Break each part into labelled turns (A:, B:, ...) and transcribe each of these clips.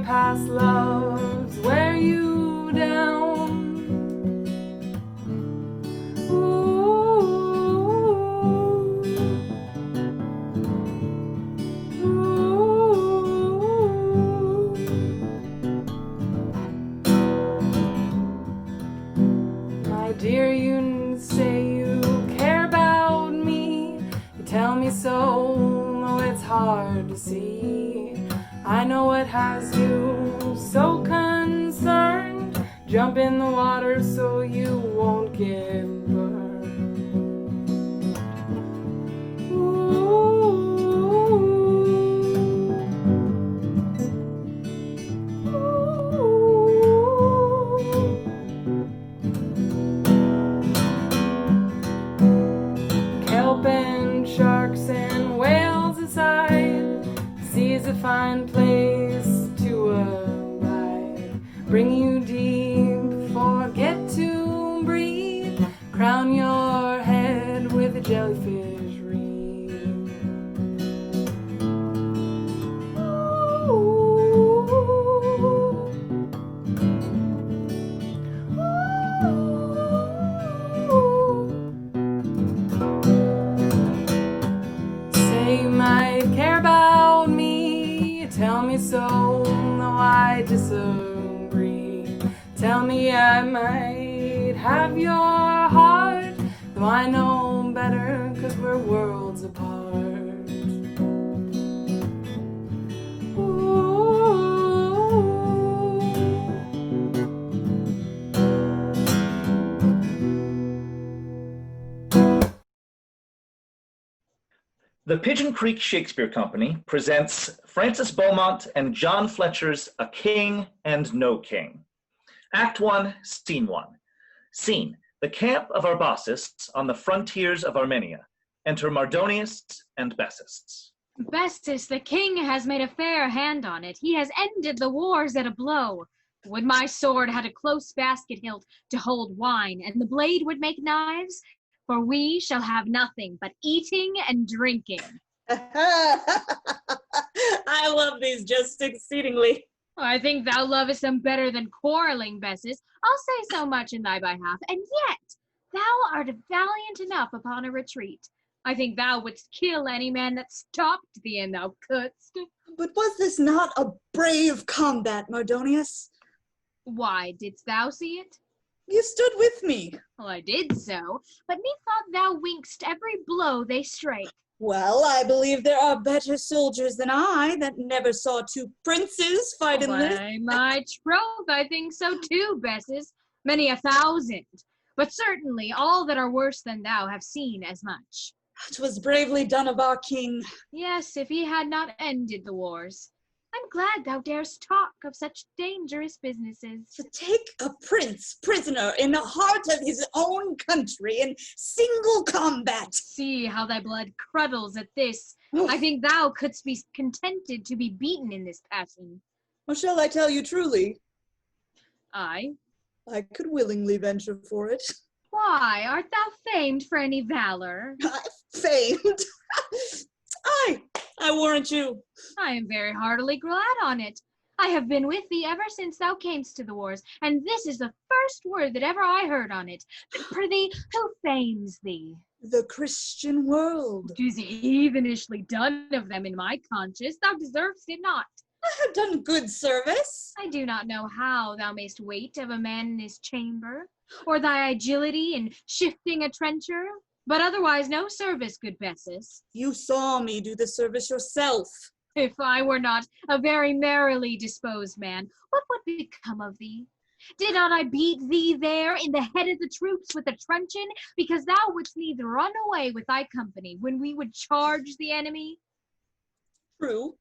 A: past loves wear you down. Ooh, ooh. My dear, you say you care about me. You tell me so, though it's hard to see. I know what has you so concerned. Jump in the water so you won't get burned. Ooh, ooh. Kelp and sharks and whales aside, the sea's a fine place to abide. Bring you deep, forget to breathe. Crown your head with a jellyfish reef. Say you might care about me, tell me so, though I disagree. Tell me I might have your heart, though I know better, 'cause we're worlds apart. Ooh.
B: The Pigeon Creek Shakespeare Company presents Francis Beaumont and John Fletcher's A King and No King. Act 1, Scene 1. Scene: the camp of Arbaces on the frontiers of Armenia. Enter Mardonius and Bessus.
C: Bessus, the king has made a fair hand on it. He has ended the wars at a blow. Would my sword had a close basket hilt to hold wine, and the blade would make knives? For we shall have nothing but eating and drinking.
D: I love these just exceedingly.
C: I think thou lovest them better than quarreling, Bessus. I'll say so much in thy behalf, and yet thou art valiant enough upon a retreat. I think thou wouldst kill any man that stopped thee, and thou couldst.
D: But was this not a brave combat, Mardonius?
C: Why, didst thou see it?
D: You stood with me.
C: Well, I did so, but methought thou wink'st every blow they strike.
D: Well, I believe there are better soldiers than I that never saw two princes fight in this.
C: Why, my troth, I think so too, Bessus, many 1,000. But certainly all that are worse than thou have seen as much.
D: 'Twas bravely done of our king.
C: Yes, if he had not ended the wars. I'm glad thou darest talk of such dangerous businesses.
D: To take a prince prisoner in the heart of his own country in single combat.
C: See how thy blood curdles at this. I think thou couldst be contented to be beaten in this passion.
D: Or shall I tell you truly?
C: Aye.
D: I could willingly venture for it.
C: Why, art thou famed for any valor?
D: Famed? Aye, I warrant you.
C: I am very heartily glad on it. I have been with thee ever since thou camest to the wars, and this is the first word that ever I heard on it. But prithee, who fames thee?
D: The Christian world.
C: 'Tis heathenishly done of them in my conscience. Thou deservest it not.
D: I have done good service.
C: I do not know how thou mayst wait of a man in his chamber, or thy agility in shifting a trencher, but otherwise no service, good Bessus.
D: You saw me do the service yourself.
C: If I were not a very merrily disposed man, what would become of thee? Did not I beat thee there in the head of the troops with a truncheon, because thou wouldst needs run away with thy company when we would charge the enemy?
D: True,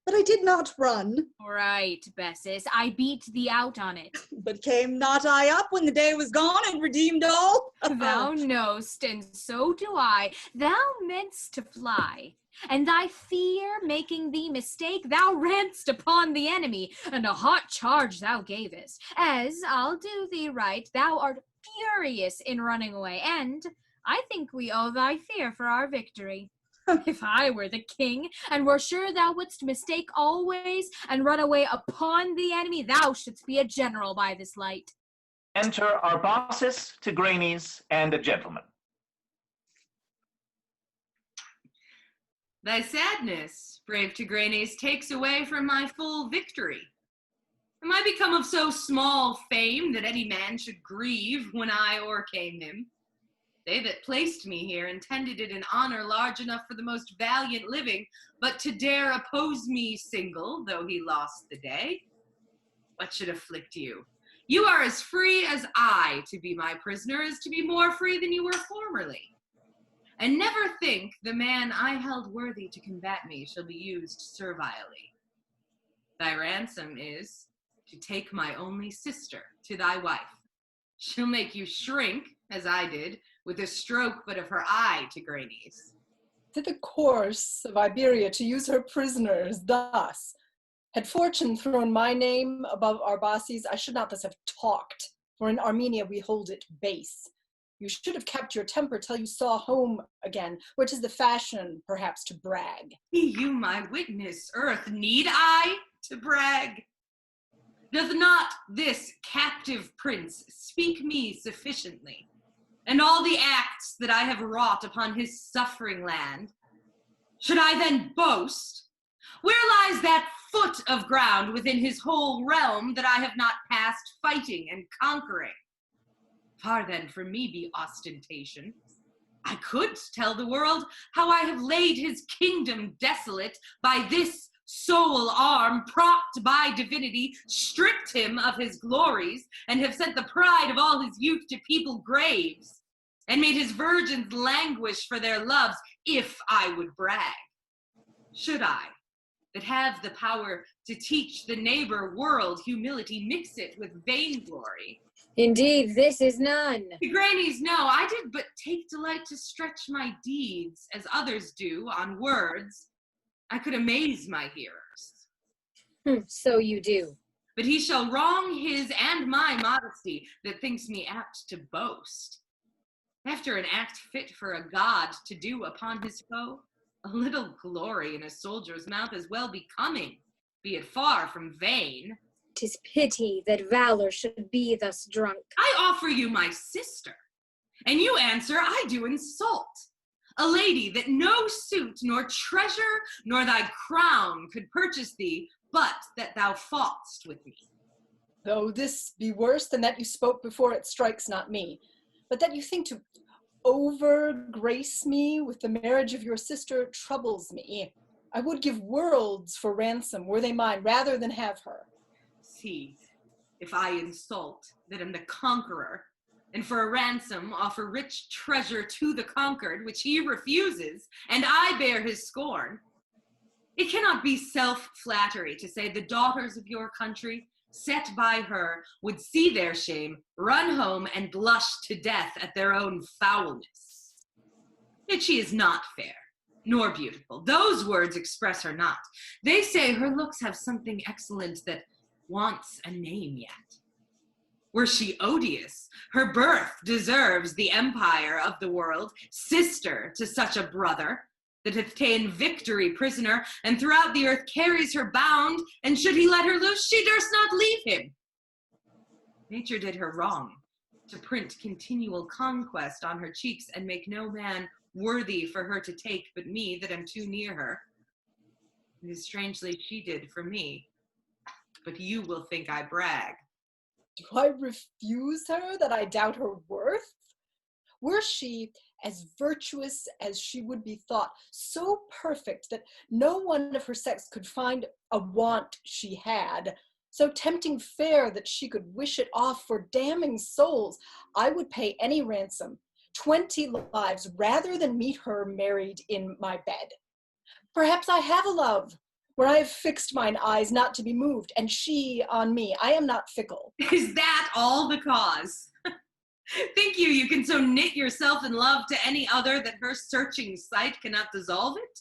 D: but I did not run.
C: Right, Bessus, I beat thee out on it.
D: But came not I up when the day was gone and redeemed all?
C: Thou know'st, and so do I, thou meant'st to fly. And thy fear making thee mistake, thou ranst upon the enemy, and a hot charge thou gavest. As, I'll do thee right, thou art furious in running away, and I think we owe thy fear for our victory. If I were the king, and were sure thou wouldst mistake always, and run away upon the enemy, thou shouldst be a general by this light.
B: Enter Arbaces, Tigranes, and a gentleman.
E: Thy sadness, brave Tigranes, takes away from my full victory. Am I become of so small fame that any man should grieve when I o'ercame him? They that placed me here intended it an honor large enough for the most valiant living, but to dare oppose me single, though he lost the day. What should afflict you? You are as free as I to be my prisoner, as to be more free than you were formerly. And never think the man I held worthy to combat me shall be used servilely. Thy ransom is to take my only sister to thy wife. She'll make you shrink, as I did, with a stroke but of her eye, Tigranes.
A: To the course of Iberia to use her prisoners thus. Had fortune thrown my name above Arbaces, I should not thus have talked, for in Armenia we hold it base. You should have kept your temper till you saw home again, where 'tis the fashion, perhaps, to brag.
E: Be you my witness, earth, need I to brag? Doth not this captive prince speak me sufficiently? And all the acts that I have wrought upon his suffering land? Should I then boast? Where lies that foot of ground within his whole realm that I have not passed fighting and conquering? Far then from me be ostentation. I could tell the world how I have laid his kingdom desolate by this sole arm, propped by divinity, stripped him of his glories, and have sent the pride of all his youth to people graves, and made his virgins languish for their loves, if I would brag. Should I, that have the power to teach the neighbor world humility, mix it with vainglory?
F: Indeed, this is none.
E: Tigranes, no, I did but take delight to stretch my deeds, as others do, on words. I could amaze my hearers.
F: So you do.
E: But he shall wrong his and my modesty that thinks me apt to boast. After an act fit for a god to do upon his foe, a little glory in a soldier's mouth is well becoming, be it far from vain.
F: 'Tis pity that valor should be thus drunk.
E: I offer you my sister, and you answer, I do insult. A lady that no suit nor treasure nor thy crown could purchase thee, but that thou foughst with me.
A: Though this be worse than that you spoke before, it strikes not me. But that you think to over-grace me with the marriage of your sister troubles me. I would give worlds for ransom, were they mine, rather than have her.
E: See, if I insult that am the conqueror, and for a ransom offer rich treasure to the conquered, which he refuses, and I bear his scorn. It cannot be self-flattery to say the daughters of your country, set by her, would see their shame, run home, and blush to death at their own foulness. Yet she is not fair, nor beautiful. Those words express her not. They say her looks have something excellent that wants a name yet. Were she odious, her birth deserves the empire of the world, sister to such a brother, that hath ta'en victory prisoner, and throughout the earth carries her bound, and should he let her loose, she durst not leave him. Nature did her wrong, to print continual conquest on her cheeks, and make no man worthy for her to take but me that am too near her. And as strangely she did for me, but you will think I brag.
A: Do I refuse her that I doubt her worth? Were she as virtuous as she would be thought, so perfect that no one of her sex could find a want she had, so tempting fair that she could wish it off for damning souls, I would pay any ransom, 20 lives, rather than meet her married in my bed. Perhaps I have a love, where I have fixed mine eyes not to be moved, and she on me. I am not fickle.
E: Is that all the cause? Think you can so knit yourself in love to any other that her searching sight cannot dissolve it?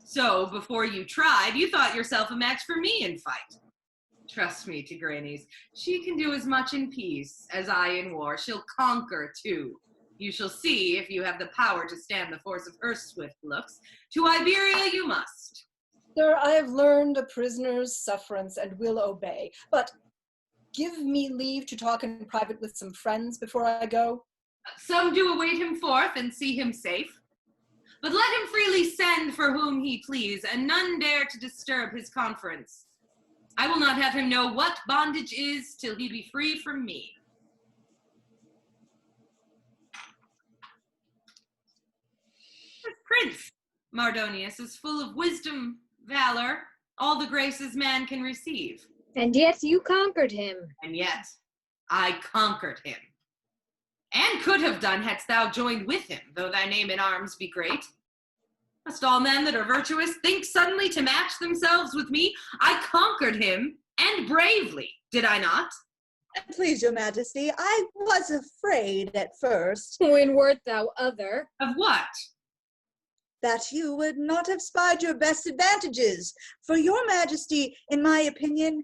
E: So, before you tried, you thought yourself a match for me in fight. Trust me, Tigranes, she can do as much in peace as I in war. She'll conquer, too. You shall see if you have the power to stand the force of her swift looks. To Iberia you must.
G: Sir, I have learned a prisoner's sufferance and will obey, but give me leave to talk in private with some friends before I go.
E: Some do await him forth and see him safe. But let him freely send for whom he please, and none dare to disturb his conference. I will not have him know what bondage is till he be free from me. This prince, Mardonius, is full of wisdom, valor, all the graces man can receive.
F: And yet you conquered him.
E: And yet I conquered him. And could have done hadst thou joined with him, though thy name in arms be great. Must all men that are virtuous think suddenly to match themselves with me? I conquered him, and bravely, did I not?
D: Please, your majesty, I was afraid at first
F: When wert thou other?
E: Of what?
D: that you would not have spied your best advantages, for your majesty, in my opinion,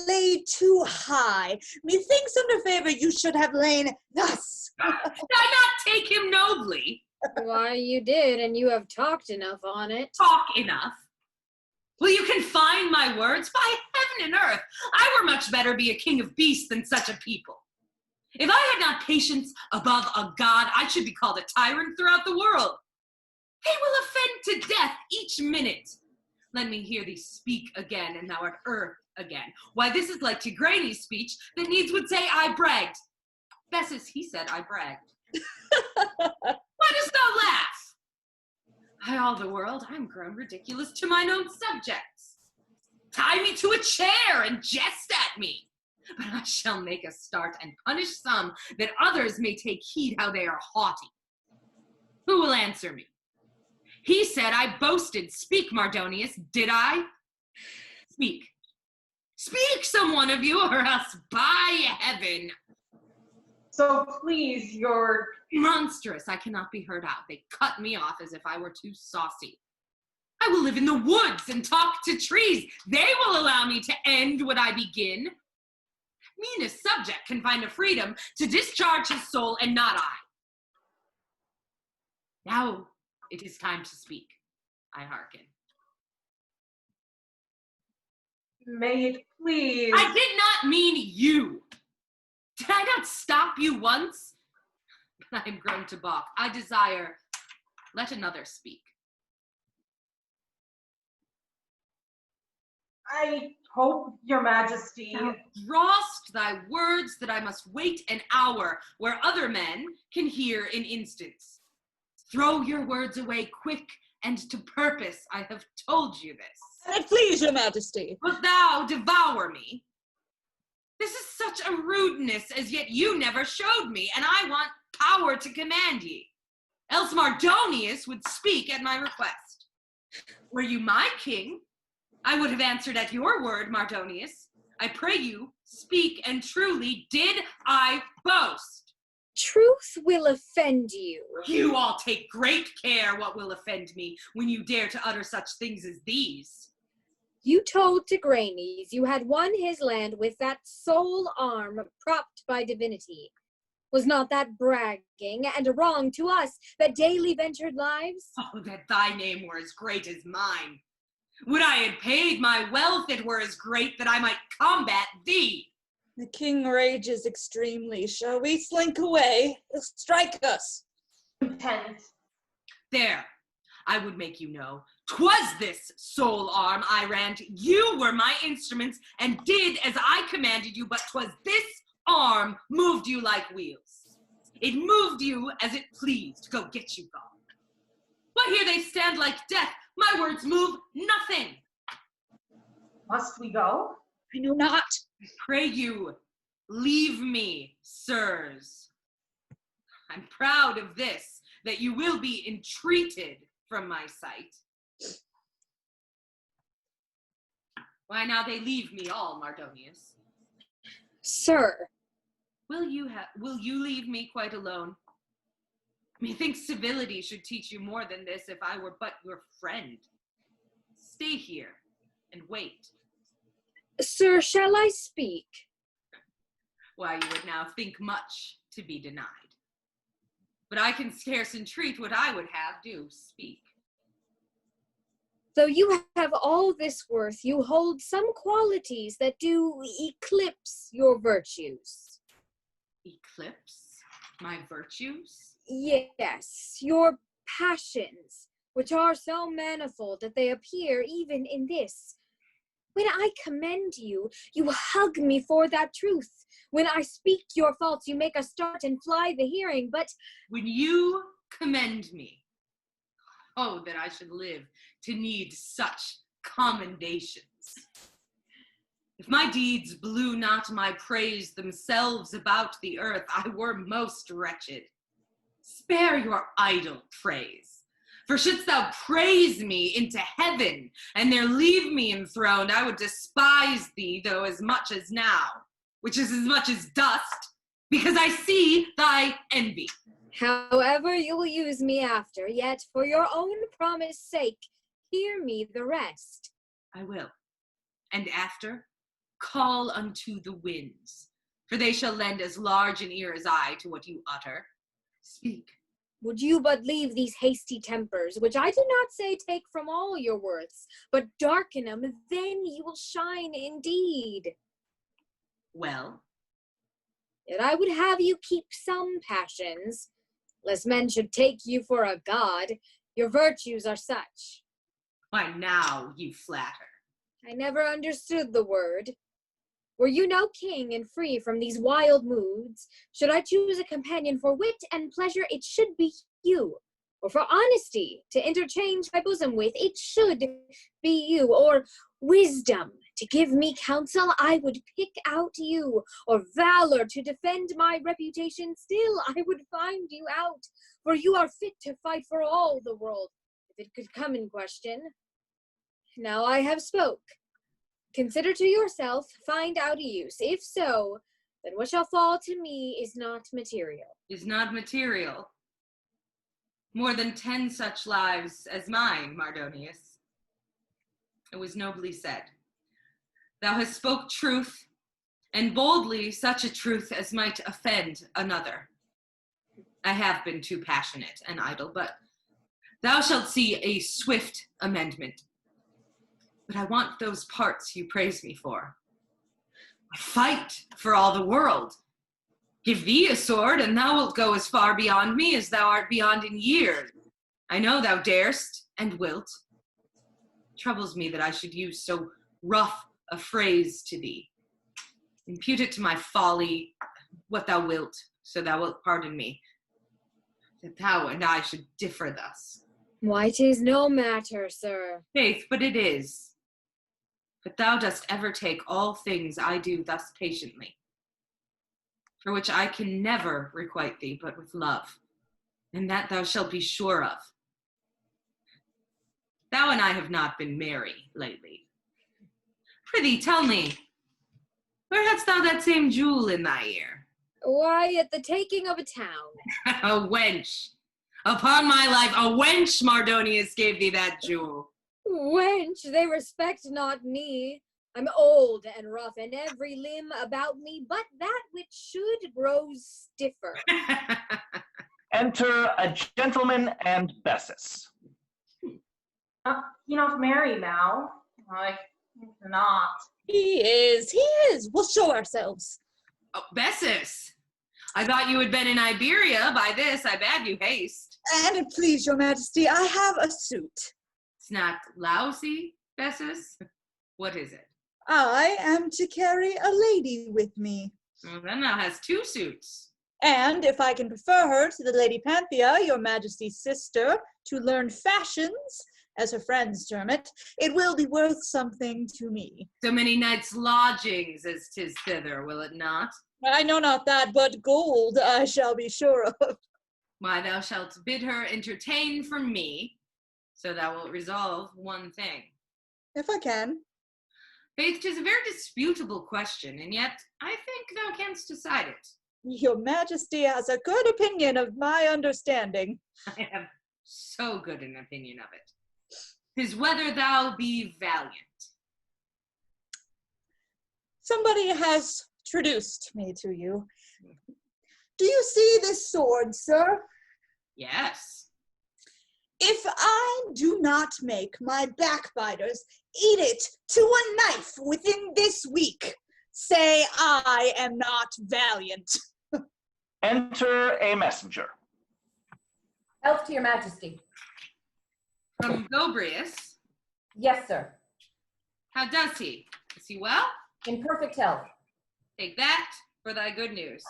D: laid too high. Methinks under favor you should have lain thus.
E: Did I not take him nobly?
F: Why, you did, and you have talked enough on it.
E: Talk enough. Will you confine my words? By heaven and earth, I were much better be a king of beasts than such a people. If I had not patience above a god, I should be called a tyrant throughout the world. They will offend to death each minute. Let me hear thee speak again, and thou art earth again. Why, this is like Tigranes' speech that needs would say I bragged. Bessus, he said I bragged. Why dost thou laugh? By all the world, I'm grown ridiculous to mine own subjects. Tie me to a chair and jest at me. But I shall make a start and punish some, that others may take heed how they are haughty. Who will answer me? He said I boasted. Speak, Mardonius, did I? Speak. Speak, some one of you, or else by heaven.
A: So please, your...
E: Monstrous, I cannot be heard out. They cut me off as if I were too saucy. I will live in the woods and talk to trees. They will allow me to end what I begin. Meanest subject can find a freedom to discharge his soul, and not I. Now it is time to speak. I hearken.
A: May it please...
E: I did not mean you. Did I not stop you once? But I am grown to balk. I desire, let another speak.
A: I hope, your majesty...
E: Thou drawest thy words that I must wait an hour, where other men can hear in instants. Throw your words away quick and to purpose. I have told you this.
D: And it please your majesty.
E: Wilt thou devour me? This is such a rudeness as yet you never showed me, and I want power to command ye. Else Mardonius would speak at my request. Were you my king, I would have answered at your word, Mardonius. I pray you, speak, and truly did I boast?
F: Truth will offend you.
E: You all take great care what will offend me when you dare to utter such things as these.
F: You told Tigranes you had won his land with that sole arm propped by divinity. Was not that bragging and a wrong to us that daily ventured lives?
E: Oh, that thy name were as great as mine. Would I had paid my wealth, it were as great that I might combat thee.
D: The king rages extremely. Shall we slink away? Strike us.
A: Content.
E: There, I would make you know, 'twas this sole arm I ran to. You were my instruments, and did as I commanded you, but 'twas this arm moved you like wheels. It moved you as it pleased. Go get you gone. Why, here they stand like death. My words move nothing.
A: Must we go?
D: I know not.
E: I pray you, leave me, sirs. I'm proud of this, that you will be entreated from my sight. Why, now they leave me all, Mardonius.
F: Sir,
E: Will you leave me quite alone? Methinks civility should teach you more than this if I were but your friend. Stay here and wait.
F: sir, shall I speak?
E: Why, you would now think much to be denied. but I can scarce entreat what I would have. Do speak.
F: Though you have all this worth, you hold some qualities that do eclipse your virtues.
E: Eclipse my virtues?
F: Yes, your passions, which are so manifold that they appear even in this. When I commend you, you hug me for that truth. When I speak your faults, you make us start and fly the hearing, but
E: When you commend me, oh, that I should live to need such commendations. If my deeds blew not my praise themselves about the earth, I were most wretched. Spare your idle praise. For shouldst thou praise me into heaven, and there leave me enthroned, I would despise thee, though as much as now, which is as much as dust, because I see thy envy.
F: however you will use me after, yet for your own promise sake, hear me the rest.
E: I will. And after, call unto the winds, for they shall lend as large an ear as I to what you utter. Speak.
F: Would you but leave these hasty tempers, which I do not say take from all your worths, but darken them, then you will shine indeed.
E: Well,
F: Yet I would have you keep some passions, lest men should take you for a god. Your virtues are such.
E: why now you flatter.
F: I never understood the word. Were you no king and free from these wild moods, should I choose a companion for wit and pleasure, it should be you. Or for honesty, to interchange my bosom with, it should be you. Or wisdom, to give me counsel, I would pick out you. Or valor, to defend my reputation, still I would find you out. For you are fit to fight for all the world, if it could come in question. Now I have spoke. Consider to yourself, find out a use. If so, then what shall fall to me is not material.
E: Is not material. More than 10 such lives as mine, Mardonius. It was nobly said. Thou hast spoke truth, and boldly such a truth as might offend another. I have been too passionate and idle, but thou shalt see a swift amendment. But I want those parts you praise me for. I fight for all the world. Give thee a sword, and thou wilt go as far beyond me as thou art beyond in years. I know thou darest and wilt. It troubles me that I should use so rough a phrase to thee. Impute it to my folly, what thou wilt, so thou wilt pardon me, that thou and I should differ thus.
F: Why, 'tis no matter, sir.
E: Faith, but it is. But thou dost ever take all things I do thus patiently, for which I can never requite thee but with love, and that thou shalt be sure of. Thou and I have not been merry lately. Prithee, tell me, where hadst thou that same jewel in thy ear?
F: Why, at the taking of a town.
E: A wench. Upon my life, a wench, Mardonius, gave thee that jewel.
F: Wench, they respect not me. I'm old and rough, and every limb about me but that which should grows stiffer.
B: Enter a gentleman and Bessus.
H: He not married now. I think not.
D: He is. We'll show ourselves.
E: Oh, Bessus, I thought you had been in Iberia. By this, I bade you haste.
D: And it please your majesty, I have a suit.
E: It's not lousy, Bessus? What is it?
D: I am to carry a lady with me.
E: Well, then thou hast 2 suits.
D: And if I can prefer her to the Lady Panthea, your majesty's sister, to learn fashions, as her friends term it, it will be worth something to me.
E: So many nights' lodgings as 'tis thither, will it not?
D: I know not that, but gold I shall be sure of.
E: Why, thou shalt bid her entertain for me, so thou wilt resolve one thing.
D: If I can.
E: Faith, 'tis a very disputable question, and yet I think thou canst decide it.
D: Your majesty has a good opinion of my understanding.
E: I have so good an opinion of it. 'Tis whether thou be valiant.
D: Somebody has introduced me to you. Do you see this sword, sir?
E: Yes.
D: If I do not make my backbiters eat it to a knife within this week, say I am not valiant.
B: Enter a messenger.
I: Health to your majesty.
E: From Gobrius.
I: Yes, sir.
E: How does he? Is he well?
I: In perfect health.
E: Take that for thy good news.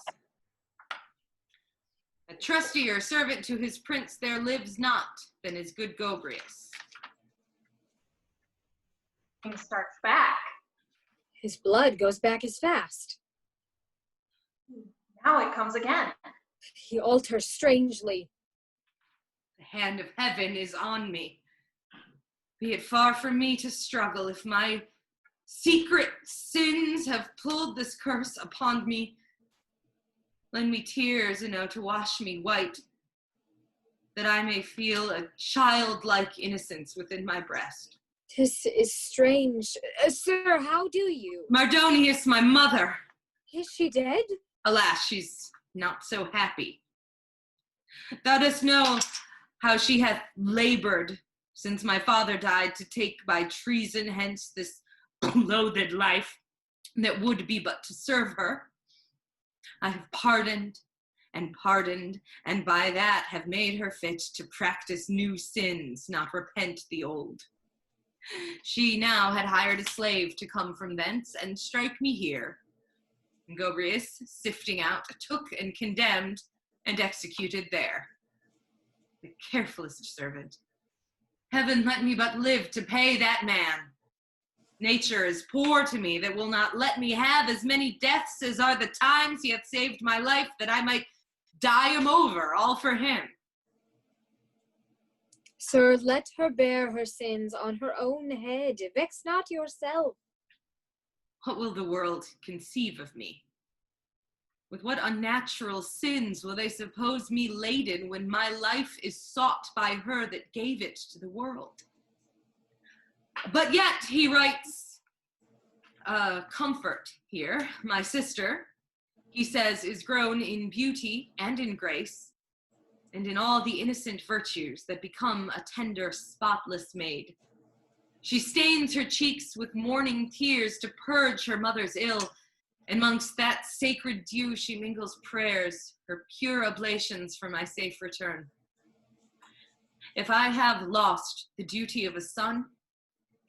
E: A trustier servant to his prince there lives not than his good Gobrius.
H: King starts back.
F: His blood goes back as fast.
H: Now it comes again.
F: He alters strangely.
E: The hand of heaven is on me. Be it far from me to struggle if my secret sins have pulled this curse upon me. Lend me tears enough to wash me white, that I may feel a childlike innocence within my breast.
F: This is strange. Sir, how do you?
E: Mardonius, my mother.
F: Is she dead?
E: Alas, she's not so happy. Thou dost know how she hath labored since my father died to take by treason hence this loathed life that would be but to serve her. I have pardoned, and by that have made her fit to practice new sins, not repent the old. She now had hired a slave to come from thence and strike me here. And Gobrius, sifting out, took and condemned and executed there. The carefullest servant. Heaven let me but live to pay that man. Nature is poor to me that will not let me have as many deaths as are the times he hath saved my life, that I might die him over, all for him.
F: Sir, let her bear her sins on her own head. Vex not yourself.
E: What will the world conceive of me? With what unnatural sins will they suppose me laden when my life is sought by her that gave it to the world? But yet, he writes, comfort here, my sister, he says, is grown in beauty and in grace, and in all the innocent virtues that become a tender, spotless maid. She stains her cheeks with morning tears to purge her mother's ill, and amongst that sacred dew she mingles prayers, her pure oblations for my safe return. If I have lost the duty of a son,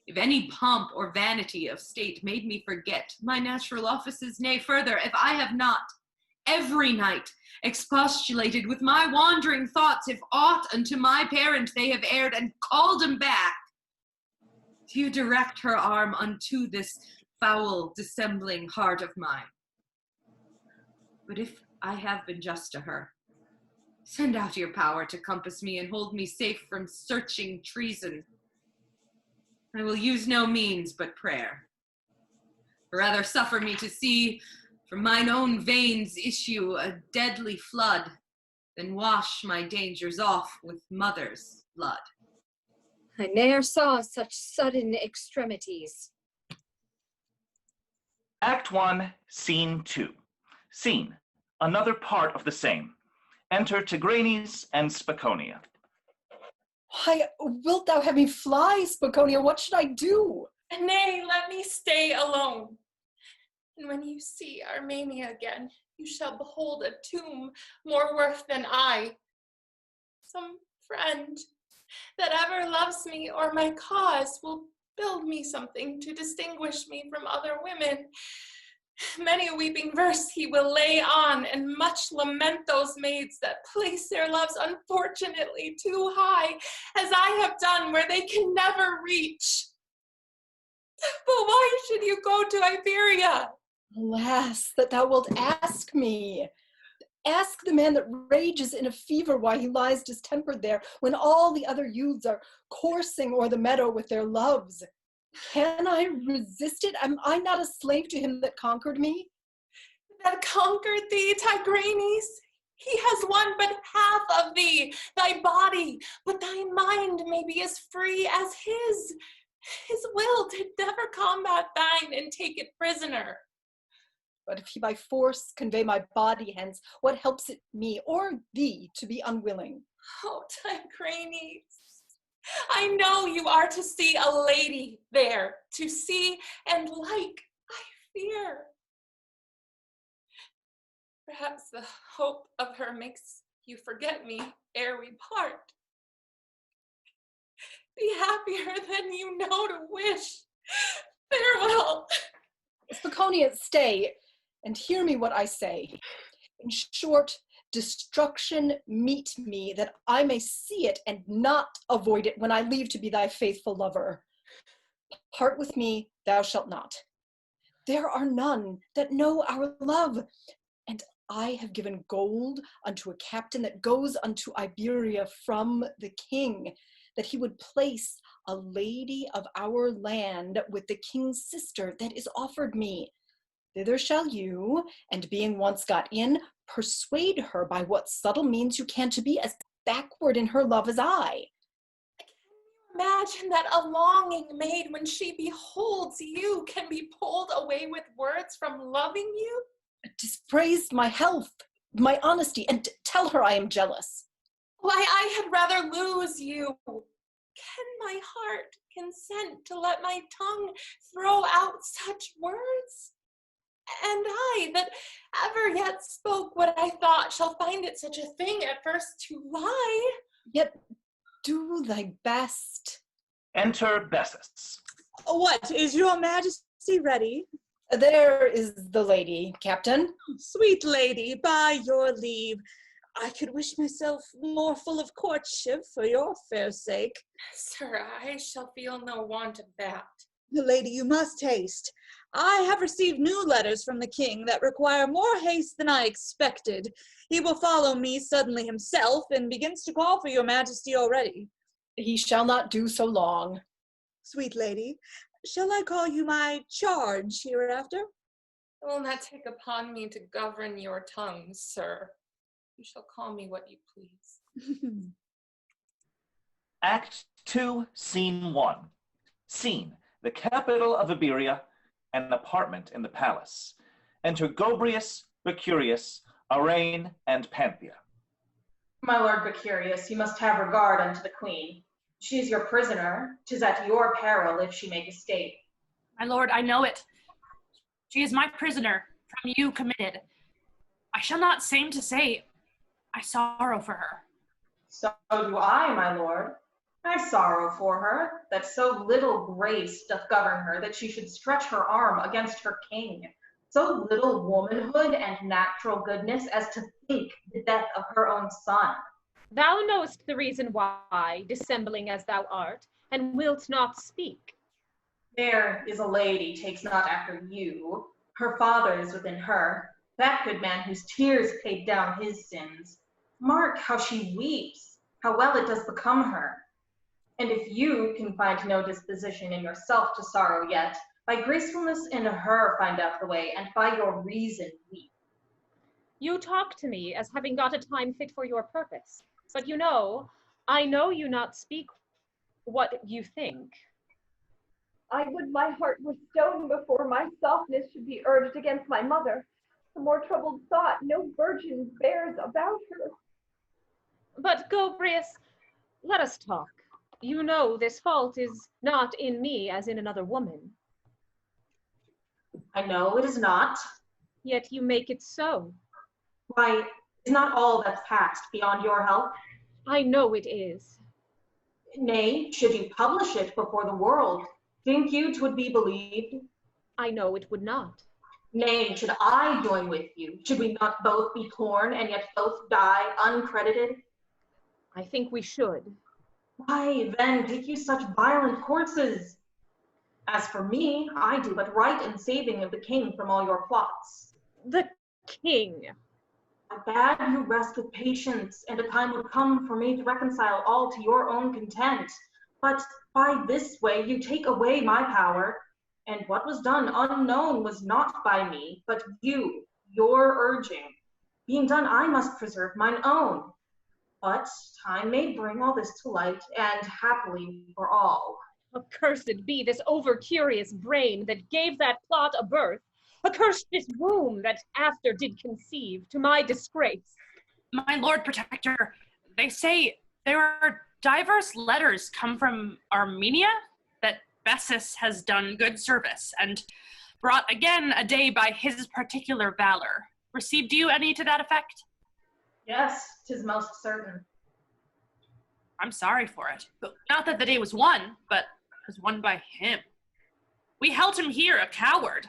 E: if any pomp or vanity of state made me forget my natural offices, nay, further, if I have not every night expostulated with my wandering thoughts, if aught unto my parent they have erred and called him back, do you direct her arm unto this foul, dissembling heart of mine. But if I have been just to her, send out your power to compass me and hold me safe from searching treason. I will use no means but prayer. Rather suffer me to see from mine own veins issue a deadly flood than wash my dangers off with mother's blood.
F: I ne'er saw such sudden extremities.
B: Act 1, Scene 2. Scene, another part of the same. Enter Tigranes and Spaconia.
G: Why, wilt thou have me fly, Spaconia? What should I do?
J: Nay, let me stay alone. And when you see Armenia again, you shall behold a tomb more worth than I. Some friend that ever loves me or my cause will build me something to distinguish me from other women. Many a weeping verse he will lay on, and much lament those maids that place their loves unfortunately too high, as I have done, where they can never reach. But why should you go to Iberia?
G: Alas, that thou wilt ask me. Ask the man that rages in a fever why he lies distempered there, when all the other youths are coursing o'er the meadow with their loves. Can I resist it? Am I not a slave to him that conquered me?
J: That conquered thee, Tigranes? He has won but half of thee, thy body, but thy mind may be as free as his. His will did never combat thine and take it prisoner.
G: But if he by force convey my body hence, what helps it me or thee to be unwilling?
J: Oh, Tigranes, I know you are to see a lady there, to see and like, I fear. Perhaps the hope of her makes you forget me ere we part. Be happier than you know to wish. Farewell.
G: Spiconians, stay, and hear me what I say. In short, destruction meet me, that I may see it and not avoid it when I leave to be thy faithful lover. Part with me thou shalt not. There are none that know our love, and I have given gold unto a captain that goes unto Iberia from the king, that he would place a lady of our land with the king's sister that is offered me. Thither shall you, and being once got in, persuade her by what subtle means you can to be as backward in her love as I.
J: Imagine that a longing maid, when she beholds you, can be pulled away with words from loving you?
G: Dispraise my health, my honesty, and tell her I am jealous.
J: Why, I had rather lose you. Can my heart consent to let my tongue throw out such words? And I, that ever yet spoke what I thought, shall find it such a thing at first to lie.
G: Yet do thy best.
B: Enter Bessus.
D: What, is your majesty ready?
G: There is the lady, Captain.
D: Sweet lady, by your leave, I could wish myself more full of courtship for your fair sake.
J: Sir, I shall feel no want of that.
D: Lady, you must haste. I have received new letters from the king that require more haste than I expected. He will follow me suddenly himself, and begins to call for your majesty already.
G: He shall not do so long.
D: Sweet lady, shall I call you my charge hereafter?
J: I will not take upon me to govern your tongues, sir. You shall call me what you please.
B: Act 2, Scene 1. Scene, the capital of Iberia, an apartment in the palace. Enter Gobrius, Becurius, Arain, and Panthea.
H: My lord Becurius, you must have regard unto the queen. She is your prisoner. 'Tis at your peril if she make escape.
K: My lord, I know it. She is my prisoner, from you committed. I shall not seem to say I sorrow for her.
H: So do I, my lord. I sorrow for her, that so little grace doth govern her, that she should stretch her arm against her king. So little womanhood and natural goodness as to think the death of her own son.
L: Thou knowest the reason why, dissembling as thou art, and wilt not speak.
H: There is a lady takes not after you. Her father is within her, that good man whose tears paid down his sins. Mark how she weeps, how well it does become her. And if you can find no disposition in yourself to sorrow yet, by gracefulness in her find out the way, and by your reason weep.
L: You talk to me as having got a time fit for your purpose, but you know, I know you not speak what you think.
M: I would my heart were stone before my softness should be urged against my mother. The more troubled thought no virgin bears about her.
L: But Gobrius, let us talk. You know this fault is not in me as in another woman.
H: I know it is not.
L: Yet you make it so.
H: Why, is not all that's past beyond your help?
L: I know it is.
H: Nay, should you publish it before the world, think you 'twould be believed?
L: I know it would not.
H: Nay, should I join with you, should we not both be torn and yet both die uncredited?
L: I think we should.
H: Why, then, take you such violent courses? As for me, I do but right in saving of the king from all your plots.
L: The king?
H: I bade you rest with patience, and a time would come for me to reconcile all to your own content. But by this way you take away my power, and what was done unknown was not by me, but you, your urging. Being done, I must preserve mine own. But time may bring all this to light, and happily for all.
L: Accursed be this over-curious brain that gave that plot a birth. Accurst this womb that after did conceive, to my disgrace.
K: My Lord Protector, they say there are diverse letters come from Armenia, that Bessus has done good service, and brought again a day by his particular valor. Received you any to that effect?
H: Yes, 'tis most certain.
K: I'm sorry for it. Not that the day was won, but it was won by him. We held him here, a coward.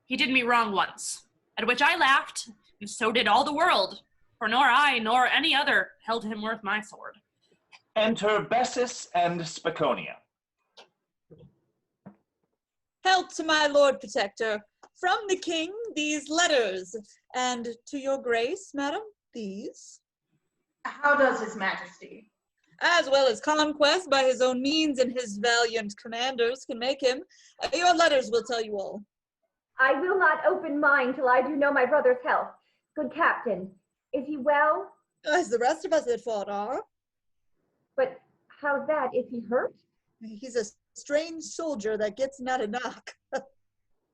K: He did me wrong once, at which I laughed, and so did all the world, for nor I nor any other held him worth my sword.
B: Enter Bessus and Spaconia.
D: Help to my Lord Protector. From the king, these letters, and to your grace, madam, these.
H: How does his majesty?
D: As well as conquest by his own means and his valiant commanders can make him. Your letters will tell you all.
M: I will not open mine till I do know my brother's health. Good captain, is he well?
D: As the rest of us that fought are.
M: But how's that? Is he hurt?
D: He's a strange soldier that gets not a knock.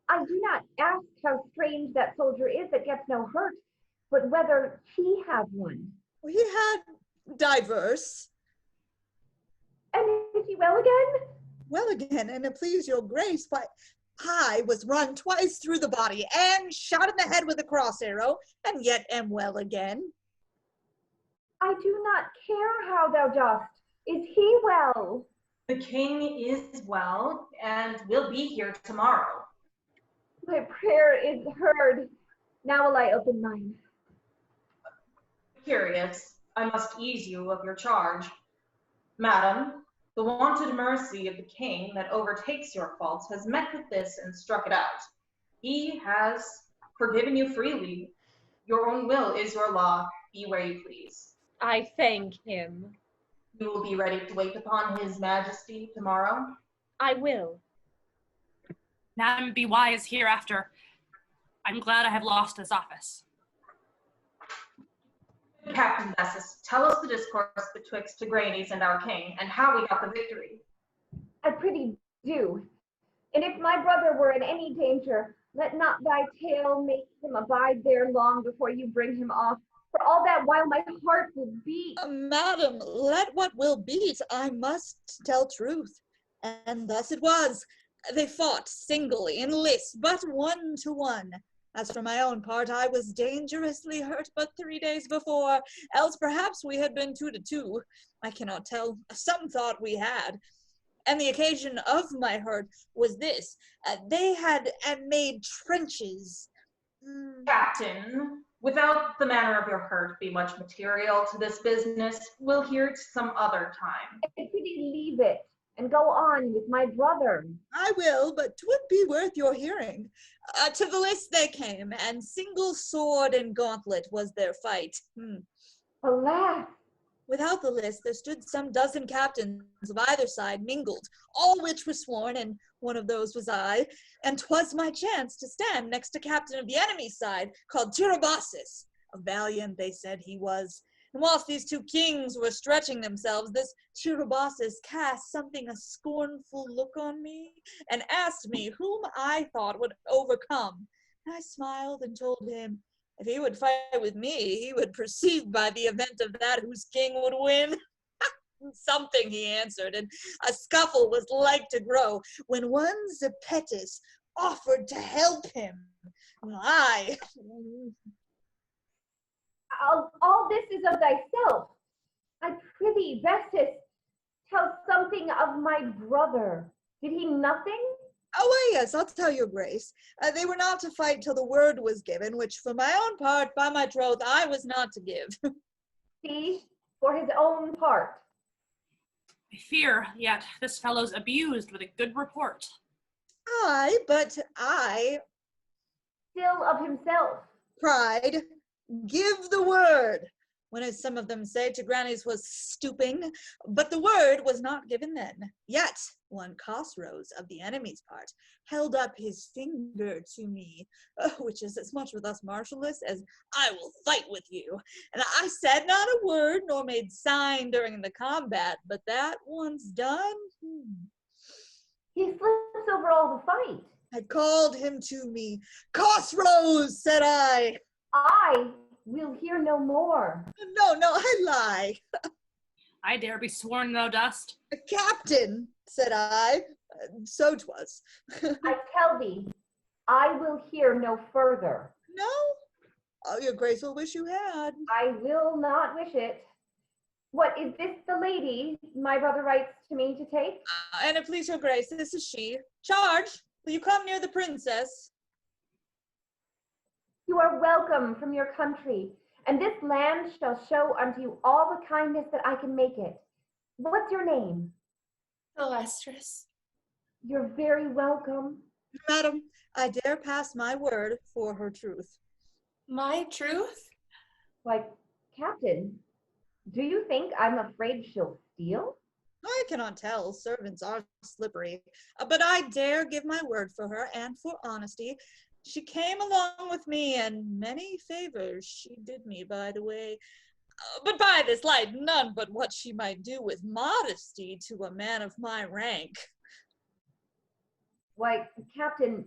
M: I do not ask how strange that soldier is that gets no hurt, but whether he have one.
D: He had diverse.
M: And is he well again?
D: Well again, and to please your grace, why, I was run twice through the body and shot in the head with a cross arrow, and yet am well again.
M: I do not care how thou dost. Is he well?
H: The king is well, and will be here tomorrow.
M: My prayer is heard. Now will I open mine.
H: Curious, I must ease you of your charge. Madam, the wanted mercy of the king that overtakes your faults has met with this and struck it out. He has forgiven you freely. Your own will is your law. Be where you please.
L: I thank him.
H: You will be ready to wait upon his majesty tomorrow?
L: I will.
K: Madam, be wise hereafter. I'm glad I have lost this office.
H: Captain Bessus, tell us the discourse betwixt Tigranes and our king, and how we got the victory.
M: I prithee do. And if my brother were in any danger, let not thy tale make him abide there long before you bring him off. For all that while my heart will beat.
D: Madam, let what will beat, I must tell truth. And thus it was. They fought singly in lists, but 1-to-1. As for my own part, I was dangerously hurt but 3 days before, else perhaps we had been 2-2. I cannot tell. Some thought we had. And the occasion of my hurt was this. They had made trenches.
H: Captain, without the manner of your hurt be much material to this business, we'll hear it some other time.
M: I prithee leave it, and go on with my brother.
D: I will, but 'twould be worth your hearing. To the list they came, and single sword and gauntlet was their fight.
M: Alas!
D: Without the list, there stood some dozen captains of either side mingled, all which were sworn, and one of those was I, and 'twas my chance to stand next to captain of the enemy's side, called Tirabasis. A valiant, they said he was. And whilst these two kings were stretching themselves, this Tirabasis cast something a scornful look on me, and asked me whom I thought would overcome. And I smiled and told him, if he would fight with me, he would perceive by the event of that whose king would win. Something, he answered, and a scuffle was like to grow, when one Zepetus offered to help him. I...
M: All this is of thyself. I prithee, Bessus, tell something of my brother. Did he nothing?
D: Oh, well, yes, I'll tell your grace. They were not to fight till the word was given, which for my own part, by my troth, I was not to give.
M: See, for his own part.
K: I fear, yet this fellow's abused with a good report.
D: Aye, but I...
M: Still of himself.
D: Pride, give the word. When, as some of them say, Tigranes was stooping, but the word was not given then. Yet one Khosroes of the enemy's part held up his finger to me, which is as much with us martialists as I will fight with you. And I said not a word nor made sign during the combat, but that once done.
M: He slips over all the fight.
D: had called him to me. Crossroads, said I.
M: I will hear no more.
D: No, I lie.
K: I dare be sworn thou dost.
D: Captain, said I. So 'twas.
M: I tell thee, I will hear no further.
D: No? Oh, your grace will wish you had.
M: I will not wish it. What, is this the lady my brother writes to me to take?
D: And it please your grace, this is she. Charge, will you come near the princess?
M: You are welcome from your country, and this land shall show unto you all the kindness that I can make it. What's your name?
J: Celestris.
M: You're very welcome.
D: Madam, I dare pass my word for her truth.
J: My truth?
M: Why, Captain, do you think I'm afraid she'll steal?
D: I cannot tell, servants are slippery, but I dare give my word for her, and for honesty. She came along with me, and many favors she did me, by the way. But by this light, none but what she might do with modesty to a man of my rank.
M: Why, Captain,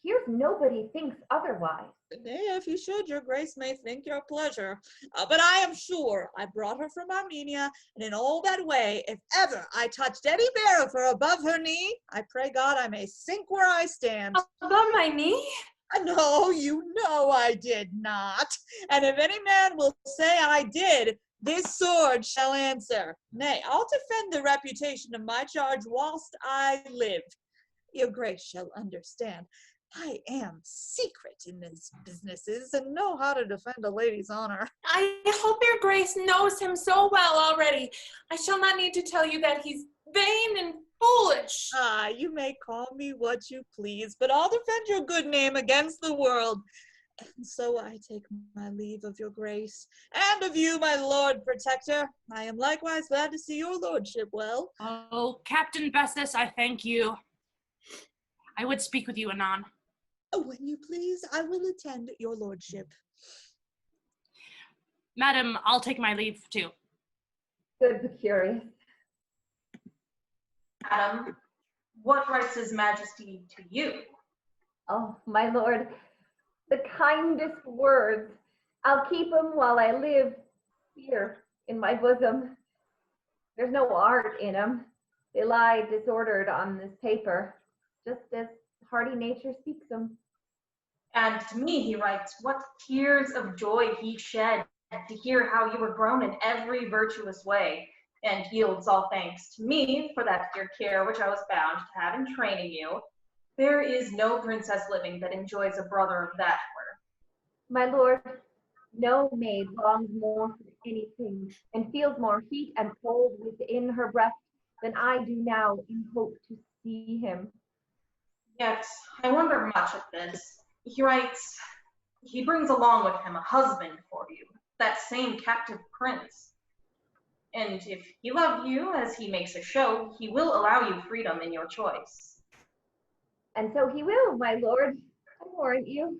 M: here's nobody thinks otherwise.
D: Nay, if you should, your grace may think your pleasure. But I am sure I brought her from Armenia, and in all that way, if ever I touched any bear of her above her knee, I pray God I may sink where I stand.
J: Above my knee?
D: No, you know I did not. And if any man will say I did, this sword shall answer. Nay, I'll defend the reputation of my charge whilst I live. Your grace shall understand. I am secret in these businesses and know how to defend a lady's honor.
J: I hope your grace knows him so well already. I shall not need to tell you that he's vain and foolish.
D: Ah, you may call me what you please, but I'll defend your good name against the world. And so I take my leave of your grace, and of you, my lord protector. I am likewise glad to see your lordship well.
K: Oh, Captain Bessus, I thank you. I would speak with you anon.
D: Oh, when you please, I will attend your lordship.
K: Madam, I'll take my leave too.
M: Good, but curious.
H: Madam, what writes His Majesty to you?
M: Oh, my lord, the kindest words. I'll keep them while I live here in my bosom. There's no art in them. They lie disordered on this paper, just as hardy nature speaks them.
H: And to me he writes, what tears of joy he shed to hear how you were grown in every virtuous way, and yields all thanks to me for that dear care which I was bound to have in training you. There is no princess living that enjoys a brother of that order.
M: My lord, no maid longs more for anything and feels more heat and cold within her breast than I do now in hope to see him.
H: Yet I wonder much at this. He writes, he brings along with him a husband for you, that same captive prince. And if he love you, as he makes a show, he will allow you freedom in your choice.
M: And so he will, my lord, I warrant you.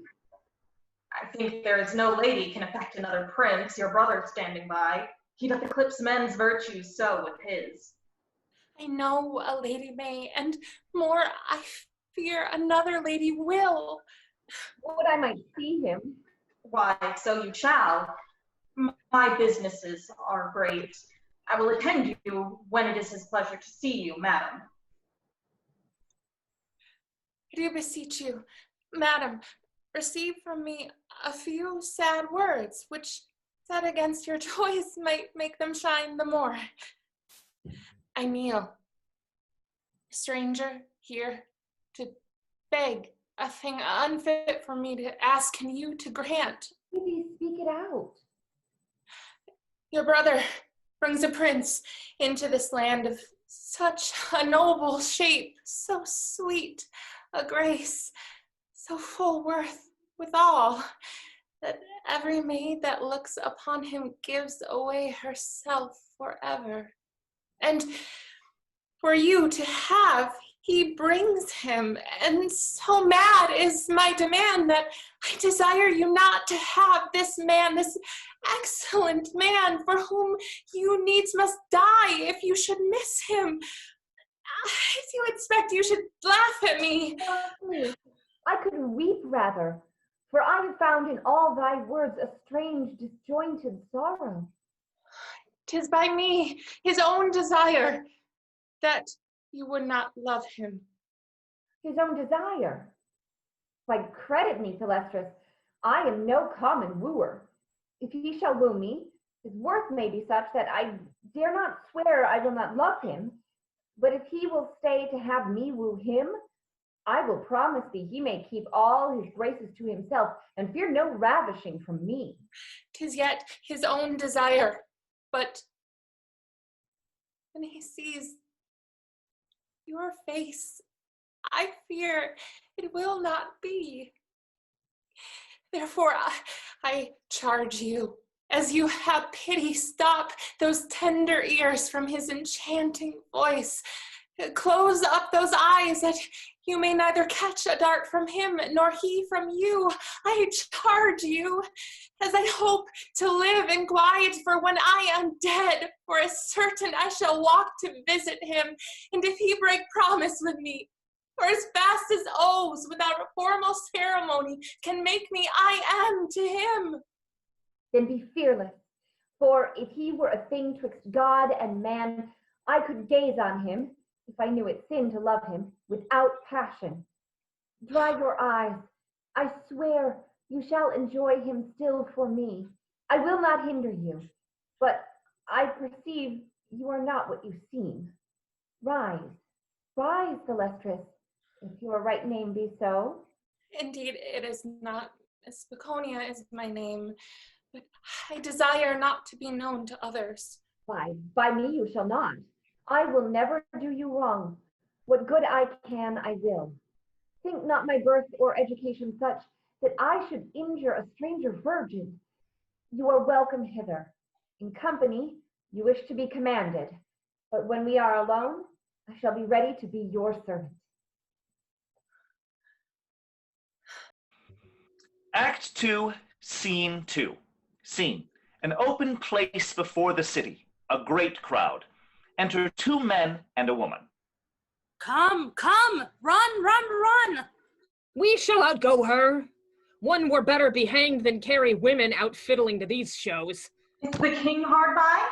H: I think there is no lady can affect another prince, your brother standing by. He doth eclipse men's virtues so with his.
J: I know a lady may, and more I fear another lady will.
M: Would I might see him.
H: Why, so you shall. My businesses are great. I will attend you when it is his pleasure to see you, madam.
J: I do beseech you, madam, receive from me a few sad words, which said against your choice might make them shine the more. I kneel, a stranger here, to beg a thing unfit for me to ask and you to grant.
M: Maybe speak it out.
J: Your brother brings a prince into this land of such a noble shape, so sweet a grace, so full worth withal, that every maid that looks upon him gives away herself forever. And for you to have, he brings him, and so mad is my demand that I desire you not to have this man, this excellent man, for whom you needs must die if you should miss him. As you expect, you should laugh at me.
M: Please, I could weep rather, for I have found in all thy words a strange, disjointed sorrow.
J: 'Tis by me, his own desire, that you would not love him.
M: His own desire. Why, credit me, Thalestris, I am no common wooer. If he shall woo me, his worth may be such that I dare not swear I will not love him. But if he will stay to have me woo him, I will promise thee he may keep all his graces to himself and fear no ravishing from me.
J: 'Tis yet his own desire, but when he sees your face, I fear it will not be. Therefore, I charge you, as you have pity, stop those tender ears from his enchanting voice. Close up those eyes that you may neither catch a dart from him nor he from you. I charge you, as I hope to live in quiet for when I am dead, for as certain I shall walk to visit him, and if he break promise with me, for as fast as oaths without a formal ceremony can make me I am to him.
M: Then be fearless, for if he were a thing twixt God and man, I could gaze on him, if I knew it sin to love him, without passion. Dry your eyes. I swear you shall enjoy him still for me. I will not hinder you, but I perceive you are not what you seem. Rise, rise, Thalestris, if your right name be so.
J: Indeed, it is not. Spaconia is my name, but I desire not to be known to others.
M: Why, by me you shall not. I will never do you wrong. What good I can, I will. Think not my birth or education such that I should injure a stranger virgin. You are welcome hither. In company, you wish to be commanded, but when we are alone, I shall be ready to be your servant.
B: Act 2, Scene 2. Scene: an open place before the city, a great crowd. Enter 2 men and a woman.
K: Come, come, run, run, run!
N: We shall outgo her. One were better be hanged than carry women out fiddling to these shows.
H: Is the king hard by?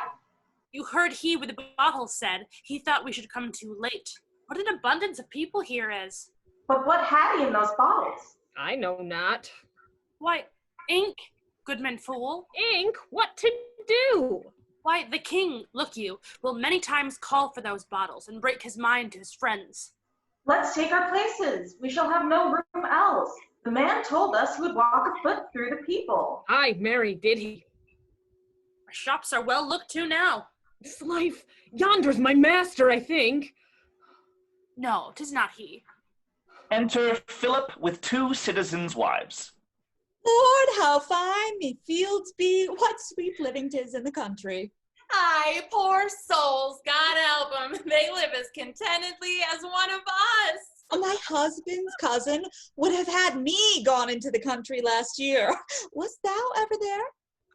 K: You heard he with the bottle said he thought we should come too late. What an abundance of people here is.
H: But what had he in those bottles?
N: I know not.
K: Why, ink, goodman fool.
N: Ink? What to do?
K: Why, the king, look you, will many times call for those bottles and break his mind to his friends.
H: Let's take our places. We shall have no room else. The man told us he would walk afoot through the people.
N: Aye, marry, did he?
K: Our shops are well looked to now.
N: This life, yonder's my master, I think.
K: No, 'tis not he.
B: Enter Philip with 2 citizens' wives.
D: Lord, how fine me fields be, what sweet living 'tis in the country.
J: Aye, poor souls, God help them. They live as contentedly as one of us.
D: My husband's cousin would have had me gone into the country last year. Wast thou ever there?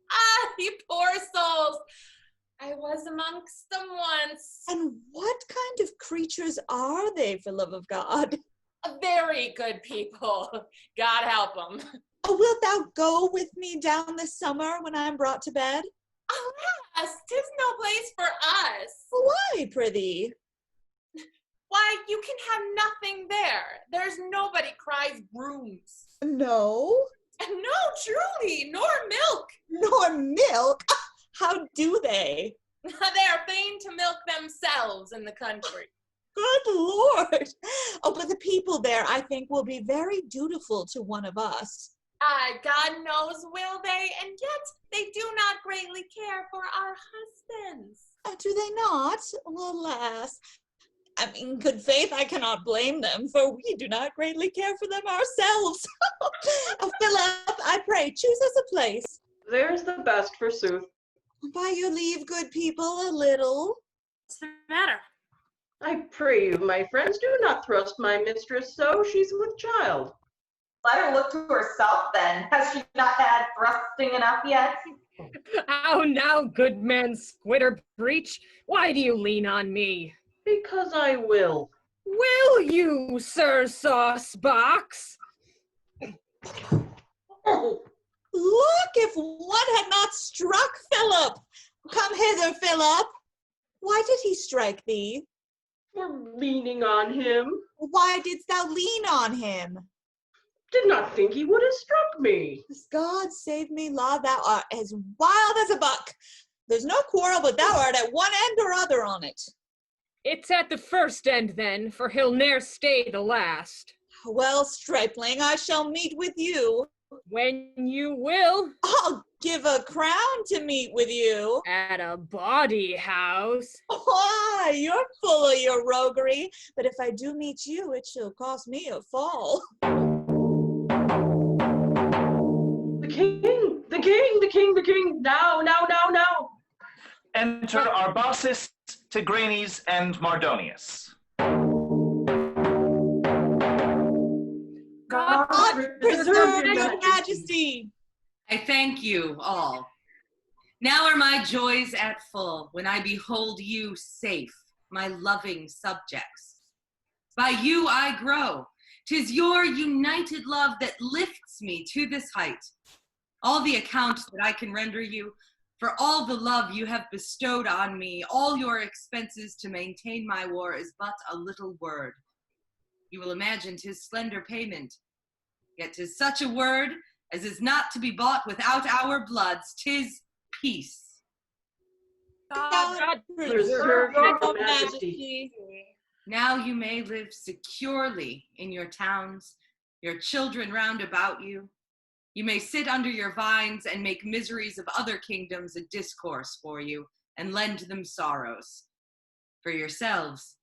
J: Aye, poor souls. I was amongst them once.
D: And what kind of creatures are they, for love of God?
J: Very good people. God help them.
D: Oh, wilt thou go with me down this summer when I am brought to bed?
J: Alas, 'tis no place for us.
D: Why, prithee?
J: Why, you can have nothing there. There's nobody cries brooms.
D: No.
J: No, truly, nor milk.
D: Nor milk? How do they?
J: They are fain to milk themselves in the country.
D: Good Lord. Oh, but the people there, I think, will be very dutiful to one of us.
J: God knows, will they? And yet they do not greatly care for our husbands.
D: Do they not? Well, alas. I mean, good faith, I cannot blame them, for we do not greatly care for them ourselves. Oh, Philip, I pray, choose us a place.
O: There's the best, forsooth.
D: By your leave, good people, a little.
K: What's the matter?
O: I pray you, my friends, do not thrust my mistress so. She's with child.
H: Let her look to herself, then. Has she not had thrusting enough yet?
N: How now, good man Squitter Breach? Why do you lean on me?
O: Because I will.
N: Will you, Sir Saucebox?
O: Oh,
D: Look, if one had not struck Philip! Come hither, Philip. Why did he strike thee?
O: for leaning on him.
D: Why didst thou lean on him?
O: Did not think he would have struck me.
D: God save me, law, thou art as wild as a buck. There's no quarrel, but thou art at one end or other on it.
N: It's at the first end, then, for he'll ne'er stay the last.
D: Well, stripling, I shall meet with you.
N: When you will.
D: I'll give a crown to meet with you.
N: At a bawdy house.
D: Why, you're full of your roguery, but if I do meet you, it shall cost me a fall.
O: The king, the king, the king, the king. Now, now, now, now.
B: Enter Arbaces, Tigranes, and Mardonius.
D: God preserve your majesty.
E: I thank you all. Now are my joys at full when I behold you safe, my loving subjects. By you I grow. 'Tis your united love that lifts me to this height. All the account that I can render you, for all the love you have bestowed on me, all your expenses to maintain my war is but a little word. You will imagine 'tis slender payment, yet 'tis such a word as is not to be bought without our bloods. 'Tis peace.
N: God
O: Preserve your majesty.
E: Now you may live securely in your towns, your children round about you. You may sit under your vines and make miseries of other kingdoms a discourse for you, and lend them sorrows. For yourselves,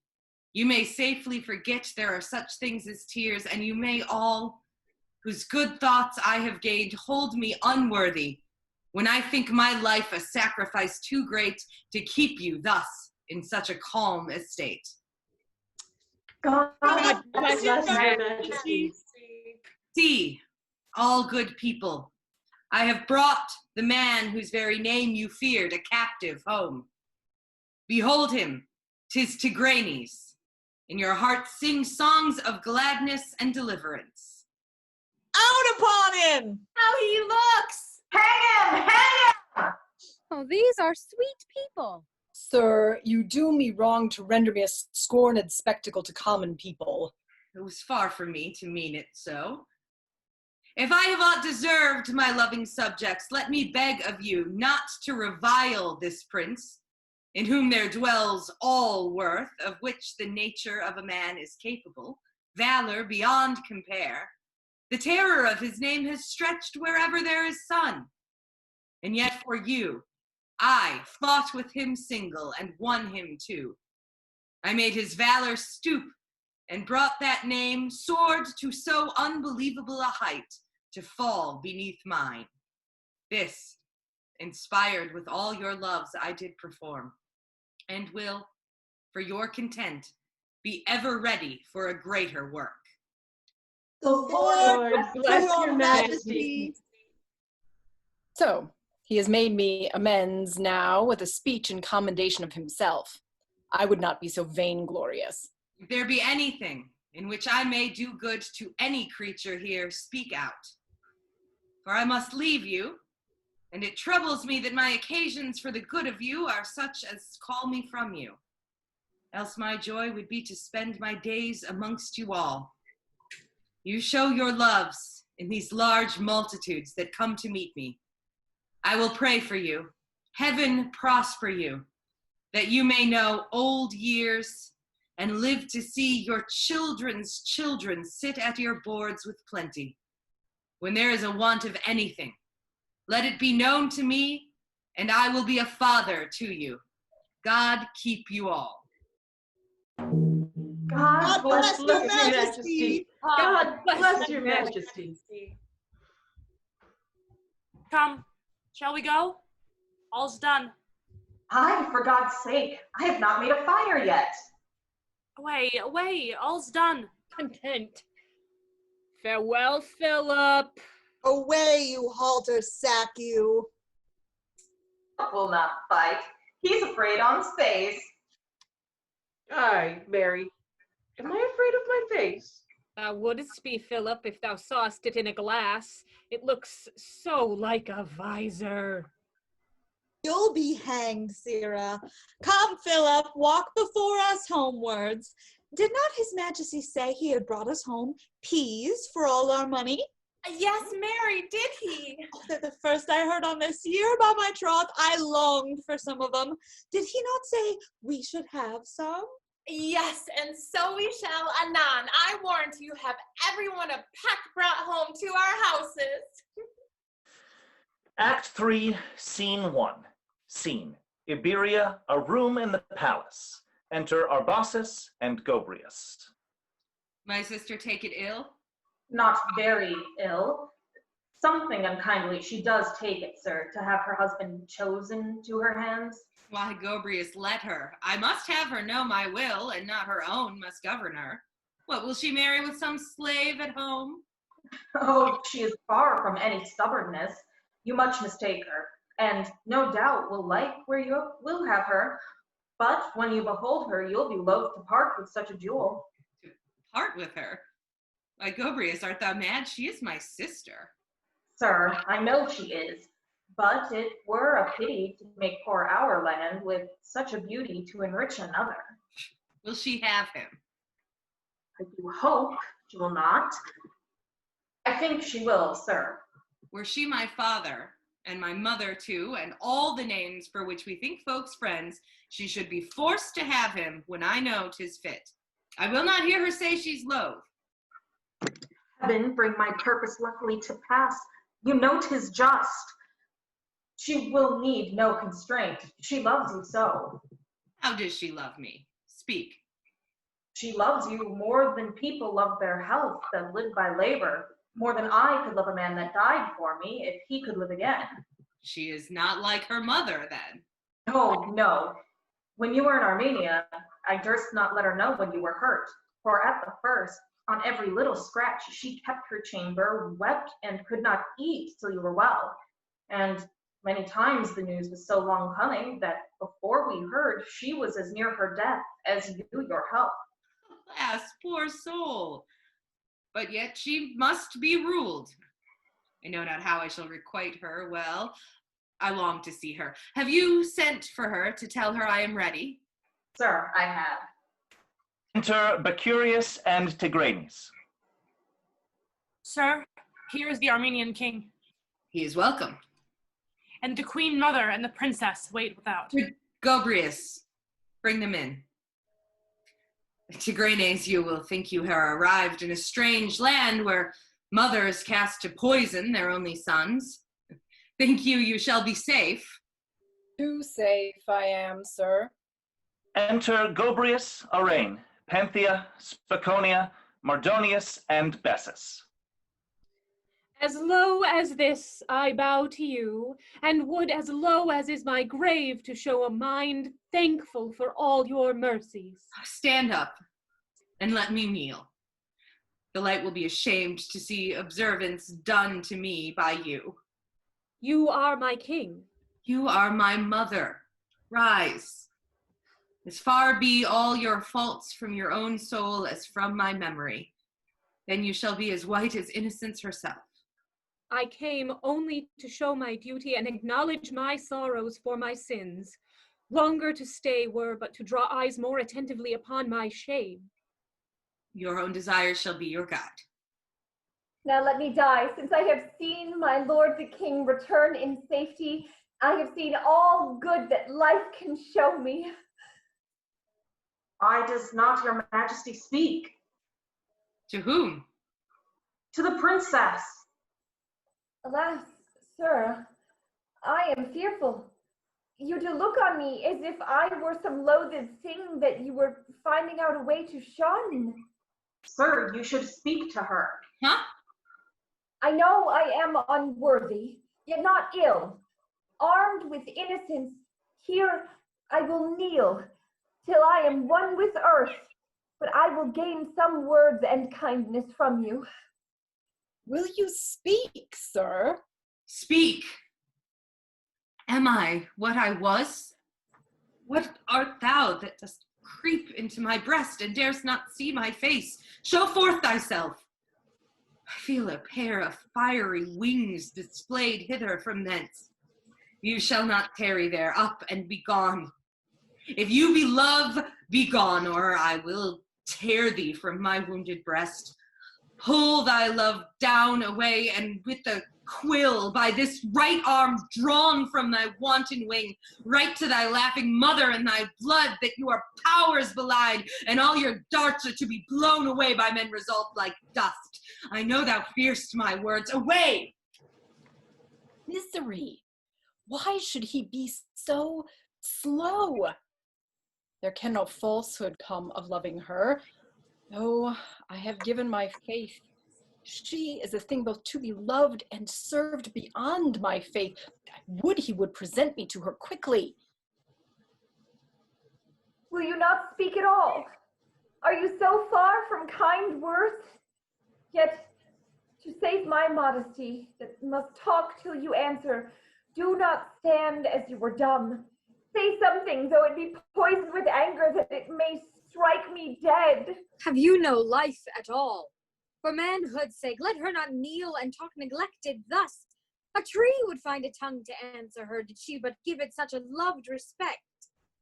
E: you may safely forget there are such things as tears, and you may all, whose good thoughts I have gained, hold me unworthy when I think my life a sacrifice too great to keep you thus in such a calm estate.
H: God
O: Bless your majesty.
E: See, all good people, I have brought the man whose very name you feared a captive home. Behold him, 'tis Tigranes. In your hearts sing songs of gladness and deliverance.
D: Out upon him!
C: How he looks!
H: Hang him! Hang him!
F: Oh, these are sweet people.
G: Sir, you do me wrong to render me a scorned spectacle to common people.
E: It was far from me to mean it so. If I have aught deserved, my loving subjects, let me beg of you not to revile this prince, in whom there dwells all worth, of which the nature of a man is capable, valor beyond compare. The terror of his name has stretched wherever there is sun. And yet for you, I fought with him single and won him too. I made his valor stoop and brought that name soared to so unbelievable a height to fall beneath mine. This, inspired with all your loves, I did perform, and will, for your content, be ever ready for a greater work.
D: The Lord bless your majesty.
G: So, he has made me amends now with a speech in commendation of himself. I would not be so vainglorious.
E: If there be anything in which I may do good to any creature here, speak out. For I must leave you, and it troubles me that my occasions for the good of you are such as call me from you. Else my joy would be to spend my days amongst you all. You show your loves in these large multitudes that come to meet me. I will pray for you. Heaven prosper you, that you may know old years and live to see your children's children sit at your boards with plenty. When there is a want of anything, let it be known to me, and I will be a father to you. God keep you all.
H: God bless
O: Bless
H: your
O: your
H: majesty.
O: God bless your majesty.
K: Come, shall we go? All's done.
H: Aye, for God's sake, I have not made a fire yet.
K: Away, away, all's done.
N: Content. Farewell, Philip.
D: Away, you halter sack, you.
H: Will not fight. He's afraid on space.
O: Aye, Mary. Am I afraid of my face?
N: Thou wouldst be, Philip, if thou sawest it in a glass. It looks so like a visor.
D: You'll be hanged, Sirrah. Come, Philip, walk before us homewards. Did not His Majesty say he had brought us home peas for all our money?
J: Yes, Mary, did he?
D: Oh, they're the first I heard on this year. By my troth, I longed for some of them. Did he not say we should have some?
J: Yes, and so we shall anon. I warrant you have everyone a peck brought home to our houses.
B: Act 3, Scene 1. Scene: Iberia, a room in the palace. Enter Arbaces and Gobrius.
E: My sister take it ill?
H: Not very ill. Something unkindly she does take it, sir, to have her husband chosen to her hands.
E: Why, Gobrius, let her. I must have her know my will, and not her own must govern her. What, will she marry with some slave at home?
H: Oh, she is far from any stubbornness. You much mistake her, and no doubt will like where you will have her. But when you behold her, you'll be loath to part with such a jewel.
E: To part with her? Why, Gobrius, art thou mad? She is my sister.
H: Sir, I know she is, but it were a pity to make poor our land with such a beauty to enrich another.
E: Will she have him?
H: I do hope she will not. I think she will, sir.
E: Were she my father, and my mother too, and all the names for which we think folks friends, she should be forced to have him when I know 'tis fit. I will not hear her say she's loath.
H: Heaven bring my purpose luckily to pass. You know 'tis just. She will need no constraint. She loves you so.
E: How does she love me? Speak.
H: She loves you more than people love their health that live by labor, more than I could love a man that died for me if he could live again.
E: She is not like her mother, then.
H: Oh, no. When you were in Armenia, I durst not let her know when you were hurt, for at the first, on every little scratch, she kept her chamber, wept, and could not eat till you were well. And many times the news was so long coming that before we heard, she was as near her death as you your health.
E: Alas, poor soul. But yet she must be ruled. I know not how I shall requite her. Well, I long to see her. Have you sent for her to tell her I am ready?
H: Sir, I have.
B: Enter Bacurius and Tigranes.
K: Sir, here is the Armenian king.
E: He is welcome.
K: And the queen mother and the princess wait without.
E: Gobrius, bring them in. Tigranes, you will think you are arrived in a strange land where mothers cast to poison their only sons. Think you shall be safe?
G: Too safe I am, sir.
B: Enter Gobrius, Arain, Panthea, Spaconia, Mardonius, and Bessus.
N: As low as this I bow to you, and would as low as is my grave to show a mind thankful for all your mercies.
E: Stand up and let me kneel. The light will be ashamed to see observance done to me by you.
N: You are my king.
E: You are my mother. Rise. As far be all your faults from your own soul as from my memory. Then you shall be as white as innocence herself.
N: I came only to show my duty and acknowledge my sorrows for my sins. Longer to stay were but to draw eyes more attentively upon my shame.
E: Your own desires shall be your guide.
M: Now let me die, since I have seen my lord the king return in safety. I have seen all good that life can show me.
H: Why does not your majesty speak?
E: To whom?
H: To the princess.
M: Alas, sir, I am fearful. You do look on me as if I were some loathed thing that you were finding out a way to shun.
H: Sir, you should speak to her.
E: Huh?
M: I know I am unworthy, yet not ill. Armed with innocence, here I will kneel, till I am one with earth, but I will gain some words and kindness from you.
G: Will you speak, sir?
E: Speak. Am I what I was? What art thou that dost creep into my breast and darest not see my face. Show forth thyself. I feel a pair of fiery wings displayed hither from thence. You shall not tarry there. Up and be gone. If you be love, be gone, or I will tear thee from my wounded breast. Pull thy love down away, and with the quill by this right arm drawn from thy wanton wing, right to thy laughing mother and thy blood, that your powers belied, and all your darts are to be blown away by men resolved like dust. I know thou fear'st my words. Away!
G: Misery! Why should he be so slow? There can no falsehood come of loving her. Oh, I have given my faith. She is a thing both to be loved and served beyond my faith. I would he would present me to her quickly.
M: Will you not speak at all? Are you so far from kind words? Yet, to save my modesty, that must talk till you answer, do not stand as you were dumb. Say something, though it be poisoned with anger, that it may strike me dead.
F: Have you no life at all? For manhood's sake, let her not kneel and talk neglected thus. A tree would find a tongue to answer her, did she but give it such a loved respect.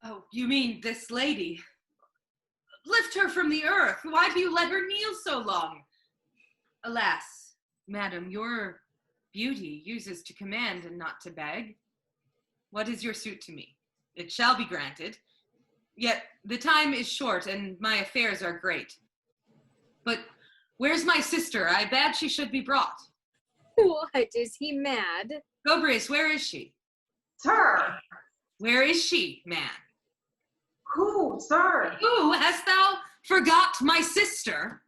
E: Oh, you mean this lady? Lift her from the earth. Why do you let her kneel so long? Alas, madam, your beauty uses to command and not to beg. What is your suit to me? It shall be granted. Yet the time is short and my affairs are great. But where's my sister? I bade she should be brought.
F: What, is he mad?
E: Gobrius, where is she?
H: Sir!
E: Where is she, man?
H: Who, sir?
E: Who? Hast thou forgot my sister?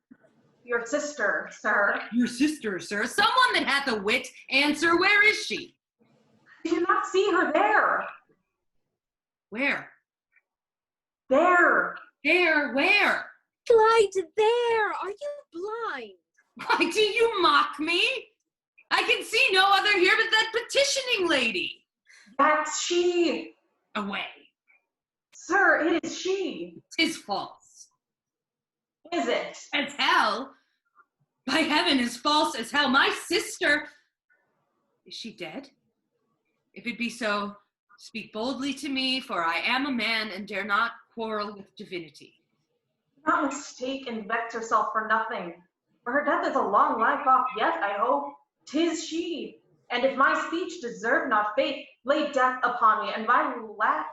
H: Your sister, sir.
E: Your sister, sir. Someone that hath a wit, answer, where is she?
H: Do you not see her there?
E: Where?
H: There.
E: There, where?
F: Right there! Are you blind?
E: Why, do you mock me? I can see no other here but that petitioning lady.
H: That's she.
E: Away.
H: Sir, it is she.
E: 'Tis false.
H: Is it?
E: As hell. By heaven, as false as hell. My sister. Is she dead? If it be so, speak boldly to me, for I am a man and dare not quarrel with divinity.
H: Do not mistake and vex yourself for nothing. For her death is a long life off yet, I hope. 'Tis she. And if my speech deserve not faith, lay death upon me, and my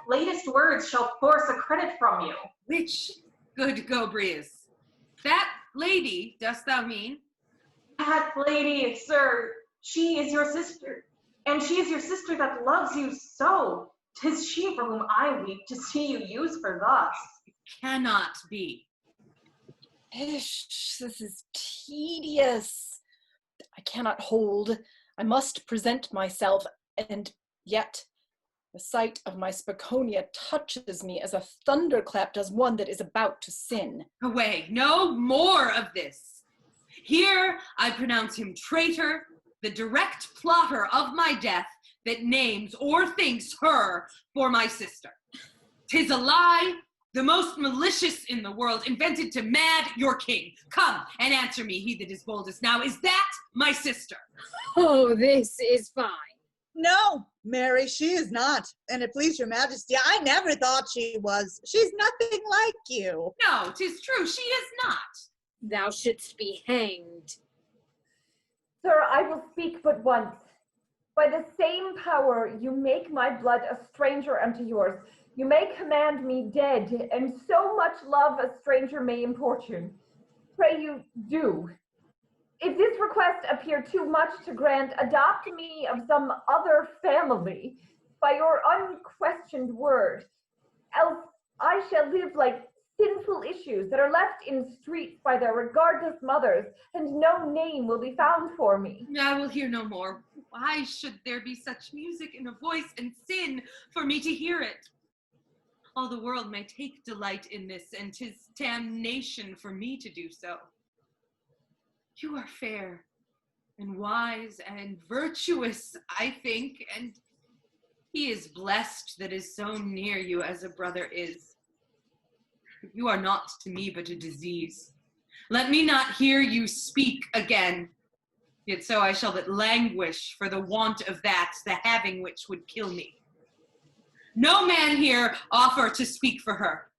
H: latest words shall force a credit from you.
E: Which, good Gobrius? That lady, dost thou mean?
H: That lady, sir, she is your sister. And she is your sister that loves you so. 'Tis she for whom I weep to see you used for thus.
E: It cannot be.
G: Ish, this is tedious. I cannot hold. I must present myself, and yet the sight of my Spaconia touches me as a thunderclap does one that is about to sin.
E: Away, no more of this. Here I pronounce him traitor, the direct plotter of my death that names or thinks her for my sister. 'Tis a lie, the most malicious in the world, invented to mad your king. Come and answer me, he that is boldest now. Is that my sister?
F: Oh, this is fine.
D: No, Mary, she is not. And it please your majesty, I never thought she was. She's nothing like you.
E: No, 'tis true, she is not.
F: Thou shouldst be hanged.
M: Sir, I will speak but once. By the same power you make my blood a stranger unto yours, you may command me dead, and so much love a stranger may importune. Pray you, do. If this request appear too much to grant, adopt me of some other family, by your unquestioned word. Else I shall live like sinful issues that are left in streets by their regardless mothers, and no name will be found for me.
E: I will hear no more. Why should there be such music in a voice and sin for me to hear it? All the world may take delight in this, and 'tis damnation for me to do so. You are fair and wise and virtuous, I think, and he is blessed that is so near you as a brother is. You are not to me but a disease. Let me not hear you speak again. Yet so I shall but languish for the want of that, the having which would kill me. No man here offer to speak for her,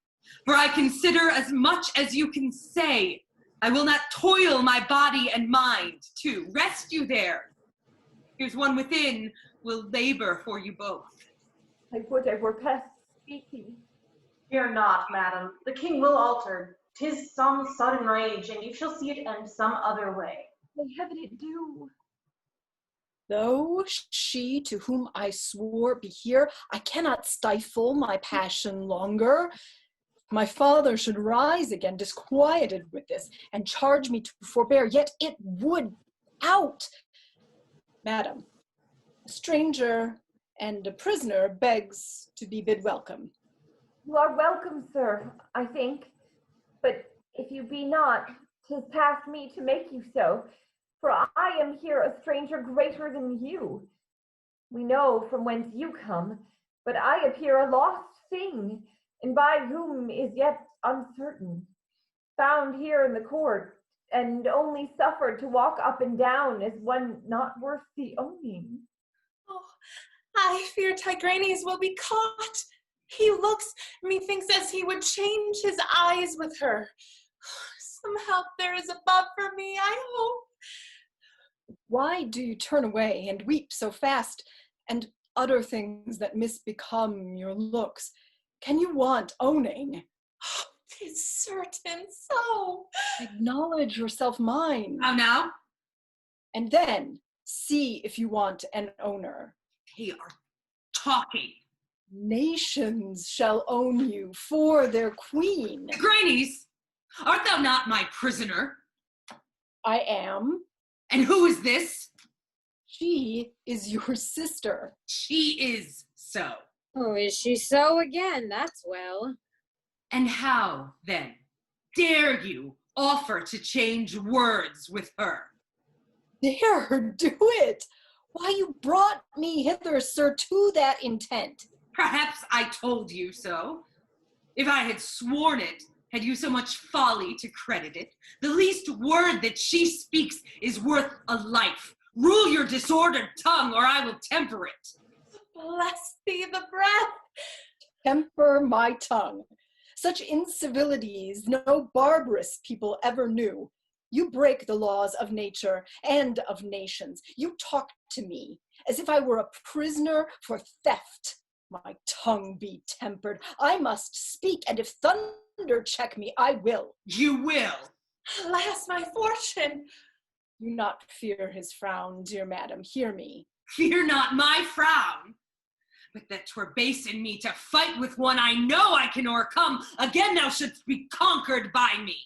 E: for I consider as much as you can say. I will not toil my body and mind to rest you there. Here's one within will labor for you both.
M: I would I were past speaking.
H: Fear not, madam. The king will alter. 'Tis some sudden rage, and you shall see it end some other way.
M: I heaven it do.
G: Though she to whom I swore be here, I cannot stifle my passion longer. My father should rise again, disquieted with this, and charge me to forbear, yet it would out. Madam, a stranger and a prisoner begs to be bid welcome.
M: You are welcome, sir, I think. But if you be not, 'tis past me to make you so. For I am here a stranger greater than you. We know from whence you come, but I appear a lost thing, and by whom is yet uncertain. Found here in the court, and only suffered to walk up and down as one not worth the owning.
J: Oh, I fear Tigranes will be caught. He looks, methinks, as he would change his eyes with her. Some help there is above for me, I hope.
G: Why do you turn away and weep so fast, and utter things that misbecome your looks? Can you want owning?
J: Oh, 'tis certain so.
G: Acknowledge yourself mine.
E: How now?
G: And then see if you want an owner.
E: They are talking.
G: Nations shall own you for their queen.
E: Grannies, art thou not my prisoner?
G: I am.
E: And who is this?
G: She is your sister.
E: She is so.
F: Oh, is she so again? That's well.
E: And how, then, dare you offer to change words with her?
G: Dare her do it? Why, you brought me hither, sir, to that intent.
E: Perhaps I told you so. If I had sworn it, had you so much folly to credit it? The least word that she speaks is worth a life. Rule your disordered tongue, or I will temper it.
J: Bless thee the breath.
G: Temper my tongue. Such incivilities no barbarous people ever knew. You break the laws of nature and of nations. You talk to me as if I were a prisoner for theft. My tongue be tempered. I must speak, and if thunder check me, I will.
E: You will.
J: Alas, my fortune.
G: Do not fear his frown, dear madam. Hear me.
E: Fear not my frown, but that 'twere base in me to fight with one I know I can o'ercome. Again thou shouldst be conquered by me.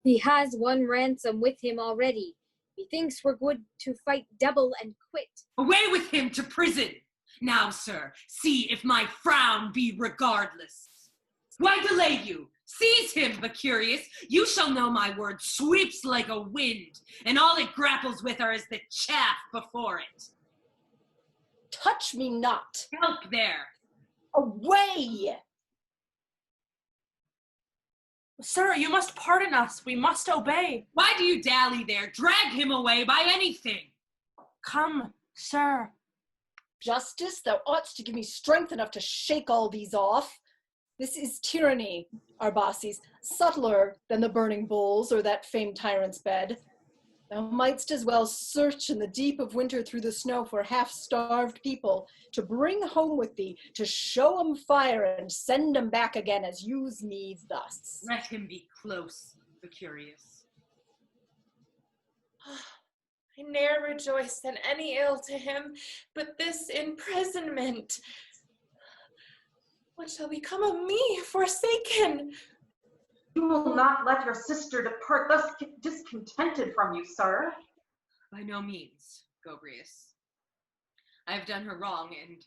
F: He has one ransom with him already. Methinks we're good to fight double and quit.
E: Away with him to prison. Now, sir, see if my frown be regardless. Why delay you? Seize him, Mercurius. You shall know my word sweeps like a wind, and all it grapples with are as the chaff before it.
G: Touch me not.
E: Help there.
G: Away!
K: Sir, you must pardon us. We must obey.
E: Why do you dally there? Drag him away by anything.
K: Come, sir.
G: Justice, thou oughtst to give me strength enough to shake all these off. This is tyranny, Arbaces, subtler than the burning bulls or that famed tyrant's bed. Thou mightst as well search in the deep of winter through the snow for half-starved people, to bring home with thee, to show 'em fire and send 'em back again as use me thus.
E: Let him be close, Mercurius.
J: I ne'er rejoiced in any ill to him, but this imprisonment. What shall become of me, forsaken?
H: You will not let your sister depart thus discontented from you, sir.
E: By no means, Gobrius. I have done her wrong, and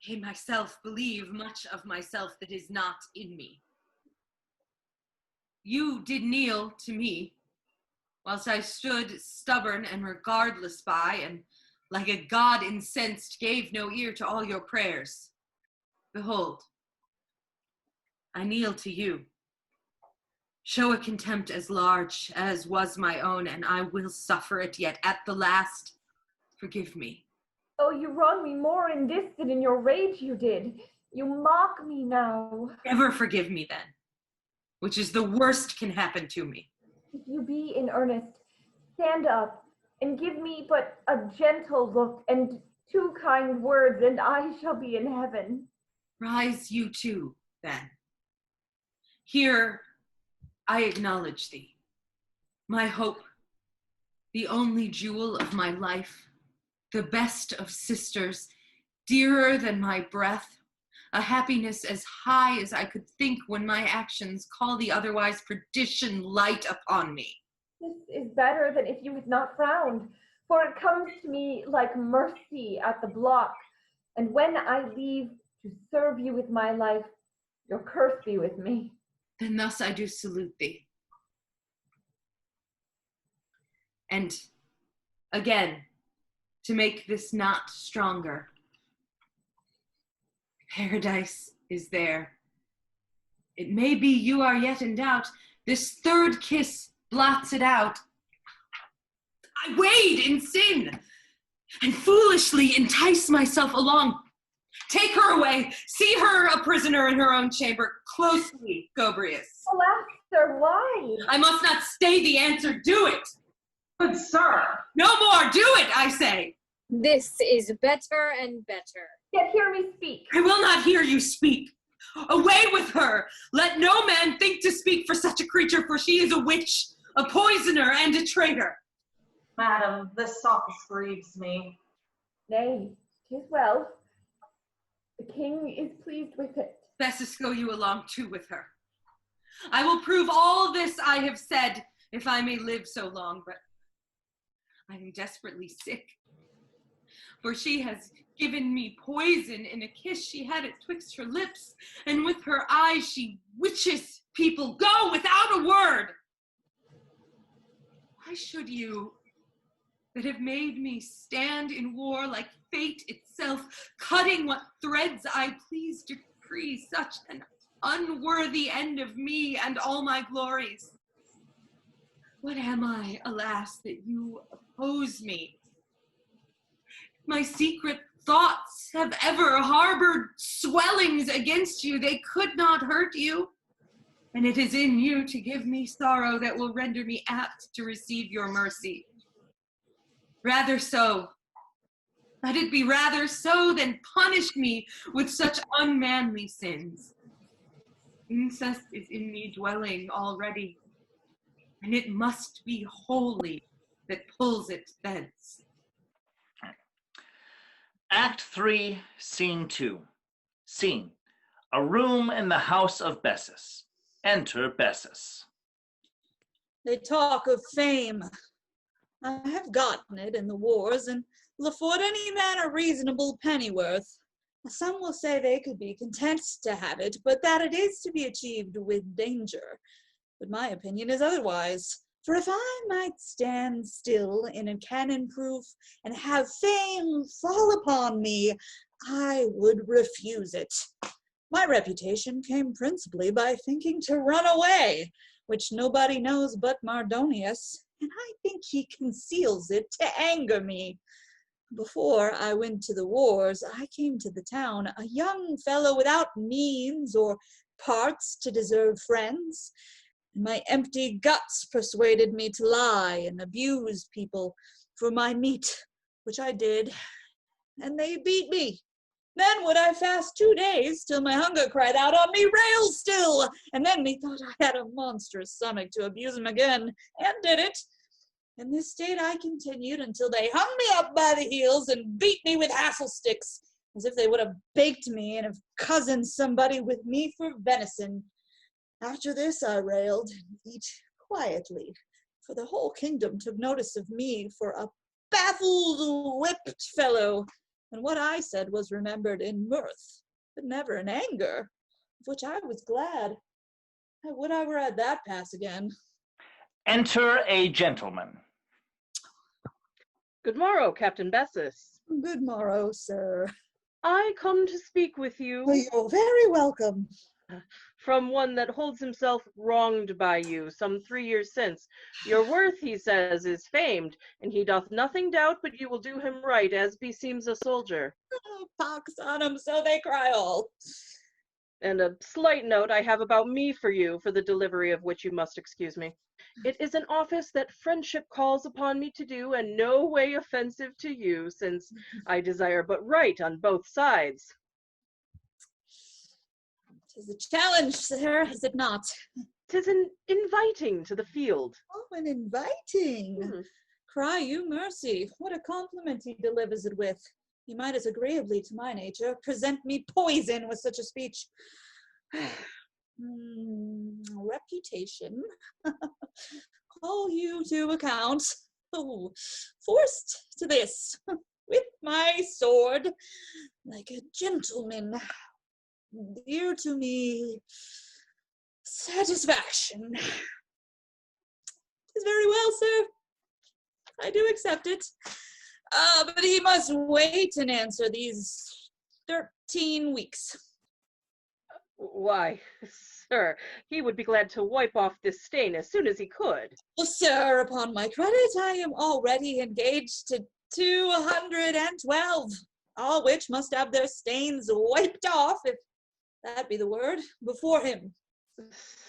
E: I myself believe much of myself that is not in me. You did kneel to me, whilst I stood stubborn and regardless by, and like a god incensed gave no ear to all your prayers. Behold, I kneel to you. Show a contempt as large as was my own, and I will suffer it yet at the last. Forgive me.
M: Oh, you wrong me more in this than in your rage you did. You mock me now.
E: Never forgive me then, which is the worst can happen to me.
M: If you be in earnest, stand up and give me but a gentle look and 2 kind words, and I shall be in heaven.
E: Rise you too, then. Here I acknowledge thee, my hope, the only jewel of my life, the best of sisters, dearer than my breath, a happiness as high as I could think when my actions call the otherwise perdition light upon me.
M: This is better than if you had not frowned, for it comes to me like mercy at the block, and when I leave to serve you with my life, your curse be with me.
E: Then thus I do salute thee. And again, to make this knot stronger, paradise is there. It may be you are yet in doubt. This 3rd kiss blots it out. I wade in sin and foolishly entice myself along. Take her away. See her a prisoner in her own chamber. Closely, Gobrius.
M: Alas, sir, why?
E: I must not stay the answer. Do it.
H: Good sir.
E: No more. Do it, I say.
F: This is better and better.
M: Yet hear me speak.
E: I will not hear you speak. Away with her. Let no man think to speak for such a creature, for she is a witch, a poisoner, and a traitor.
H: Madam, this sophist grieves me.
M: Nay, 'tis well. The king is pleased with it.
E: Bessus, go you along too with her. I will prove all this I have said, if I may live so long, but I am desperately sick. For she has given me poison in a kiss she had it twixt her lips, and with her eyes she witches people. Go without a word. Why should you, that have made me stand in war like fate itself, cutting what threads I please decree, such an unworthy end of me and all my glories? What am I, alas, that you oppose me? My secret thoughts have ever harbored swellings against you. They could not hurt you. And it is in you to give me sorrow that will render me apt to receive your mercy. Rather so. Let it be rather so than punish me with such unmanly sins. Incest is in me dwelling already, and it must be holy that pulls it thence.
B: Act 3, Scene 2. Scene: a room in the house of Bessus. Enter Bessus.
D: They talk of fame. I have gotten it in the wars, and will afford any man a reasonable pennyworth. Some will say they could be content to have it, but that it is to be achieved with danger. But my opinion is otherwise. For if I might stand still in a cannon-proof and have fame fall upon me, I would refuse it. My reputation came principally by thinking to run away, which nobody knows but Mardonius, and I think he conceals it to anger me. Before I went to the wars, I came to the town, a young fellow without means or parts to deserve friends. My empty guts persuaded me to lie and abuse people for my meat, which I did, and they beat me. Then would I fast 2 days till my hunger cried out on me, rail still, and then methought I had a monstrous stomach to abuse them again, and did it. In this state I continued until they hung me up by the heels and beat me with hassle sticks, as if they would have baked me and have cozened somebody with me for venison. After this I railed and eat quietly, for the whole kingdom took notice of me for a baffled, whipped fellow, and what I said was remembered in mirth, but never in anger, of which I was glad. I would I were at that pass again.
B: Enter a gentleman.
O: Good morrow, Captain Bessus.
D: Good morrow, sir.
O: I come to speak with you.
D: Well, you're very welcome.
O: From one that holds himself wronged by you some 3 years since. Your worth, he says, is famed, and he doth nothing doubt but you will do him right, as beseems a soldier.
D: Oh, pox on 'em, so they cry all.
O: And a slight note I have about me for you, for the delivery of which you must excuse me. It is an office that friendship calls upon me to do, and no way offensive to you, since I desire but right on both sides.
D: 'Tis a challenge, sir, is it not?
O: 'Tis an inviting to the field.
D: Oh, an inviting. Cry you mercy. What a compliment he delivers it with. He might, as agreeably to my nature, present me poison with such a speech. Reputation. Call you to account. Oh, forced to this, with my sword, like a gentleman. Dear to me, satisfaction. 'Tis very well, sir. I do accept it. But he must wait and answer these 13 weeks.
O: Why, sir, he would be glad to wipe off this stain as soon as he could.
D: Well, sir, upon my credit, I am already engaged to 212, all which must have their stains wiped off, if that be the word, before him.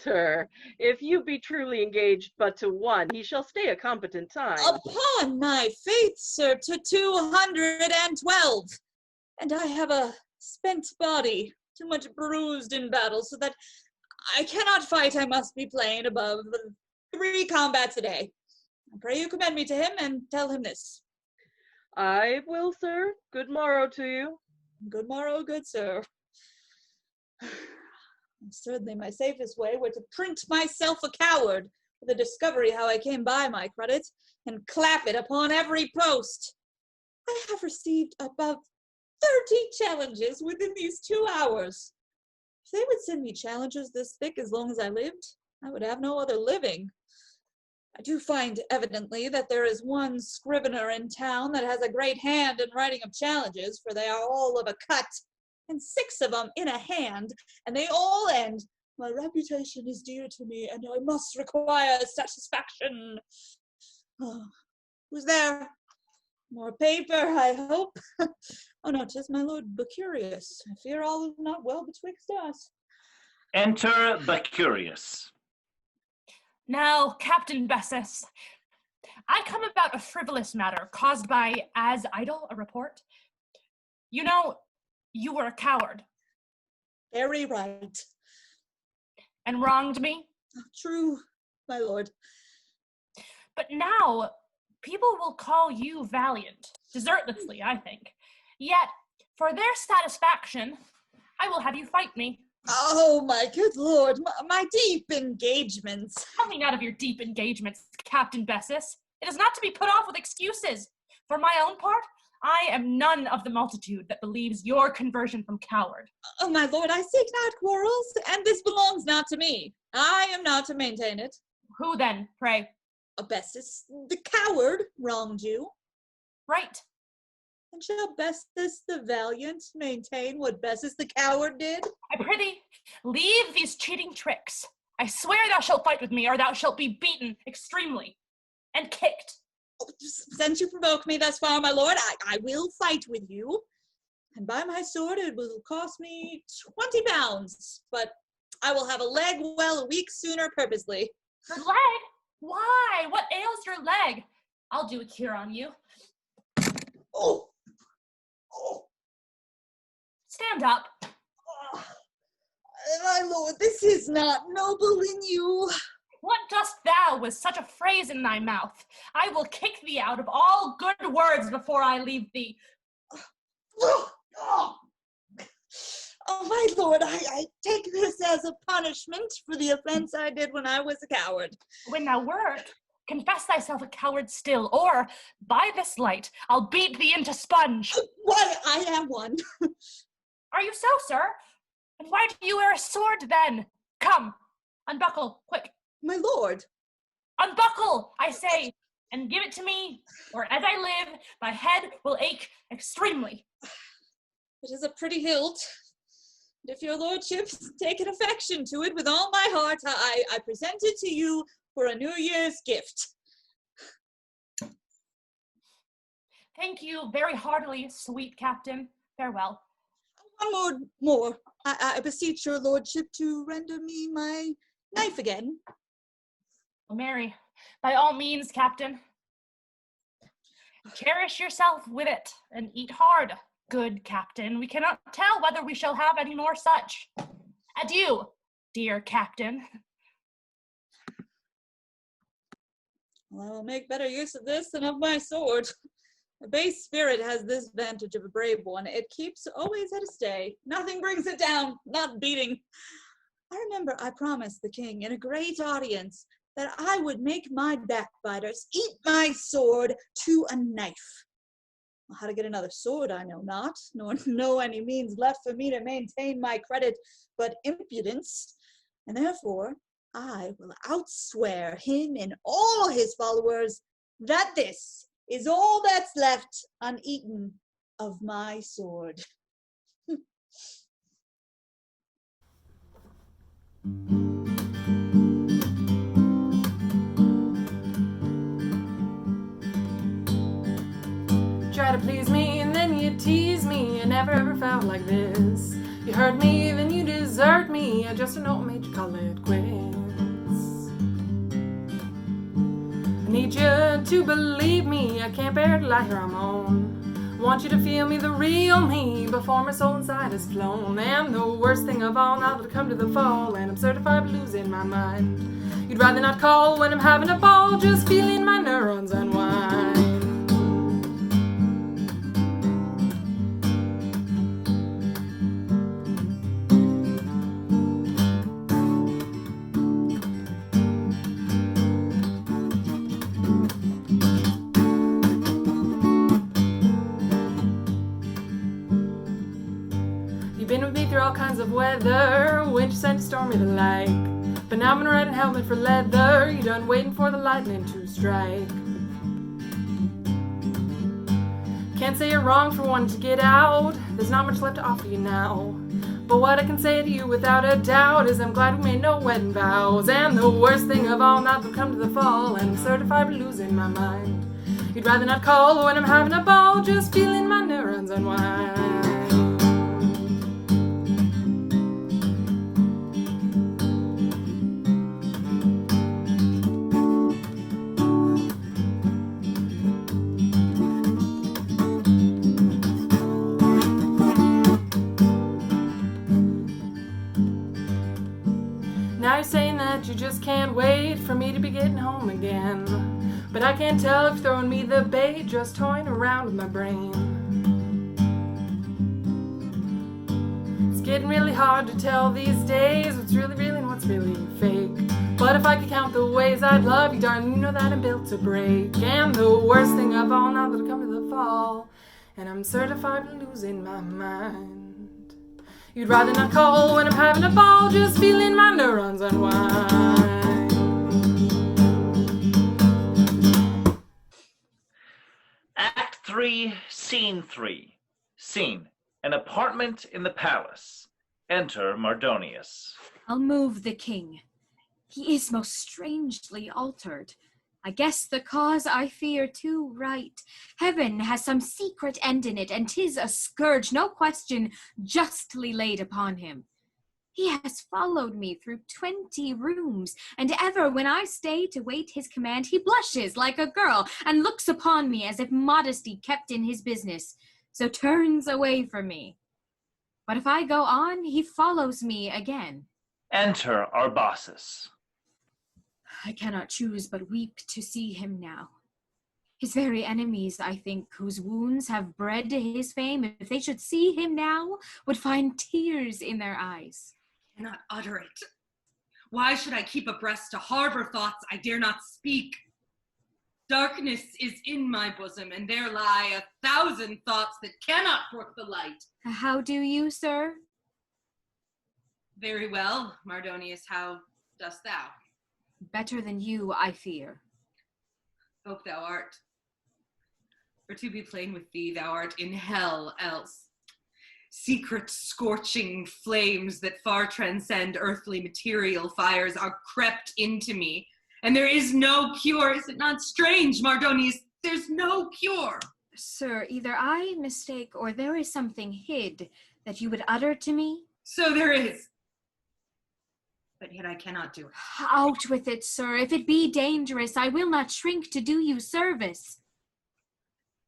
O: Sir, if you be truly engaged but to one, he shall stay a competent time.
D: Upon my faith, sir, to 212. And I have a spent body, too much bruised in battle, so that I cannot fight. I must be playing above 3 combats a day. I pray you commend me to him and tell him this.
O: I will, sir. Good morrow to you.
D: Good morrow, good sir. Certainly my safest way were to print myself a coward for the discovery how I came by my credit, and clap it upon every post. I have received above 30 challenges within these 2 hours. If they would send me challenges this thick as long as I lived, I would have no other living. I do find evidently that there is one scrivener in town that has a great hand in writing of challenges, for they are all of a cut, and 6 of them in a hand, and they all end, my reputation is dear to me, and I must require satisfaction. Oh, who's there? More paper, I hope. Oh no, 'tis my lord Becurious. I fear all is not well betwixt us.
B: Enter Becurious.
K: Now, Captain Bessus, I come about a frivolous matter caused by, as idle a report. You know, you were a coward.
D: Very right.
K: And wronged me.
D: True, my lord.
K: But now, people will call you valiant, desertlessly, I think. Yet, for their satisfaction, I will have you fight me.
D: Oh, my good lord, my deep engagements.
K: Coming out of your deep engagements, Captain Bessus, it is not to be put off with excuses. For my own part, I am none of the multitude that believes your conversion from coward.
D: Oh, my lord, I seek not quarrels, and this belongs not to me. I am not to maintain it.
K: Who then, pray?
D: Bessus, the coward, wronged you.
K: Right.
D: And shall Bessus the valiant maintain what Bessus the coward did?
K: I prithee, leave these cheating tricks. I swear thou shalt fight with me, or thou shalt be beaten extremely, and kicked.
D: Oh, since you provoke me thus far, my lord, I will fight with you. And by my sword it will cost me 20 pounds, but I will have a leg well a week sooner purposely.
K: Your leg? Why? What ails your leg? I'll do a cure on you.
D: Oh.
K: Stand up.
D: My lord, this is not noble in you.
K: What dost thou with such a phrase in thy mouth? I will kick thee out of all good words before I leave thee.
D: Oh, my lord, I take this as a punishment for the offense I did when I was a coward.
K: When thou wert, confess thyself a coward still, or, by this light, I'll beat thee into sponge.
D: Why, I am one.
K: Are you so, sir? And why do you wear a sword, then? Come, unbuckle, quick.
D: My lord.
K: Unbuckle, I say, and give it to me, or as I live, my head will ache extremely.
D: It is a pretty hilt. If your lordship's taken affection to it with all my heart, I present it to you for a New Year's gift.
K: Thank you very heartily, sweet captain. Farewell.
D: One more. I beseech your lordship to render me my knife again.
K: Oh, Mary, by all means, captain. Cherish yourself with it, and eat hard, good captain. We cannot tell whether we shall have any more such. Adieu, dear captain.
D: Well, I will make better use of this than of my sword. A base spirit has this advantage of a brave one. It keeps always at a stay. Nothing brings it down, not beating. I remember I promised the king in a great audience that I would make my backbiters eat my sword to a knife. Well, how to get another sword I know not, nor know any means left for me to maintain my credit but impudence, and therefore I will outswear him and all his followers that this is all that's left uneaten of my sword.
A: Try to please me and then you tease me. I never ever felt like this. You hurt me, then you desert me. I just don't know what made you call it quits. I need you to believe me. I can't bear to lie here on my own. Want you to feel me, the real me, before my soul inside has flown. And the worst thing of all, now that I come to the fall, and I'm certified losing my mind. You'd rather not call when I'm having a ball, just feeling my neurons unwind. You've been with me through all kinds of weather, winter, sun, storm, and the like. But now I'm gonna ride a helmet for leather. You done waiting for the lightning to strike. Can't say you're wrong for wanting to get out. There's not much left to offer you now. But what I can say to you without a doubt is I'm glad we made no wedding vows. And the worst thing of all, now that we've come to the fall, and I'm certified for losing my mind. You'd rather not call when I'm having a ball, just feeling my neurons unwind. Now you're saying that you just can't wait for me to be getting home again. But I can't tell if you're throwing me the bait, just toying around with my brain. It's getting really hard to tell these days what's really real and what's really fake. But if I could count the ways I'd love you, darling, you know that I'm built to break. And the worst thing of all, now that I come to the fall, and I'm certified for losing my mind. You'd rather not call when I'm having a ball, just feeling my neurons unwind.
B: Act 3, Scene 3. Scene: an apartment in the palace. Enter Mardonius.
C: I'll move the king. He is most strangely altered. I guess the cause I fear too right. Heaven has some secret end in it, and 'tis a scourge, no question, justly laid upon him. He has followed me through 20 rooms, and ever when I stay to wait his command, he blushes like a girl, and looks upon me as if modesty kept in his business, so turns away from me. But if I go on, he follows me again.
B: Enter Arbaces.
C: I cannot choose but weep to see him now. His very enemies, I think, whose wounds have bred to his fame, if they should see him now, would find tears in their eyes.
E: I cannot utter it. Why should I keep abreast to harbor thoughts I dare not speak? Darkness is in my bosom, and there lie 1,000 thoughts that cannot brook the light.
C: How do you, sir?
E: Very well, Mardonius, how dost thou?
C: Better than you, I fear.
E: Hope thou art. For to be plain with thee, thou art in hell else. secret scorching flames that far transcend earthly material fires are crept into me, and there is no cure. Is it not strange, Mardonius? There's no cure.
C: Sir, either I mistake or there is something hid that you would utter to me.
E: So there is. But yet I cannot do it.
C: Out with it, sir. If it be dangerous, I will not shrink to do you service.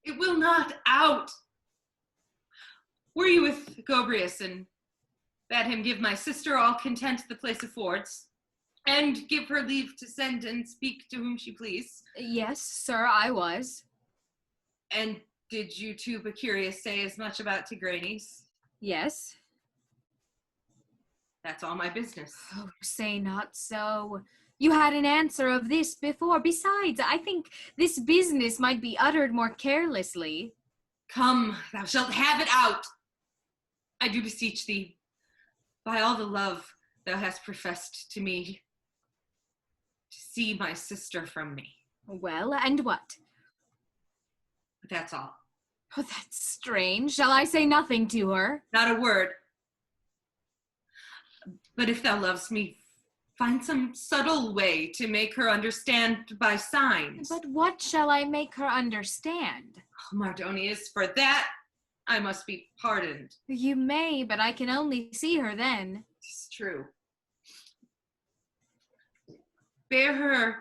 E: It will not out. Were you with Gobrius and bade him give my sister all content the place affords, and give her leave to send and speak to whom she please?
C: Yes, sir, I was.
E: And did you two Becurius say as much about Tigranes?
C: Yes.
E: That's all my business.
C: Oh, say not so. You had an answer of this before. Besides, I think this business might be uttered more carelessly.
E: Come, thou shalt have it out. I do beseech thee, by all the love thou hast professed to me, to see my sister from me.
C: Well, and what?
E: That's all.
C: Oh, that's strange. Shall I say nothing to her?
E: Not a word. But if thou lovest me, find some subtle way to make her understand by signs.
C: But what shall I make her understand?
E: Oh, Mardonius, for that I must be pardoned.
C: You may, but I can only see her then.
E: It's true. Bear her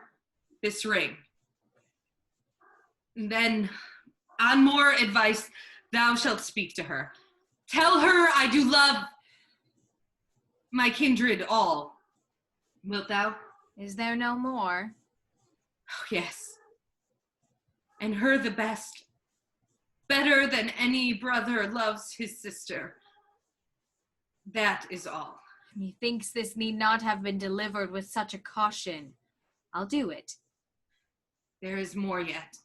E: this ring. And then, on more advice, thou shalt speak to her. Tell her I do love my kindred all. Wilt thou?
C: Is there no more?
E: Oh, yes. And her the best. Better than any brother loves his sister. That is all.
C: Methinks this need not have been delivered with such a caution. I'll do it.
E: There is more yet.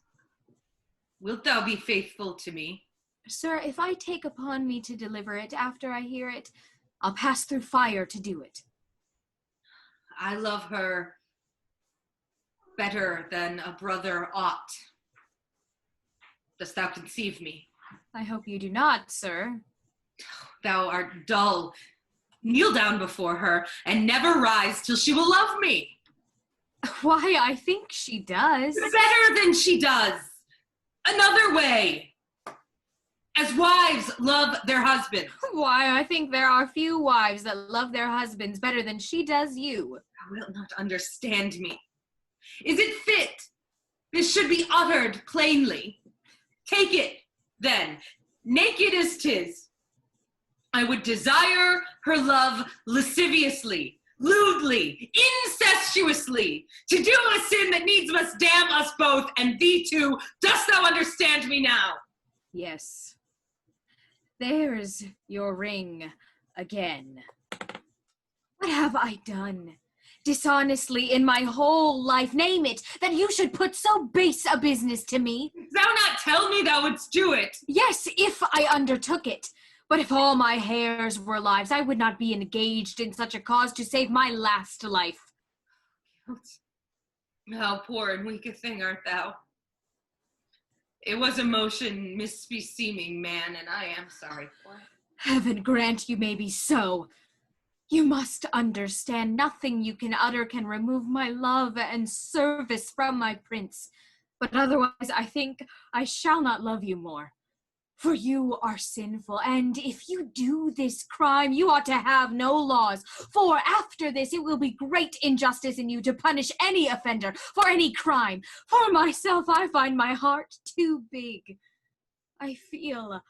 E: Wilt thou be faithful to me?
C: Sir, if I take upon me to deliver it after I hear it, I'll pass through fire to do it.
E: I love her better than a brother ought. Dost thou conceive me?
C: I hope you do not, sir.
E: Thou art dull. Kneel down before her, and never rise till she will love me.
C: Why, I think she does.
E: Better than she does. Another way. As wives love their husbands.
C: Why, I think there are few wives that love their husbands better than she does you.
E: Thou wilt not understand me. Is it fit this should be uttered plainly? Take it, then, naked as 'tis. I would desire her love lasciviously, lewdly, incestuously, to do a sin that needs must damn us both, and thee too. Dost thou understand me now?
C: Yes. There's your ring again. What have I done? Dishonestly in my whole life, name it, that you should put so base a business to me?
E: Thou not tell me thou wouldst do it.
C: Yes, if I undertook it. But if all my hairs were lives, I would not be engaged in such a cause to save my last life.
E: How poor and weak a thing art thou. It was a motion misbeseeming man, and I am sorry for it.
C: Heaven grant you may be so. You must understand, nothing you can utter can remove my love and service from my prince. But otherwise, I think I shall not love you more. For you are sinful, and if you do this crime, you ought to have no laws. For after this, it will be great injustice in you to punish any offender for any crime. For myself, I find my heart too big. I feel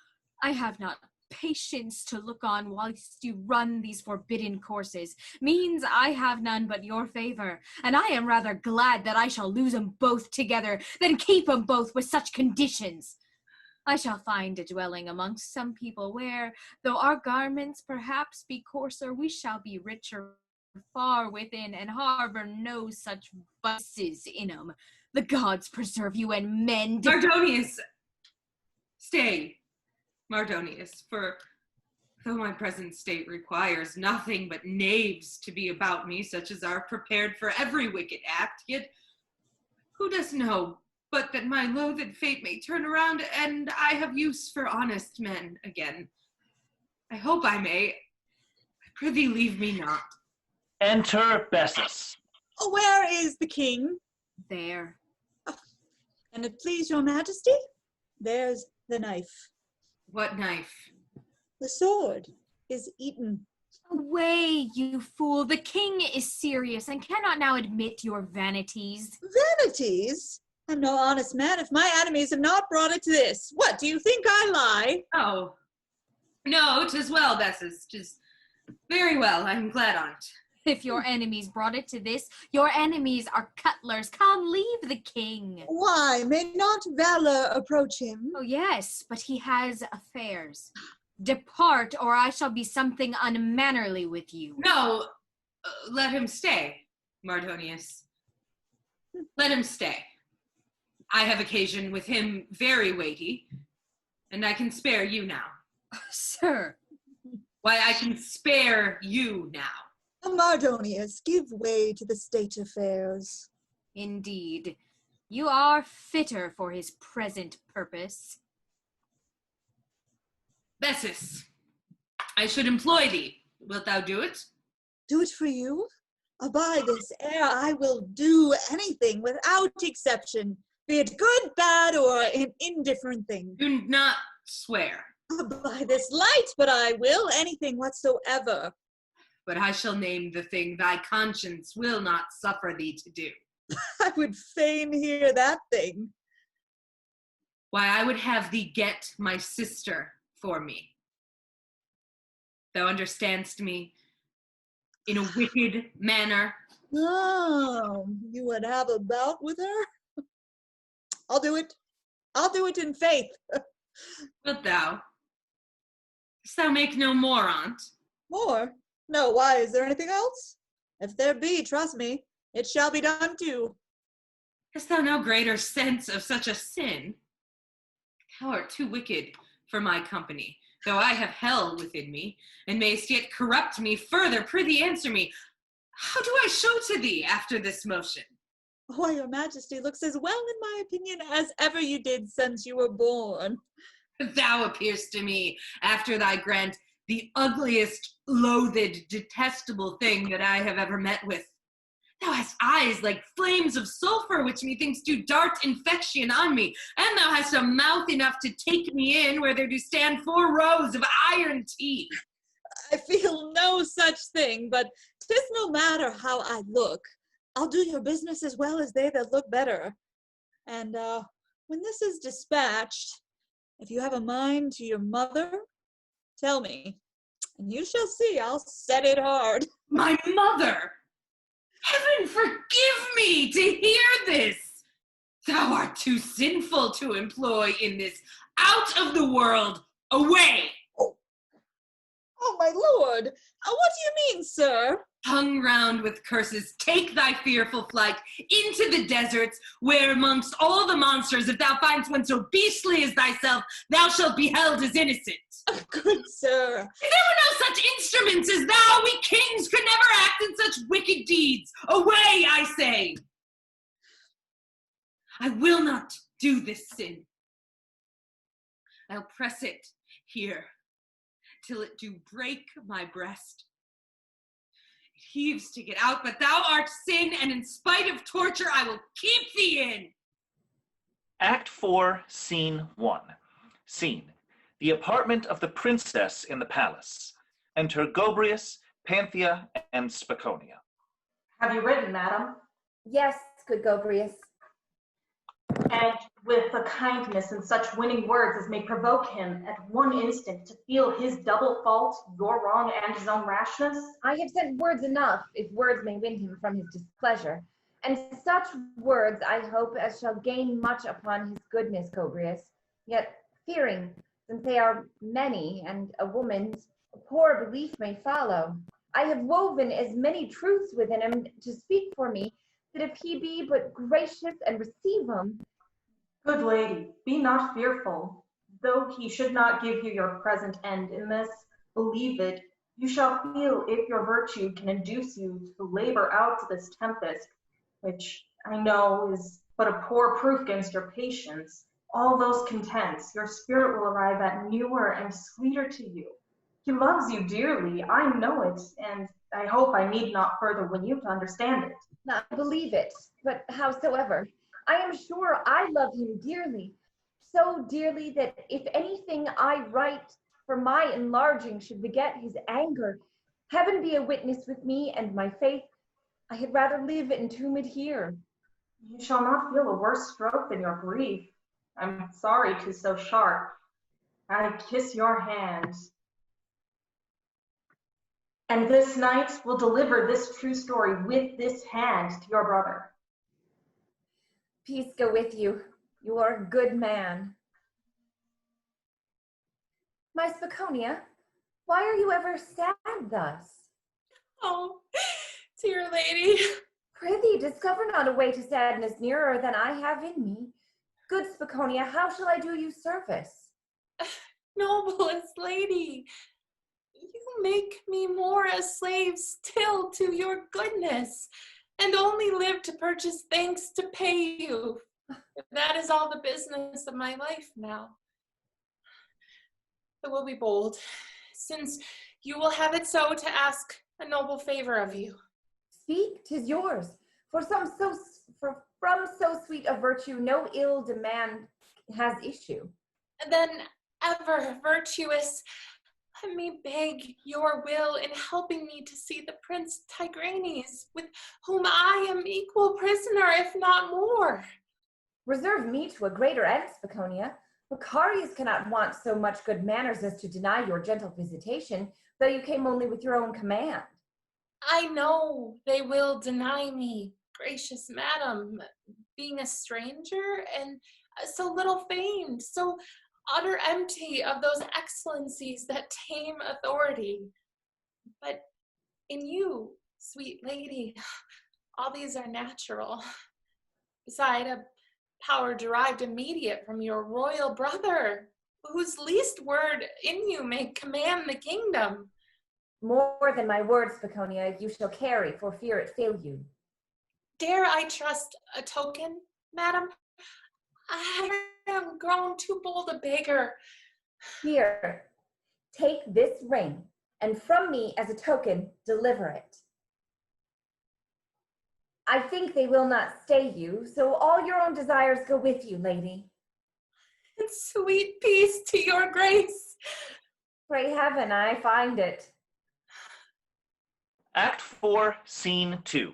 C: I have not patience to look on whilst you run these forbidden courses. Means I have none but your favor, and I am rather glad that I shall lose 'em both together than keep 'em both with such conditions. I shall find a dwelling amongst some people where, though our garments perhaps be coarser, we shall be richer far within and harbor no such vices in 'em. The gods preserve you and men.
E: Mardonius, stay, Mardonius, for though my present state requires nothing but knaves to be about me, such as are prepared for every wicked act, yet who does know but that my loathed fate may turn around and I have use for honest men again. I hope I may. Prithee, leave me not.
B: Enter Bessus.
D: Oh, where is the king?
C: There.
D: And it please your majesty, there's the knife.
E: What knife?
D: The sword is eaten.
C: Away, you fool. The king is serious and cannot now admit your vanities.
D: Vanities? I'm no honest man if my enemies have not brought it to this. What, do you think I lie?
E: Oh. No, 'tis well, Bessus. 'Tis very well. I'm glad on't.
C: If your enemies brought it to this, your enemies are cutlers. Come, leave the king.
D: Why, may not valor approach him?
C: Oh, yes, but he has affairs. Depart, or I shall be something unmannerly with you.
E: No, let him stay, Mardonius. Let him stay. I have occasion with him very weighty, and I can spare you now.
C: Sir.
E: Why, I can spare you now.
D: Mardonius, give way to the state affairs.
C: Indeed, you are fitter for his present purpose.
E: Bessus, I should employ thee. Wilt thou do it?
D: Do it for you? By this air, I will do anything without exception, be it good, bad, or an indifferent thing.
E: Do not swear.
D: By this light, but I will anything whatsoever.
E: But I shall name the thing thy conscience will not suffer thee to do.
D: I would fain hear that thing.
E: Why, I would have thee get my sister for me. Thou understandst me in a wicked manner.
D: Oh, you would have a bout with her? I'll do it. I'll do it in faith.
E: Wilt thou? Dost thou make no more on't?
D: More? No, why, is there anything else? If there be, trust me, it shall be done too.
E: Hast thou no greater sense of such a sin? Thou art too wicked for my company, though I have hell within me, and mayst yet corrupt me further. Prithee, answer me. How do I show to thee after this motion?
D: Why, your majesty looks as well, in my opinion, as ever you did since you were born.
E: Thou appearest to me, after thy grant, the ugliest, loathed, detestable thing that I have ever met with. Thou hast eyes like flames of sulfur, which methinks do dart infection on me, and thou hast a mouth enough to take me in where there do stand 4 rows of iron teeth.
D: I feel no such thing, but 'tis no matter how I look. I'll do your business as well as they that look better. And when this is dispatched, if you have a mind to your mother, tell me, and you shall see I'll set it hard.
E: My mother! Heaven forgive me to hear this! Thou art too sinful to employ in this. Out of the world, away!
D: Oh, my lord! What do you mean, sir?
E: Hung round with curses, take thy fearful flight into the deserts, where amongst all the monsters, if thou find'st one so beastly as thyself, thou shalt be held as innocent.
D: Good sir.
E: If there were no such instruments as thou, we kings could never act in such wicked deeds. Away, I say! I will not do this sin. I'll press it here, till it do break my breast. It heaves to get out, but thou art sin, and in spite of torture, I will keep thee in.
B: Act 4, Scene 1. Scene: the apartment of the princess in the palace. Enter Gobrius, Panthea, and Spaconia.
H: Have you written, madam?
M: Yes, good Gobrius.
H: And with a kindness and such winning words as may provoke him at one instant to feel his double fault, your wrong and his own rashness?
M: I have sent words enough, if words may win him from his displeasure. And such words I hope as shall gain much upon his goodness, Gobrius. Yet fearing, since they are many, and a woman's poor belief may follow, I have woven as many truths within him to speak for me, that if he be but gracious and receive them.
H: Good lady, be not fearful. Though he should not give you your present end in this, believe it, you shall feel if your virtue can induce you to labor out this tempest, which I know is but a poor proof against your patience. All those contents, your spirit will arrive at newer and sweeter to you. He loves you dearly, I know it, and I hope I need not further win you to understand it.
M: I believe it, but howsoever, I am sure I love him dearly, so dearly that if anything I write for my enlarging should beget his anger, heaven be a witness with me and my faith, I had rather live entombed here.
H: You shall not feel a worse stroke than your grief. I'm sorry 'tis so sharp. I kiss your hand. And this night will deliver this true story with this hand to your brother.
M: Peace go with you. You are a good man. My Spaconia, why are you ever sad thus?
J: Oh, dear lady.
M: Prithee, discover not a way to sadness nearer than I have in me. Good Spaconia, how shall I do you service?
J: Noblest lady, you make me more a slave still to your goodness, and only live to purchase thanks to pay you. That is all the business of my life now. I will be bold, since you will have it so to ask a noble favor of you.
M: Speak, 'tis yours. From so sweet a virtue, no ill demand has issue.
J: And then, ever virtuous, let me beg your will in helping me to see the Prince Tigranes, with whom I am equal prisoner, if not more.
M: Reserve me to a greater end, Spaconia. Macarius cannot want so much good manners as to deny your gentle visitation, though you came only with your own command.
J: I know they will deny me, gracious madam, being a stranger and so little famed, so utter empty of those excellencies that tame authority. But in you, sweet lady, all these are natural. Beside a power derived immediate from your royal brother, whose least word in you may command the kingdom.
M: More than my words, Spaconia, you shall carry, for fear it fail you.
J: Dare I trust a token, madam? I am grown too bold a beggar.
M: Here, take this ring, and from me as a token, deliver it. I think they will not stay you, so all your own desires go with you, lady.
J: And sweet peace to your grace.
M: Pray heaven I find it.
B: Act 4, Scene 2.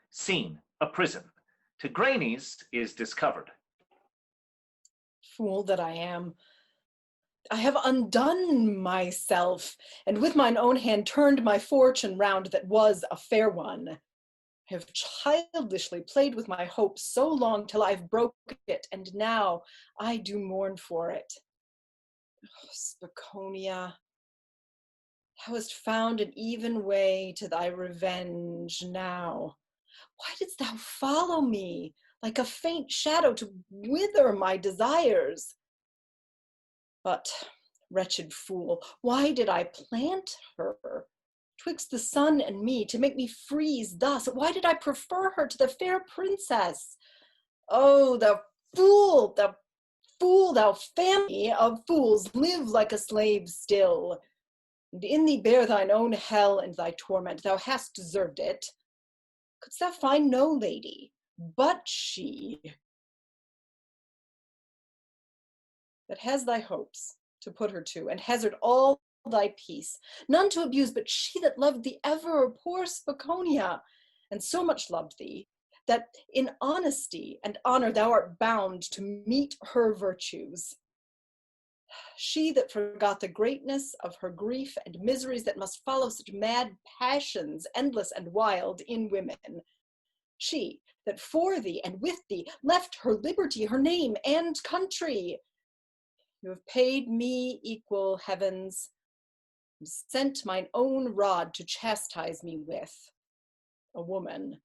B: Scene, a prison. Tigranes is discovered.
G: Fool that I am. I have undone myself, and with mine own hand turned my fortune round that was a fair one. I have childishly played with my hope so long till I've broke it, and now I do mourn for it. Oh, Spaconia, thou hast found an even way to thy revenge now. Why didst thou follow me like a faint shadow to wither my desires? But, wretched fool, why did I plant her twixt the sun and me to make me freeze thus? Why did I prefer her to the fair princess? Oh, thou fool, thou family of fools, live like a slave still, and in thee bear thine own hell and thy torment. Thou hast deserved it. Couldst thou find no lady but she that has thy hopes to put her to, and hazard all thy peace, none to abuse but she that loved thee ever, poor Spaconia, and so much loved thee, that in honesty and honor thou art bound to meet her virtues. She that forgot the greatness of her grief and miseries that must follow such mad passions, endless and wild, in women. She that for thee and with thee left her liberty, her name, and country. You have paid me equal, heavens, and sent mine own rod to chastise me with, a woman.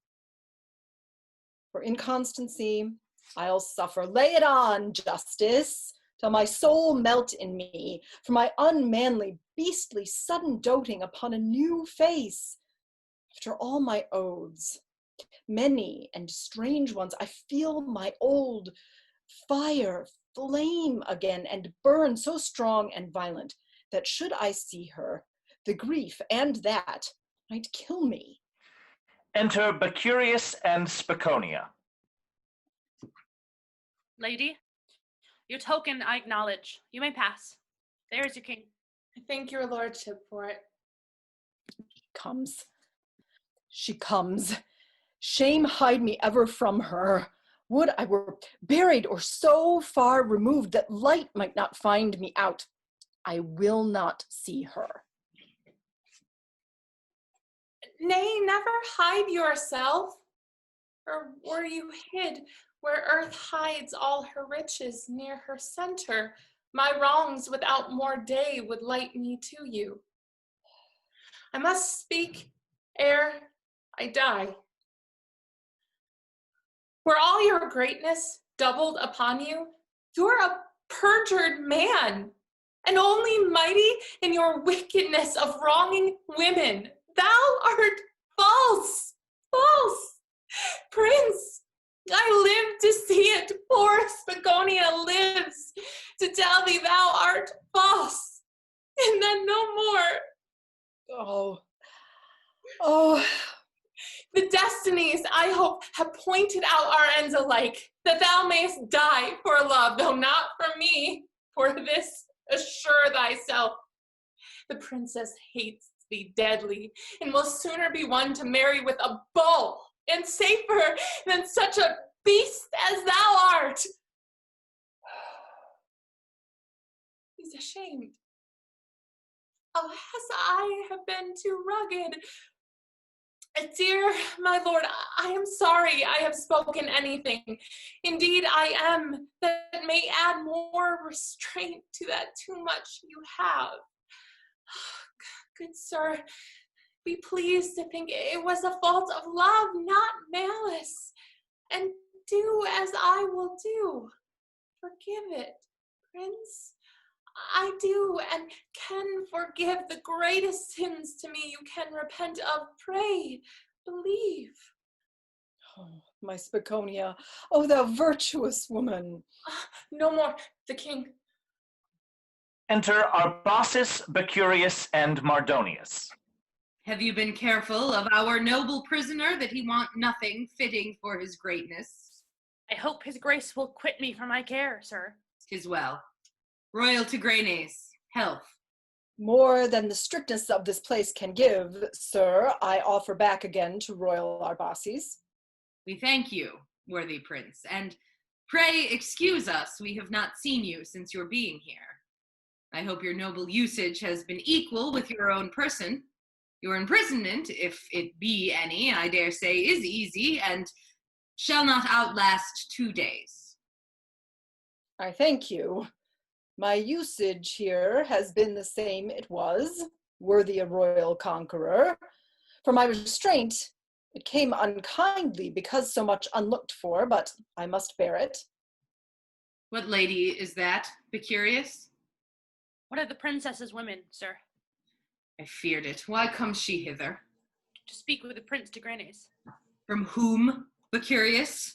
G: For inconstancy, I'll suffer. Lay it on, justice, till my soul melt in me, for my unmanly, beastly, sudden doting upon a new face. After all my oaths, many and strange ones, I feel my old fire flame again and burn so strong and violent that should I see her, the grief and that might kill me.
B: Enter Becurius and Spaconia.
K: Lady, your token I acknowledge. You may pass. There is your king.
J: I thank your lordship for it.
G: She comes. Shame hide me ever from her. Would I were buried or so far removed that light might not find me out. I will not see her.
J: Nay, never hide yourself. Or were you hid where earth hides all her riches near her center? My wrongs without more day would light me to you. I must speak ere I die. Were all your greatness doubled upon you, you're a perjured man, and only mighty in your wickedness of wronging women. Thou art false, false. Prince, I live to see it. Poor Spaconia lives to tell thee thou art false, and then no more.
G: Oh.
J: The destinies, I hope, have pointed out our ends alike, that thou mayest die for love, though not for me. For this, assure thyself. The princess hates thee deadly, and will sooner be one to marry with a bull, and safer than such a beast as thou art. He's ashamed. Alas, I have been too rugged. Dear my lord, I am sorry I have spoken anything. Indeed, I am, that may add more restraint to that too much you have. Good sir, be pleased to think it was a fault of love, not malice, and do as I will do. Forgive it, prince. I do and can forgive the greatest sins to me you can repent of. Pray, believe.
G: Oh, my Spaconia, oh thou virtuous woman.
J: No more, the king.
B: Enter Arbaces, Becurius, and Mardonius.
E: Have you been careful of our noble prisoner that he want nothing fitting for his greatness?
K: I hope his grace will quit me from my care, sir.
E: 'Tis well. Royal Tigranes, health.
G: More than the strictness of this place can give, sir, I offer back again to Royal Arbaces.
E: We thank you, worthy prince, and pray excuse us, we have not seen you since your being here. I hope your noble usage has been equal with your own person. Your imprisonment, if it be any, I dare say, is easy, and shall not outlast 2 days.
G: I thank you. My usage here has been the same it was, worthy a royal conqueror. For my restraint, it came unkindly because so much unlooked for, but I must bear it.
E: What lady is that, Becurius?
K: One of the princess's women, sir.
E: I feared it. Why comes she hither?
K: To speak with the Prince Tigranes.
E: From whom, Becurius?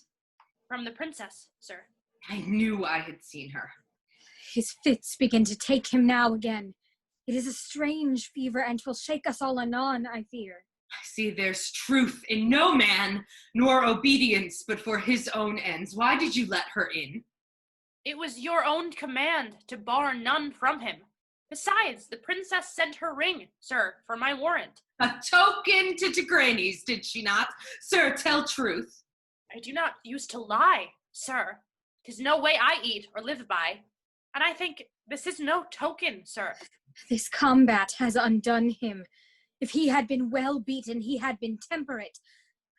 K: From the princess, sir.
E: I knew I had seen her.
F: His fits begin to take him now again. It is a strange fever, and 'twill shake us all anon, I fear.
E: I see there's truth in no man, nor obedience, but for his own ends. Why did you let her in?
K: It was your own command to bar none from him. Besides, the princess sent her ring, sir, for my warrant.
E: A token to Tigranes, did she not? Sir, tell truth.
K: I do not use to lie, sir. 'Tis no way I eat or live by. And I think this is no token, sir.
F: This combat has undone him. If he had been well beaten, he had been temperate.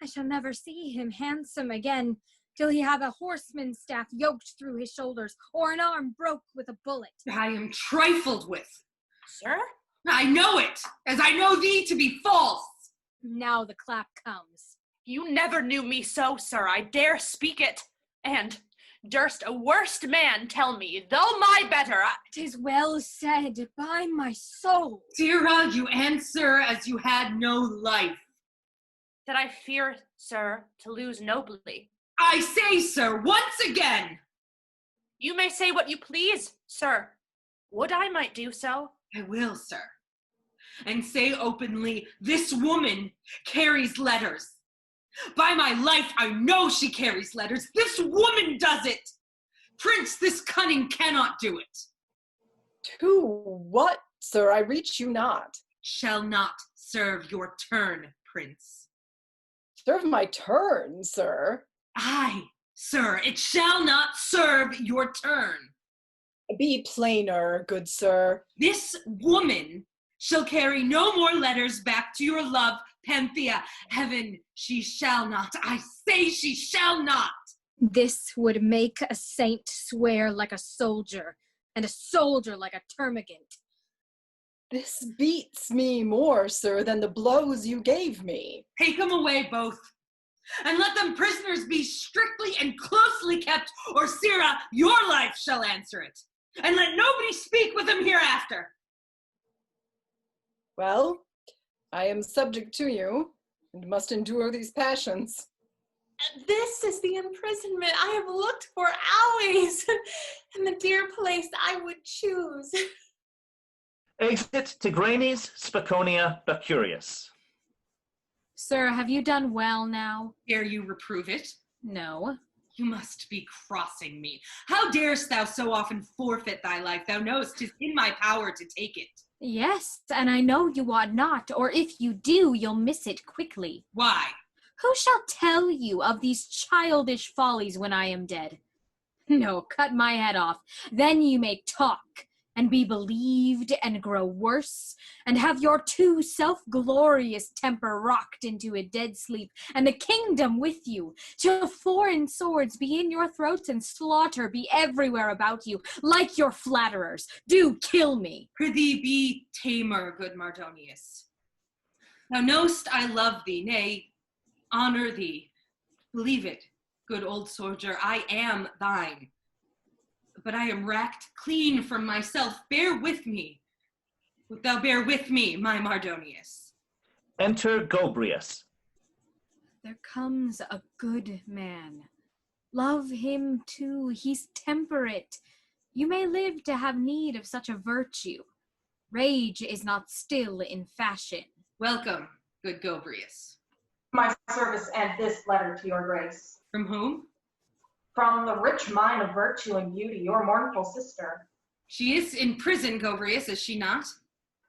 F: I shall never see him handsome again, till he have a horseman's staff yoked through his shoulders, or an arm broke with a bullet.
E: I am trifled with.
K: Sir?
E: I know it, as I know thee to be false.
F: Now the clap comes.
K: You never knew me so, sir. I dare speak it. And durst a worst man tell me, though my better,
F: 'Tis well said, by my soul.
E: Sirrah, you answer as you had no life.
K: That I fear, sir, to lose nobly.
E: I say, sir, once again.
K: You may say what you please, sir. Would I might do so?
E: I will, sir. and say openly, this woman carries letters. By my life, I know she carries letters. This woman does it. Prince, this cunning cannot do it.
G: To what, sir? I reach you not.
E: Shall not serve your turn, Prince.
G: Serve my turn, sir.
E: Aye, sir, it shall not serve your turn.
G: Be plainer, good sir.
E: This woman shall carry no more letters back to your love, Panthea. Heaven, she shall not. I say she shall not.
F: This would make a saint swear like a soldier, and a soldier like a termagant.
G: This beats me more, sir, than the blows you gave me.
E: Take them away both, and let them prisoners be strictly and closely kept, or Sirrah, your life shall answer it. And let nobody speak with them hereafter.
G: Well, I am subject to you, and must endure these passions.
J: This is the imprisonment I have looked for always, and the dear place I would choose.
B: Exit Tigranes, Spaconia, Bacurius.
C: Sir, have you done well now?
E: Dare you reprove it?
C: No.
E: You must be crossing me. How darest thou so often forfeit thy life? Thou knowest 'tis in my power to take it.
C: Yes, and I know you ought not, or if you do, you'll miss it quickly.
E: Why?
C: Who shall tell you of these childish follies when I am dead? No, cut my head off. Then you may talk, and be believed, and grow worse, and have your too self-glorious temper rocked into a dead sleep, and the kingdom with you, till foreign swords be in your throats, and slaughter be everywhere about you, like your flatterers. Do kill me.
E: Prithee be tamer, good Mardonius. Thou know'st I love thee, nay, honor thee. Believe it, good old soldier, I am thine. But I am racked clean from myself. Bear with me. Wilt thou bear with me, my Mardonius?
B: Enter Gobrius.
C: There comes a good man. Love him too, he's temperate. You may live to have need of such a virtue. Rage is not still in fashion.
E: Welcome, good Gobrius.
H: My service and this letter to your grace.
E: From whom?
H: From the rich mine of virtue and beauty, your mournful sister.
E: She is in prison, Gobrius, is she not?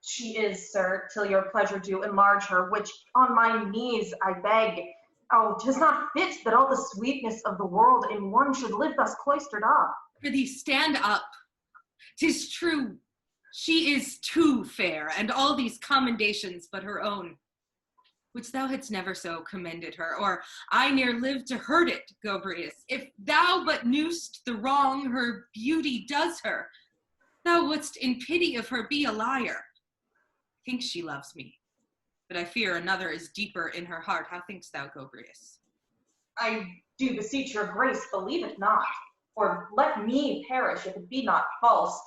H: She is, sir, till your pleasure do enlarge her, which on my knees I beg. Oh, 'tis not fit that all the sweetness of the world in one should live thus cloistered up.
E: Prithee, stand up. 'Tis true, she is too fair, and all these commendations but her own. Which thou hadst never so commended her, or I ne'er lived to hurt it, Gobrius. If thou but knewst the wrong her beauty does her, thou wouldst in pity of her be a liar. I think she loves me, but I fear another is deeper in her heart. How thinkst thou, Gobrius?
H: I do beseech your grace, believe it not, or let me perish if it be not false.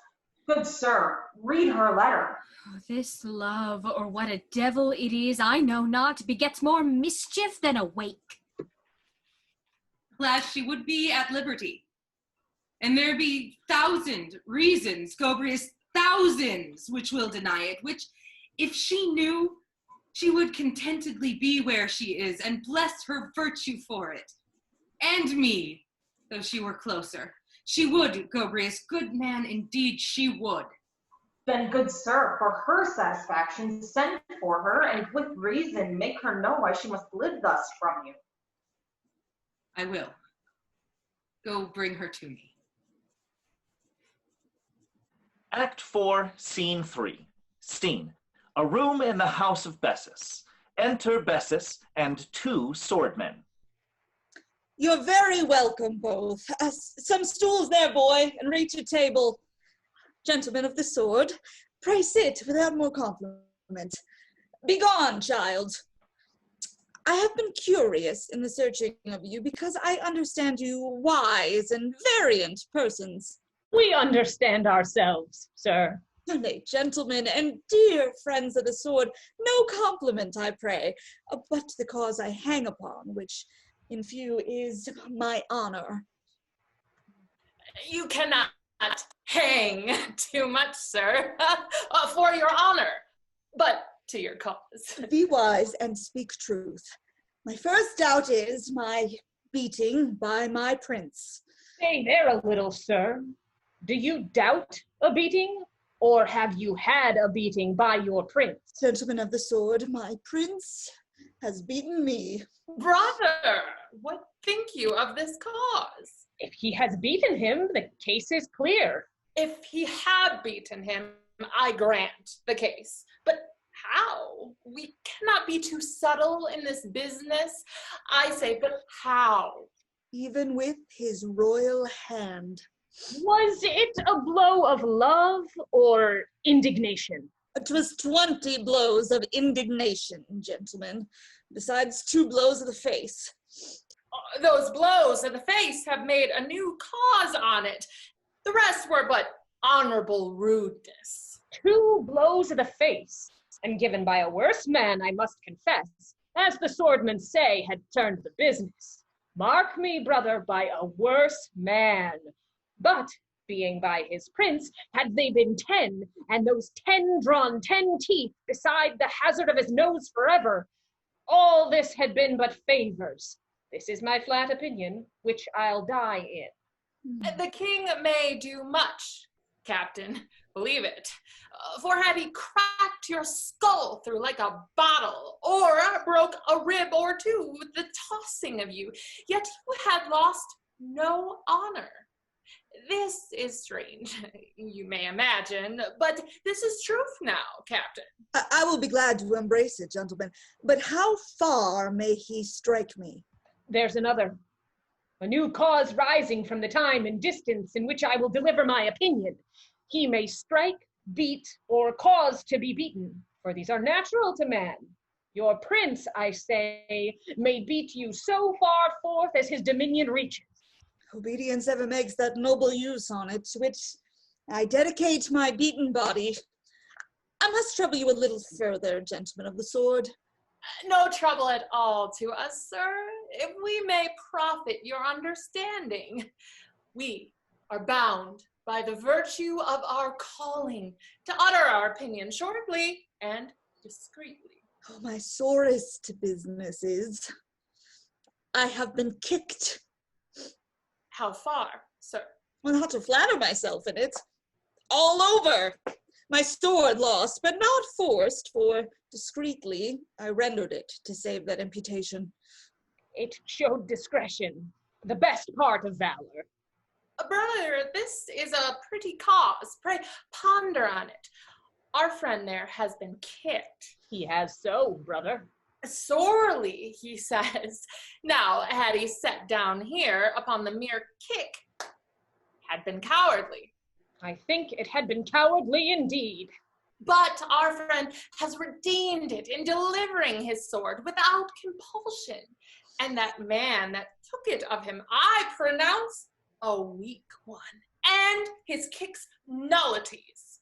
H: Good sir, read her letter.
C: Oh, this love, or what a devil it is, I know not, begets more mischief than a wake.
E: Alas, she would be at liberty. And there be 1,000 reasons, Gobrius, thousands, which will deny it, which, if she knew, she would contentedly be where she is, and bless her virtue for it. And me, though she were closer. She would, Gobrius, good man indeed she would.
H: Then, good sir, for her satisfaction, send for her, and with reason make her know why she must live thus from you.
E: I will. Go bring her to me.
B: Act 4, Scene 3. Scene: a room in the house of Bessus. Enter Bessus and 2 swordmen.
D: You're very welcome, both. Some stools there, boy, and reach a table. Gentlemen of the sword, pray sit without more compliment. Begone, child. I have been curious in the searching of you because I understand you wise and variant persons.
L: We understand ourselves, sir.
D: Nay, gentlemen and dear friends of the sword, no compliment, I pray, but the cause I hang upon, which in few is my honor.
J: You cannot hang too much, sir, for your honor. But to your cause.
D: Be wise and speak truth. My first doubt is my beating by my prince.
L: Stay there a little, sir. Do you doubt a beating, or have you had a beating by your prince?
D: Gentlemen of the sword, my prince has beaten me.
J: Brother, what think you of this cause?
L: If he has beaten him, the case is clear.
J: If he had beaten him, I grant the case. But how? We cannot be too subtle in this business. I say, but how?
D: Even with his royal hand.
L: Was it a blow of love or indignation?
D: 'Twas 20 blows of indignation, gentlemen, besides 2 blows of the face.
J: Those blows of the face have made a new cause on it. The rest were but honorable rudeness.
L: 2 blows of the face, and given by a worse man, I must confess, as the swordmen say, had turned the business. Mark me, brother, by a worse man. But, being by his prince, had they been 10, and those 10 drawn 10 teeth beside the hazard of his nose forever, all this had been but favors. This is my flat opinion, which I'll die in.
J: The king may do much, Captain, believe it. For had he cracked your skull through like a bottle, or broke a rib or 2 with the tossing of you, yet you had lost no honor. This is strange, you may imagine, but this is truth now, Captain.
D: I will be glad to embrace it, gentlemen, but how far may he strike me?
L: There's another. A new cause rising from the time and distance in which I will deliver my opinion. He may strike, beat, or cause to be beaten, for these are natural to man. Your prince, I say, may beat you so far forth as his dominion reaches.
D: Obedience ever makes that noble use on it, to which I dedicate my beaten body. I must trouble you a little further, gentlemen of the sword.
J: No trouble at all to us, sir, if we may profit your understanding. We are bound by the virtue of our calling to utter our opinion shortly and discreetly.
D: Oh, my sorest business is, I have been kicked.
J: How far, sir?
D: Well, not to flatter myself in it. All over. My sword lost, but not forced, for discreetly I rendered it to save that imputation.
L: It showed discretion, the best part of valor.
J: Brother, this is a pretty cause. Pray ponder on it. Our friend there has been kicked.
L: He has so, brother.
J: Sorely, he says. Now, had he sat down here upon the mere kick, had been cowardly.
L: I think it had been cowardly indeed.
J: But our friend has redeemed it in delivering his sword without compulsion. And that man that took it of him, I pronounce a weak one, and his kicks nullities.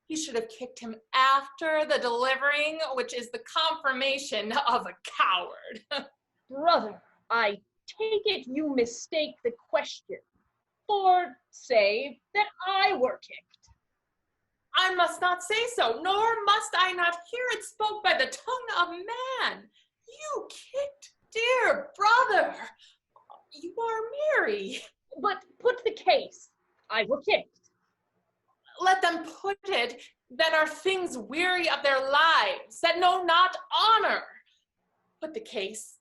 J: He should have kicked him after the delivering, which is the confirmation of a coward.
L: Brother, I take it you mistake the question. Or say that I were kicked.
J: I must not say so, nor must I not hear it spoke by the tongue of man. You kicked, dear brother. You are merry.
L: But put the case. I were kicked.
J: Let them put it that are things weary of their lives, that know not honor. Put the case,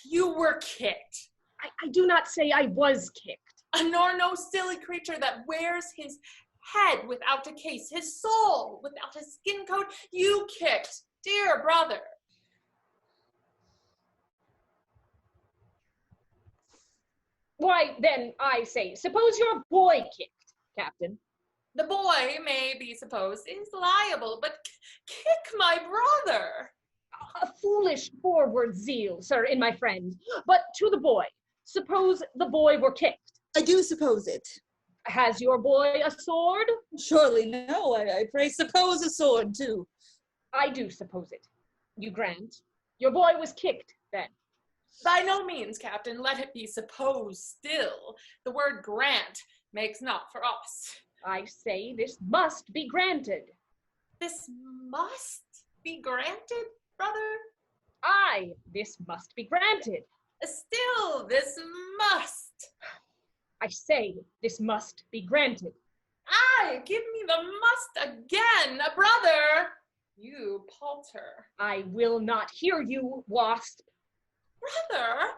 J: you were kicked.
L: I do not say I was kicked.
J: Nor no silly creature that wears his head without a case, his soul without a skin coat, you kicked, dear brother.
L: Why, then, I say, suppose your boy kicked, Captain.
J: The boy, may be supposed, is liable, but kick my brother.
L: A foolish forward zeal, sir, in my friend. But to the boy, suppose the boy were kicked.
D: I do suppose it.
L: Has your boy a sword?
D: Surely no, I pray suppose a sword too.
L: I do suppose it. You grant. Your boy was kicked, then.
J: By no means, Captain, let it be supposed still. The word grant makes not for us.
L: I say this must be granted.
J: This must? be granted, brother?
L: Aye, this must be granted.
J: Still, this must.
L: I say, this must be granted.
J: Aye, give me the must again, brother. You palter.
L: I will not hear you, wasp.
J: Brother,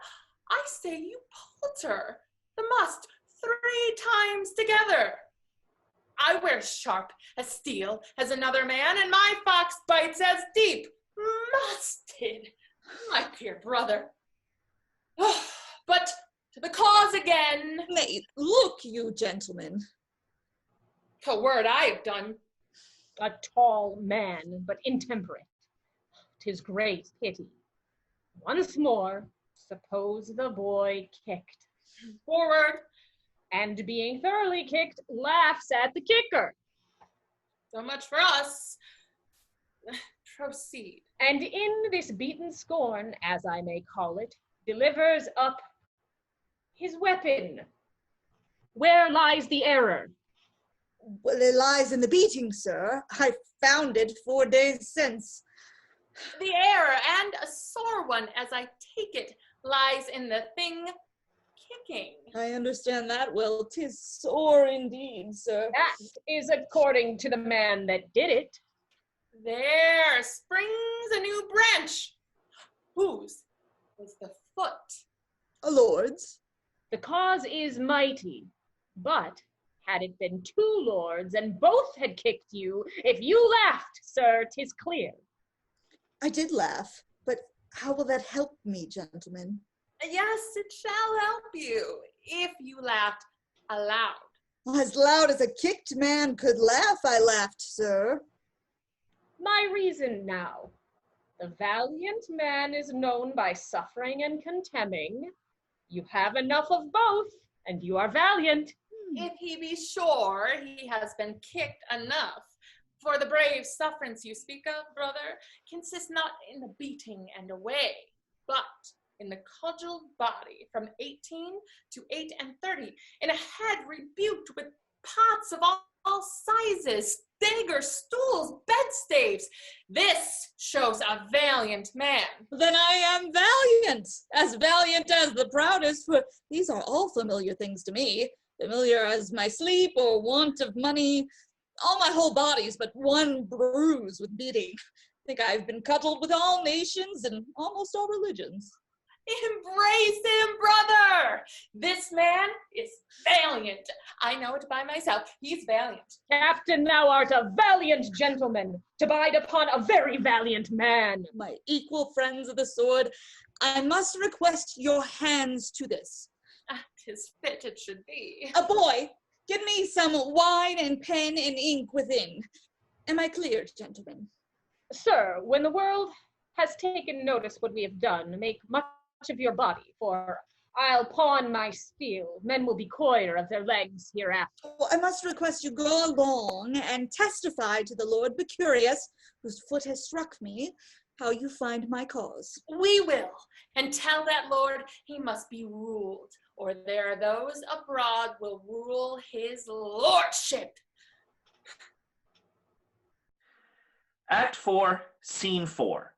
J: I say you palter. The must 3 times together. I wear sharp as steel as another man, and my fox bites as deep. Musted, my dear brother. But to the cause again.
D: Nay, look you, gentlemen.
J: A word I have done.
L: A tall man, but intemperate. 'Tis great pity. Once more, suppose the boy kicked.
J: Forward.
L: And being thoroughly kicked, laughs at the kicker.
J: So much for us. Proceed.
L: And in this beaten scorn, as I may call it, delivers up his weapon. Where lies the error?
D: Well, it lies in the beating, sir. I found it 4 days since.
J: The error, and a sore one, as I take it, lies in the thing kicking.
D: I understand that well. 'Tis sore indeed, sir.
L: That is according to the man that did it.
J: There springs a new branch. Whose was the foot?
D: A lord's.
L: The cause is mighty, but had it been 2 lords and both had kicked you, if you laughed, sir, 'tis clear.
D: I did laugh, but how will that help me, gentlemen?
J: Yes, it shall help you, if you laughed aloud.
D: As loud as a kicked man could laugh, I laughed, sir.
L: My reason now. The valiant man is known by suffering and contemning. You have enough of both, and you are valiant.
J: If he be sure he has been kicked enough. For the brave sufferance you speak of, brother, consists not in the beating and away, but in the cudgeled body from 18 to 38, in a head rebuked with pots of all sizes, daggers, stools, bedstaves. This shows a valiant man.
D: Then I am valiant as the proudest, for these are all familiar things to me, familiar as my sleep or want of money. All my whole body's but one bruise with beating. I think I've been cuddled with all nations and almost all religions.
J: Embrace him, brother. This man is valiant. I know it by myself. He's valiant.
L: Captain, thou art a valiant gentleman, to bide upon a very valiant man.
D: My equal friends of the sword, I must request your hands to this.
J: 'Tis fit it should be.
D: A boy, give me some wine and pen and ink within. Am I clear, gentlemen?
L: Sir, when the world has taken notice what we have done, make much of your body, for I'll pawn my steel. Men will be coyer of their legs hereafter.
D: I must request you go along and testify to the Lord Becurius, whose foot has struck me, how you find my cause.
J: We will, and tell that lord he must be ruled, or there are those abroad will rule his lordship.
B: Act 4, Scene 4.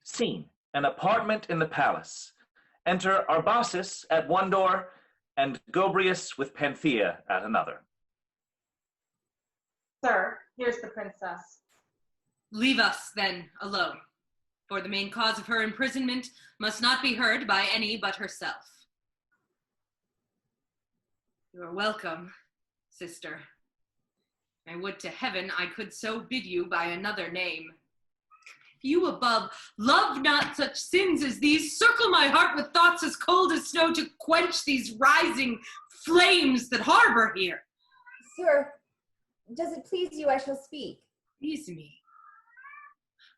B: Scene, an apartment in the palace. Enter Arbaces at one door, and Gobrius with Panthea at another.
H: Sir, here's the princess.
E: Leave us, then, alone, for the main cause of her imprisonment must not be heard by any but herself. You are welcome, sister. I would to heaven I could so bid you by another name. If you above love not such sins as these, circle my heart with thoughts as cold as snow to quench these rising flames that harbor here.
M: Sir, does it please you I shall speak?
E: Please me.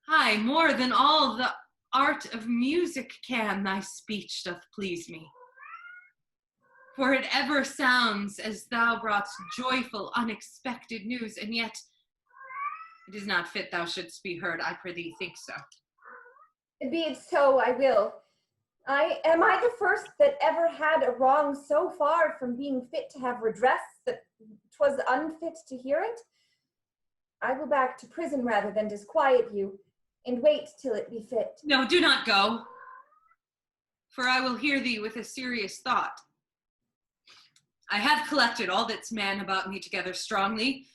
E: Aye, more than all the art of music can, thy speech doth please me. For it ever sounds as thou brought'st joyful, unexpected news, and yet it is not fit thou shouldst be heard. I prithee think so.
M: Be it so, I will. Am I the first that ever had a wrong so far from being fit to have redress that 'twas unfit to hear it? I will back to prison rather than disquiet you. and wait till it be fit.
E: No, do not go, for I will hear thee with a serious thought. I have collected all that's man about me together strongly,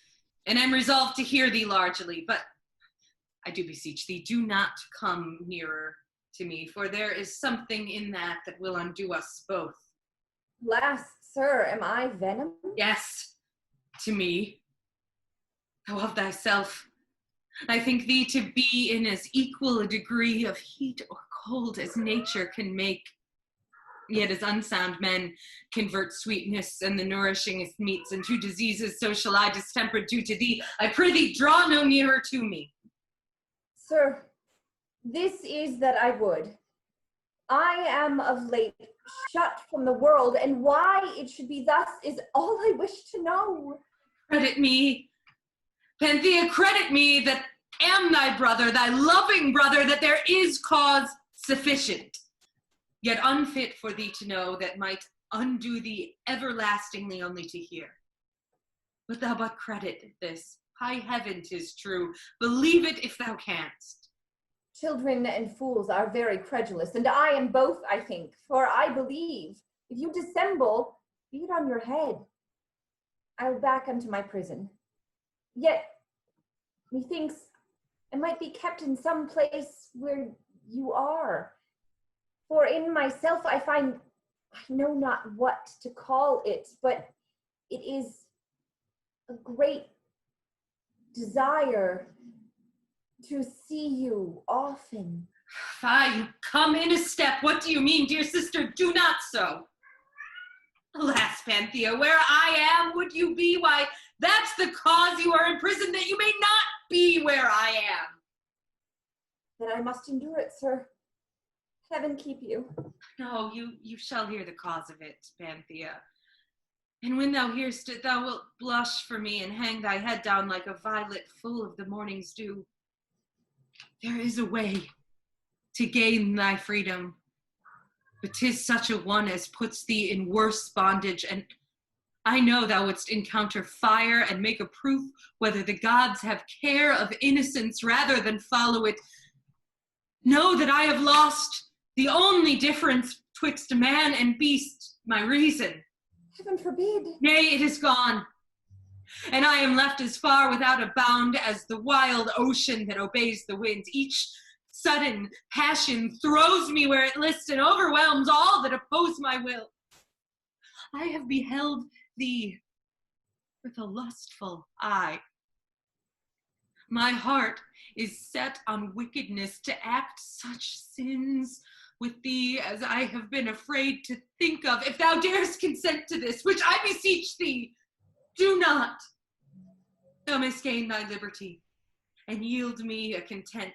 E: and am resolved to hear thee largely, but I do beseech thee, do not come nearer to me, for there is something in that will undo us both.
M: Alas, sir, am I venom?
E: Yes, to me. Thou of thyself, I think thee to be in as equal a degree of heat or cold as nature can make. Yet as unsound men convert sweetness and the nourishingest meats into diseases, so shall I distempered do to thee. I prithee, draw no nearer to me.
M: Sir, this is that I would. I am of late shut from the world, and why it should be thus is all I wish to know.
E: Credit me, Panthea, credit me that am thy brother, thy loving brother, that there is cause sufficient, yet unfit for thee to know, that might undo thee everlastingly only to hear. But thou but credit this. High heaven, 'tis true. Believe it if thou canst.
M: Children and fools are very credulous, and I am both, I think, for I believe. If you dissemble, be it on your head. I'll back unto my prison. Yet, methinks I might be kept in some place where you are. For in myself I find, I know not what to call it, but it is a great desire to see you often.
E: Fie, you come in a step. What do you mean, dear sister? Do not so. Alas, Panthea, where I am would you be? Why, that's the cause you are in prison, that you may not be where I am.
M: Then I must endure it, sir. Heaven keep you.
E: No, you shall hear the cause of it, Panthea. And when thou hearest it, thou wilt blush for me and hang thy head down like a violet full of the morning's dew. There is a way to gain thy freedom, but 'tis such a one as puts thee in worse bondage, and I know thou wouldst encounter fire and make a proof whether the gods have care of innocence rather than follow it. Know that I have lost the only difference twixt man and beast, my reason.
M: Heaven forbid.
E: Nay, it is gone, and I am left as far without a bound as the wild ocean that obeys the winds. Each sudden passion throws me where it lists and overwhelms all that oppose my will. I have beheld thee with a lustful eye. My heart is set on wickedness, to act such sins with thee as I have been afraid to think of. If thou darest consent to this, which I beseech thee, do not, thou mayst gain thy liberty and yield me a content.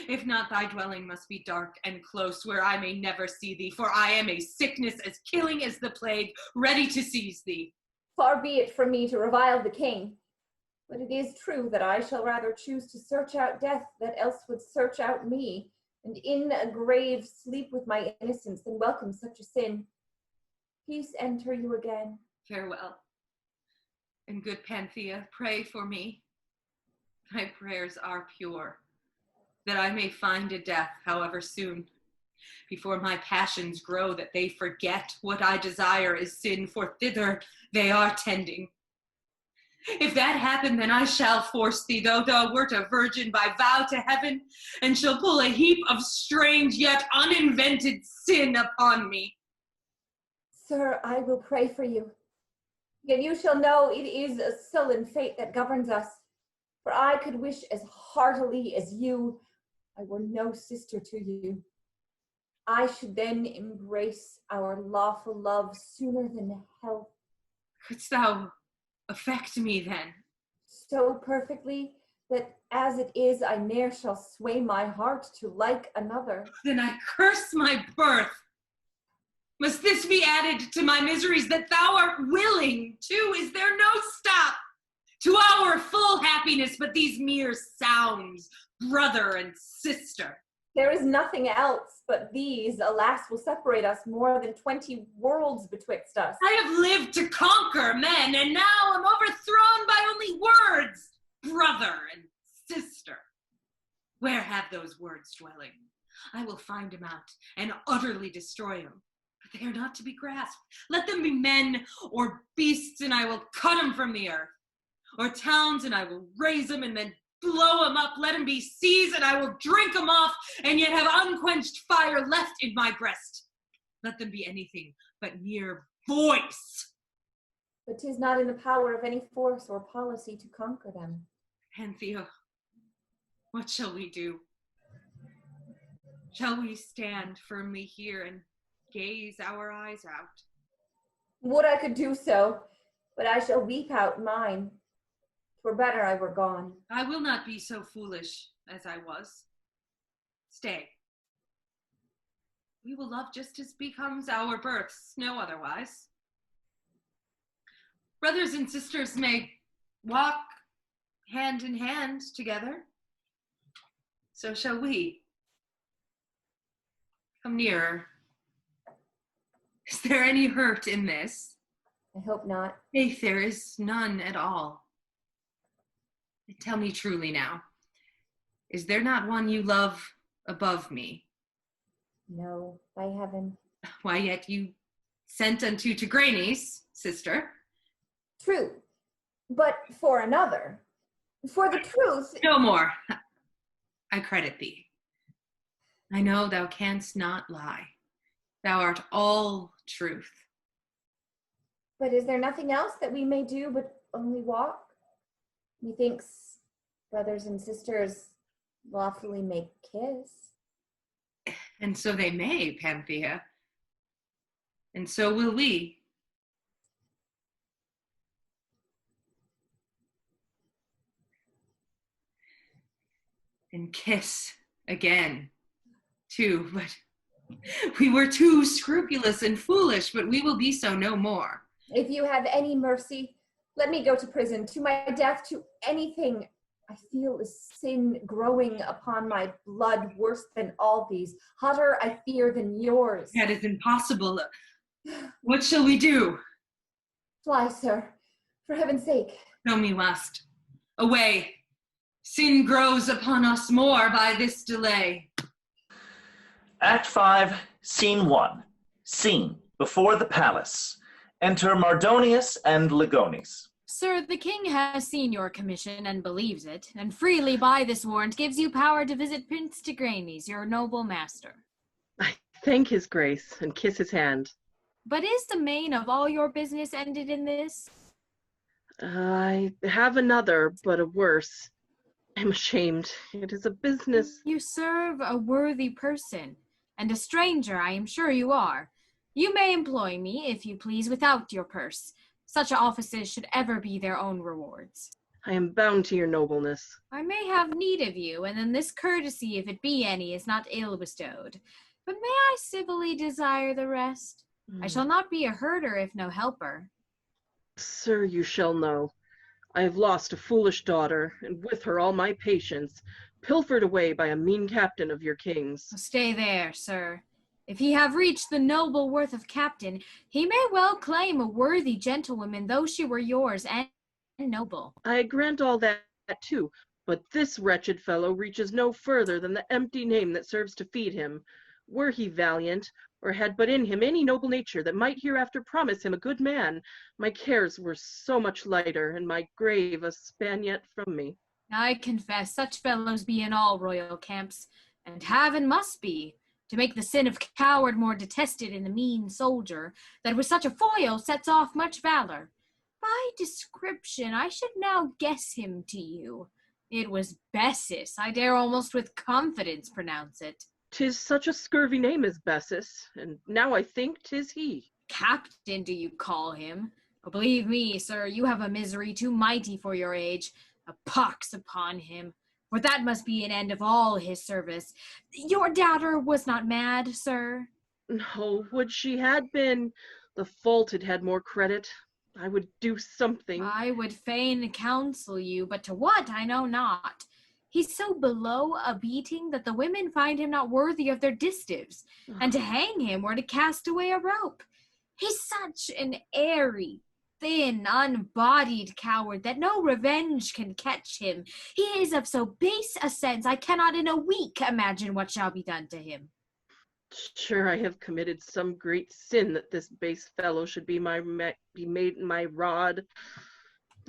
E: If not, thy dwelling must be dark and close, where I may never see thee, for I am a sickness as killing as the plague, ready to seize thee.
M: Far be it from me to revile the king, but it is true that I shall rather choose to search out death that else would search out me, and in a grave sleep with my innocence than welcome such a sin. Peace enter you again.
E: Farewell. And good Panthea, pray for me. Thy prayers are pure, that I may find a death, however soon, before my passions grow, that they forget what I desire is sin, for thither they are tending. If that happen, then I shall force thee, though thou wert a virgin, by vow to heaven, and shall pull a heap of strange yet uninvented sin upon me.
M: Sir, I will pray for you. Yet you shall know it is a sullen fate that governs us, for I could wish as heartily as you I were no sister to you. I should then embrace our lawful love sooner than health.
E: Couldst thou affect me then?
M: So perfectly that as it is I ne'er shall sway my heart to like another.
E: Then I curse my birth. Must this be added to my miseries, that thou art willing to? Is there no stop to our full happiness but these mere sounds, brother and sister?
M: There is nothing else, but these, alas, will separate us more than 20 worlds betwixt us.
E: I have lived to conquer men, and now am overthrown by only words, brother and sister. Where have those words dwelling? I will find him out and utterly destroy him. But they are not to be grasped. Let them be men or beasts, and I will cut them from the earth. Or towns, and I will raise them and then blow them up. Let them be seas, and I will drink them off, and yet have unquenched fire left in my breast. Let them be anything but mere voice.
I: But 'tis not in the power of any force or policy to conquer them.
E: Panthea, what shall we do? Shall we stand firmly here and gaze our eyes out?
M: Would I could do so, but I shall weep out mine. 'Twere better I were gone.
E: I will not be so foolish as I was. Stay. We will love just as becomes our births, no otherwise. Brothers and sisters may walk hand in hand together. So shall we. Come nearer. Is there any hurt in this?
M: I hope not.
E: Faith, there is none at all. Tell me truly now, is there not one you love above me?
M: No, by heaven.
E: Why, yet you sent unto Tigranes, sister.
M: True, but for another. For the truth.
E: No more. I credit thee. I know thou canst not lie. Thou art all truth.
M: But is there nothing else that we may do but only walk? Methinks brothers and sisters lawfully may kiss.
E: And so they may, Panthea. And so will we. And kiss again, too. But we were too scrupulous and foolish, but we will be so no more.
M: If you have any mercy, let me go to prison, to my death, to anything. I feel a sin growing upon my blood worse than all these, hotter, I fear, than yours.
E: That is impossible. What shall we do?
M: Fly, sir, for heaven's sake.
E: Tell me last. Away. Sin grows upon us more by this delay.
B: Act 5, Scene 1. Scene, before the palace. Enter Mardonius and Ligones.
C: Sir, the king has seen your commission and believes it, and freely by this warrant gives you power to visit Prince Tigranes, your noble master.
O: I thank his grace and kiss his hand.
C: But is the main of all your business ended in this?
O: I have another, but a worse. I'm ashamed. It is a business.
C: You serve a worthy person, and a stranger I am sure you are. You may employ me, if you please, without your purse. Such offices should ever be their own rewards.
O: I am bound to your nobleness.
C: I may have need of you, and then this courtesy, if it be any, is not ill bestowed. But may I civilly desire the rest? I shall not be a herder if no helper.
O: Sir, you shall know. I have lost a foolish daughter, and with her all my patience, pilfered away by a mean captain of your kings.
C: Stay there, sir. If he have reached the noble worth of captain, he may well claim a worthy gentlewoman, though she were yours and noble.
O: I grant all that too, but this wretched fellow reaches no further than the empty name that serves to feed him. Were he valiant, or had but in him any noble nature that might hereafter promise him a good man, my cares were so much lighter, and my grave a span yet from me.
C: I confess such fellows be in all royal camps, and have and must be, to make the sin of coward more detested in the mean soldier, that with such a foil sets off much valor. By description, I should now guess him to you. It was Bessus, I dare almost with confidence pronounce it.
O: 'Tis such a scurvy name as Bessus, and now I think 'tis he.
C: Captain, do you call him? Oh, believe me, sir, you have a misery too mighty for your age. A pox upon him, for that must be an end of all his service. Your daughter was not mad, sir?
O: No, would she had been. The fault had had more credit. I would do something.
C: I would fain counsel you, but to what I know not. He's so below a beating that the women find him not worthy of their distives, and to hang him were to cast away a rope. He's such an airy, thin, unbodied coward that no revenge can catch him. He is of so base a sense I cannot in a week imagine what shall be done to him.
O: Sure, I have committed some great sin that this base fellow should be made my rod.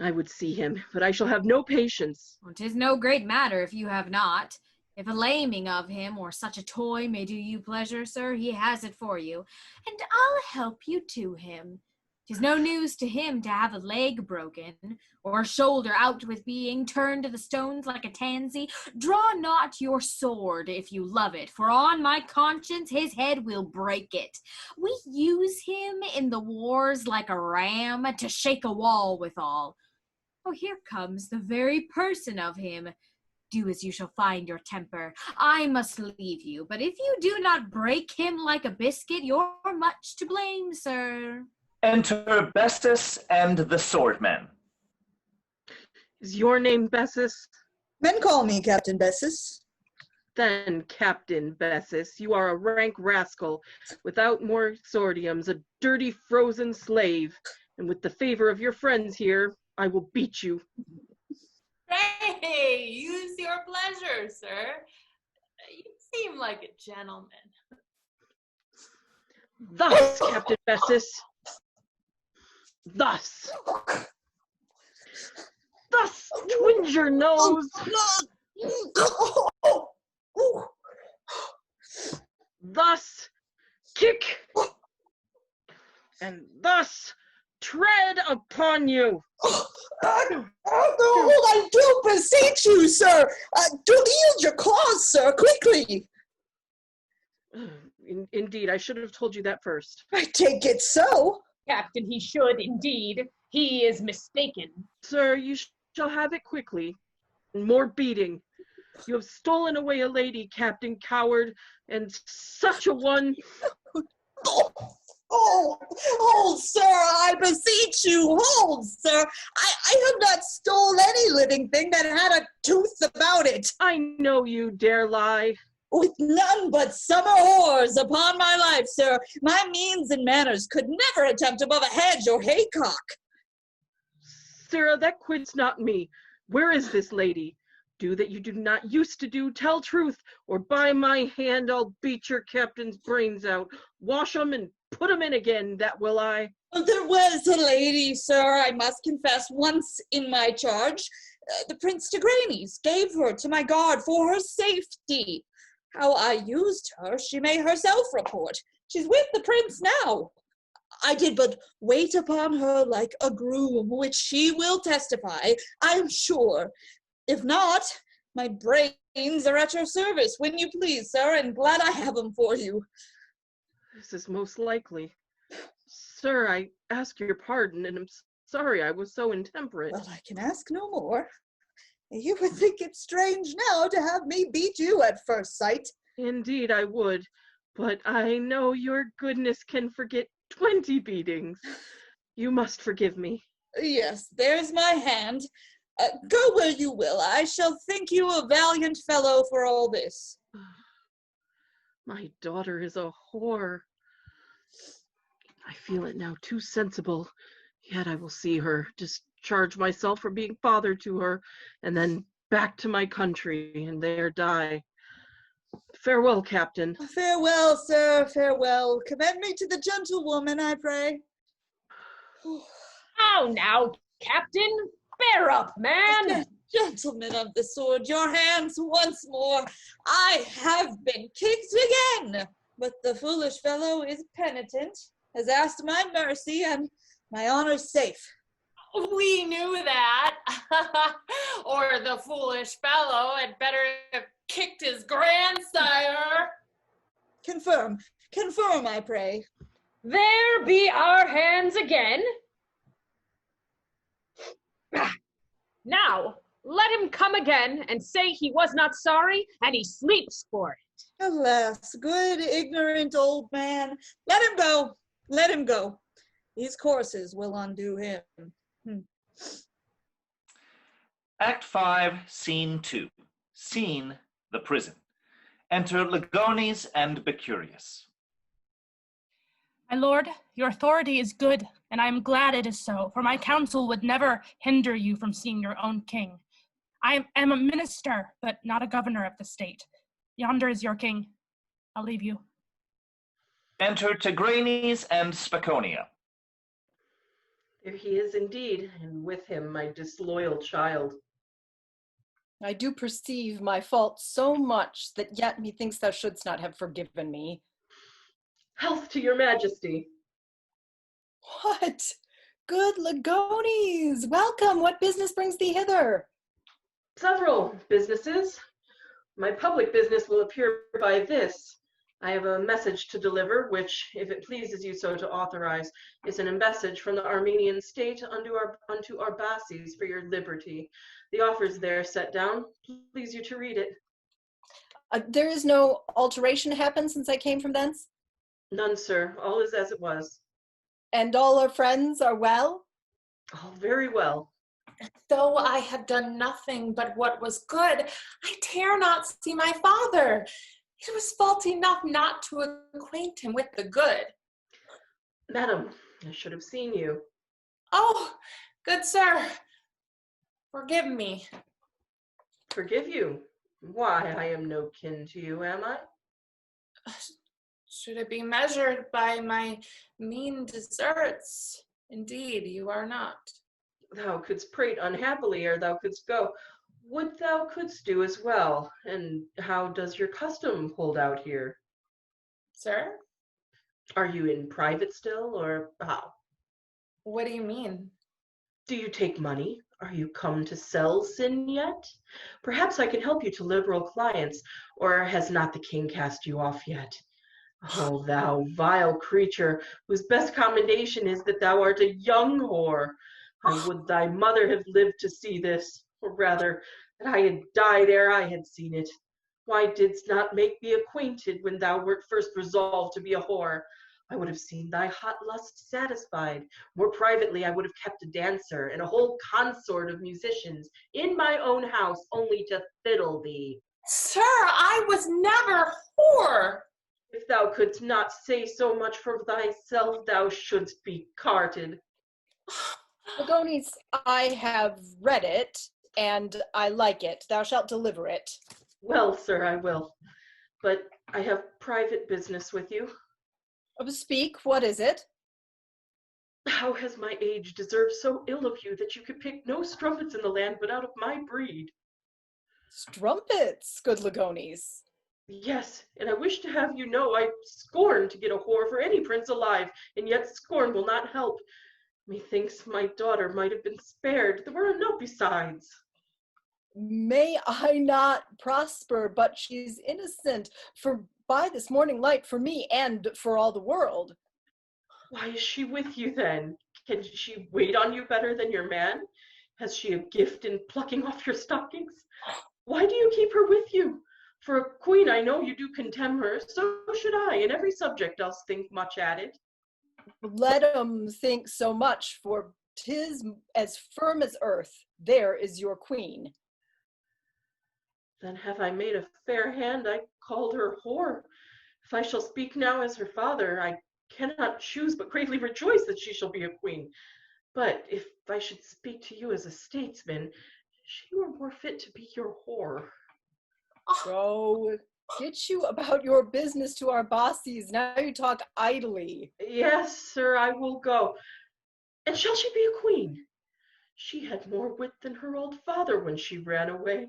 O: I would see him, but I shall have no patience.
C: 'Tis no great matter if you have not. If a laming of him or such a toy may do you pleasure, sir, he has it for you, and I'll help you to him. 'Tis no news to him to have a leg broken, or a shoulder out with being turned to the stones like a tansy. Draw not your sword if you love it, for on my conscience his head will break it. We use him in the wars like a ram to shake a wall withal. Oh, here comes the very person of him. Do as you shall find your temper. I must leave you, but if you do not break him like a biscuit, you're much to blame, sir.
B: Enter Bessus and the swordmen.
O: Is your name Bessus?
D: Men call me Captain Bessus.
O: Then, Captain Bessus, you are a rank rascal, without more sordiums, a dirty frozen slave, and with the favor of your friends here, I will beat you.
J: Hey, use your pleasure, sir. You seem like a gentleman.
O: Thus, Captain Bessus. Thus. Thus, twinge your nose. Thus, kick. And thus, tread upon you.
D: I do beseech you, sir. Do yield your cause, sir, quickly.
O: Indeed, I should have told you that first.
D: I take it so.
L: Captain, he should, indeed. He is mistaken.
O: Sir, you shall have it quickly. More beating. You have stolen away a lady, Captain Coward, and such a one.
D: Hold, sir, I beseech you, hold, sir. I have not stole any living thing that had a tooth about it.
O: I know you dare lie.
D: With none but summer whores, upon my life, sir. My means and manners could never attempt above a hedge or haycock.
O: Sirrah, that quits not me. Where is this lady? Do that you do not used to do, tell truth, or by my hand I'll beat your captain's brains out, wash 'em and put 'em in again, that will I.
D: There was a lady, sir, I must confess, once in my charge. The Prince de Graney's gave her to my guard for her safety. How I used her, she may herself report. She's with the prince now. I did but wait upon her like a groom, which she will testify, I am sure. If not, my brains are at your service, when you please, sir, and glad I have them for you.
O: This is most likely. Sir, I ask your pardon, and am sorry I was so intemperate.
D: Well, I can ask no more. You would think it strange now to have me beat you at first sight.
O: Indeed I would, but I know your goodness can forget 20 beatings. You must forgive me.
D: Yes, there's my hand. Go where you will. I shall think you a valiant fellow for all this.
O: My daughter is a whore. I feel it now, too sensible. Yet I will see her, discharge myself for being father to her, and then back to my country, and there die. Farewell, Captain.
D: Farewell, sir, farewell. Commend me to the gentlewoman, I pray.
L: How now, Captain? Bear up, man!
D: Gentlemen of the sword, your hands once more. I have been kicked again, but the foolish fellow is penitent, has asked my mercy, and my honor's safe.
J: We knew that. Or the foolish fellow had better have kicked his grandsire.
D: Confirm, I pray.
L: There be our hands again. Now, let him come again and say he was not sorry, and he sleeps for it.
D: Alas, good ignorant old man. Let him go, let him go. These courses will undo him.
B: Act 5, Scene 2. Scene, the prison. Enter Ligones and Becurius.
K: My lord, your authority is good and I am glad it is so, for my counsel would never hinder you from seeing your own king. I am a minister, but not a governor of the state. Yonder is your king. I'll leave you.
B: Enter Tigranes and Spaconia.
O: There he is indeed, and with him my disloyal child.
G: I do perceive my fault so much that yet methinks thou shouldst not have forgiven me.
O: Health to your majesty.
G: What? Good Lagones! Welcome! What business brings thee hither?
O: Several businesses. My public business will appear by this. I have a message to deliver, which, if it pleases you so to authorize, is an message from the Armenian state unto Arbaces for your liberty. The offers there set down. Please you to read it.
G: There is no alteration happened since I came from thence?
O: None, sir. All is as it was.
G: And all our friends are well?
O: All very well.
J: Though I have done nothing but what was good, I dare not see my father. It was fault enough not to acquaint him with the good.
O: Madam, I should have seen you.
J: Oh, good sir, forgive me.
O: Forgive you? Why, I am no kin to you, am I?
J: Should it be measured by my mean deserts? Indeed, you are not.
O: Thou couldst prate unhappily ere thou couldst go. Would thou couldst do as well. And how does your custom hold out here?
J: Sir?
O: Are you in private still, or how?
J: What do you mean?
O: Do you take money? Are you come to sell sin yet? Perhaps I can help you to liberal clients, or has not the king cast you off yet? Oh, thou vile creature, whose best commendation is that thou art a young whore. I would thy mother had lived to see this, or rather, that I had died ere I had seen it. Why didst not make me acquainted when thou wert first resolved to be a whore? I would have seen thy hot lust satisfied. More privately, I would have kept a dancer and a whole consort of musicians in my own house, only to fiddle thee.
J: Sir, I was never whore.
O: If thou couldst not say so much for thyself, thou shouldst be carted.
G: Lagones, I have read it, and I like it. Thou shalt deliver it.
O: Well, sir, I will. But I have private business with you.
G: Speak, what is it?
O: How has my age deserved so ill of you that you could pick no strumpets in the land but out of my breed?
G: Strumpets, good Lagones.
O: Yes, and I wish to have you know I scorn to get a whore for any prince alive, and yet scorn will not help. Methinks my daughter might have been spared. There were enough besides.
G: May I not prosper, but she's innocent, for by this morning light for me and for all the world.
O: Why is she with you then? Can she wait on you better than your man? Has she a gift in plucking off your stockings? Why do you keep her with you? For a queen, I know you do contemn her, so should I. In every subject else think much at it.
G: Let 'em think so much, for 'tis as firm as earth. There is your queen.
O: Then have I made a fair hand, I called her whore. If I shall speak now as her father, I cannot choose but greatly rejoice that she shall be a queen. But if I should speak to you as a statesman, she were more fit to be your whore.
G: So, get you about your business to our bosses. Now you talk idly.
O: Yes, sir, I will go. And shall she be a queen? She had more wit than her old father when she ran away.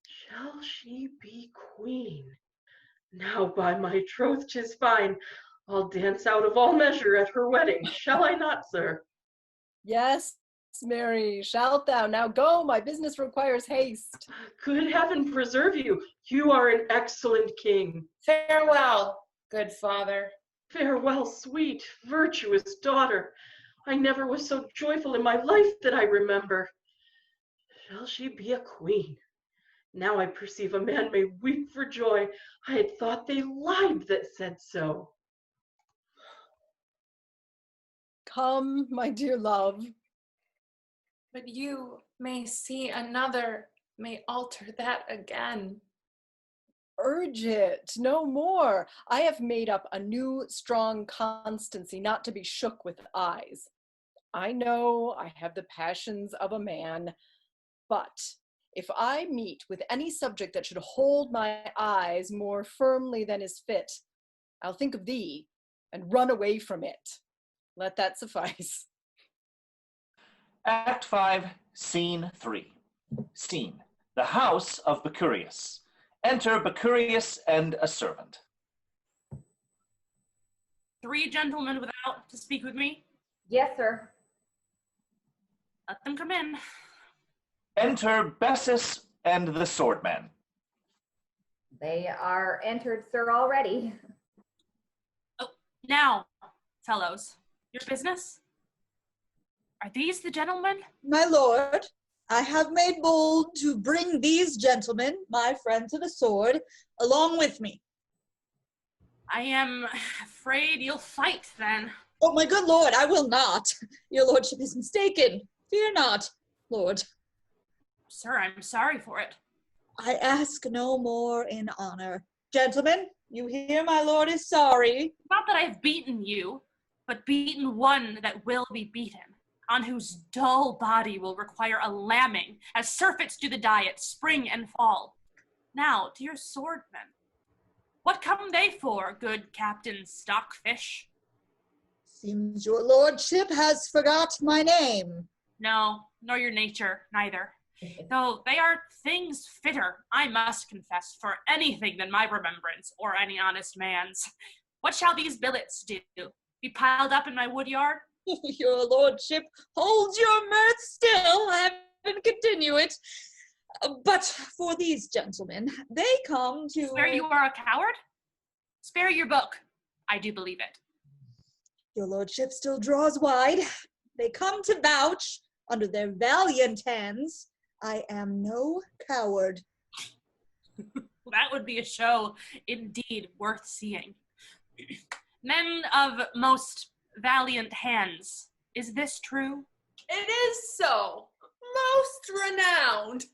O: Shall she be queen? Now, by my troth, 'tis fine. I'll dance out of all measure at her wedding. Shall I not, sir?
G: Yes, Mary, shalt thou. Now go, my business requires haste.
O: Good heaven preserve you. You are an excellent king.
J: Farewell, good father.
O: Farewell, sweet, virtuous daughter. I never was so joyful in my life that I remember. Shall she be a queen? Now I perceive a man may weep for joy. I had thought they lied that said so.
G: Come, my dear love.
J: But you may see another, may alter that again.
G: urge it no more. I have made up a new strong constancy not to be shook with eyes. I know I have the passions of a man, but if I meet with any subject that should hold my eyes more firmly than is fit, I'll think of thee and run away from it. Let that suffice.
B: Act 5, Scene 3. Scene: the house of Bacurius. Enter Bacurius and a servant.
K: 3 gentlemen without to speak with me.
M: Yes, sir.
K: Let them come in.
B: Enter Bessus and the swordman.
M: They are entered, sir, already.
K: Oh, now, fellows, your business? Are these the gentlemen?
D: My lord, I have made bold to bring these gentlemen, my friends of the sword, along with me.
K: I am afraid you'll fight, then.
D: Oh, my good lord, I will not. Your lordship is mistaken. Fear not, lord.
K: Sir, I'm sorry for it.
D: I ask no more in honor. Gentlemen, you hear my lord is sorry.
K: Not that I've beaten you, but beaten one that will be beaten, on whose dull body will require a lambing, as surfeits do the diet, spring and fall. Now, to your swordmen. What come they for, good Captain Stockfish?
D: Seems your lordship has forgot my name.
K: No, nor your nature, neither. Though they are things fitter, I must confess, for anything than my remembrance, or any honest man's. What shall these billets do? Be piled up in my wood yard?
D: Your lordship holds your mirth still, heaven continue it. But for these gentlemen, they come to...
K: Swear you are a coward? Spare your book. I do believe it.
D: Your lordship still draws wide. They come to vouch, under their valiant hands, I am no coward.
K: That would be a show indeed worth seeing. Men of most valiant hands, is this true?
J: It is so. Most renowned.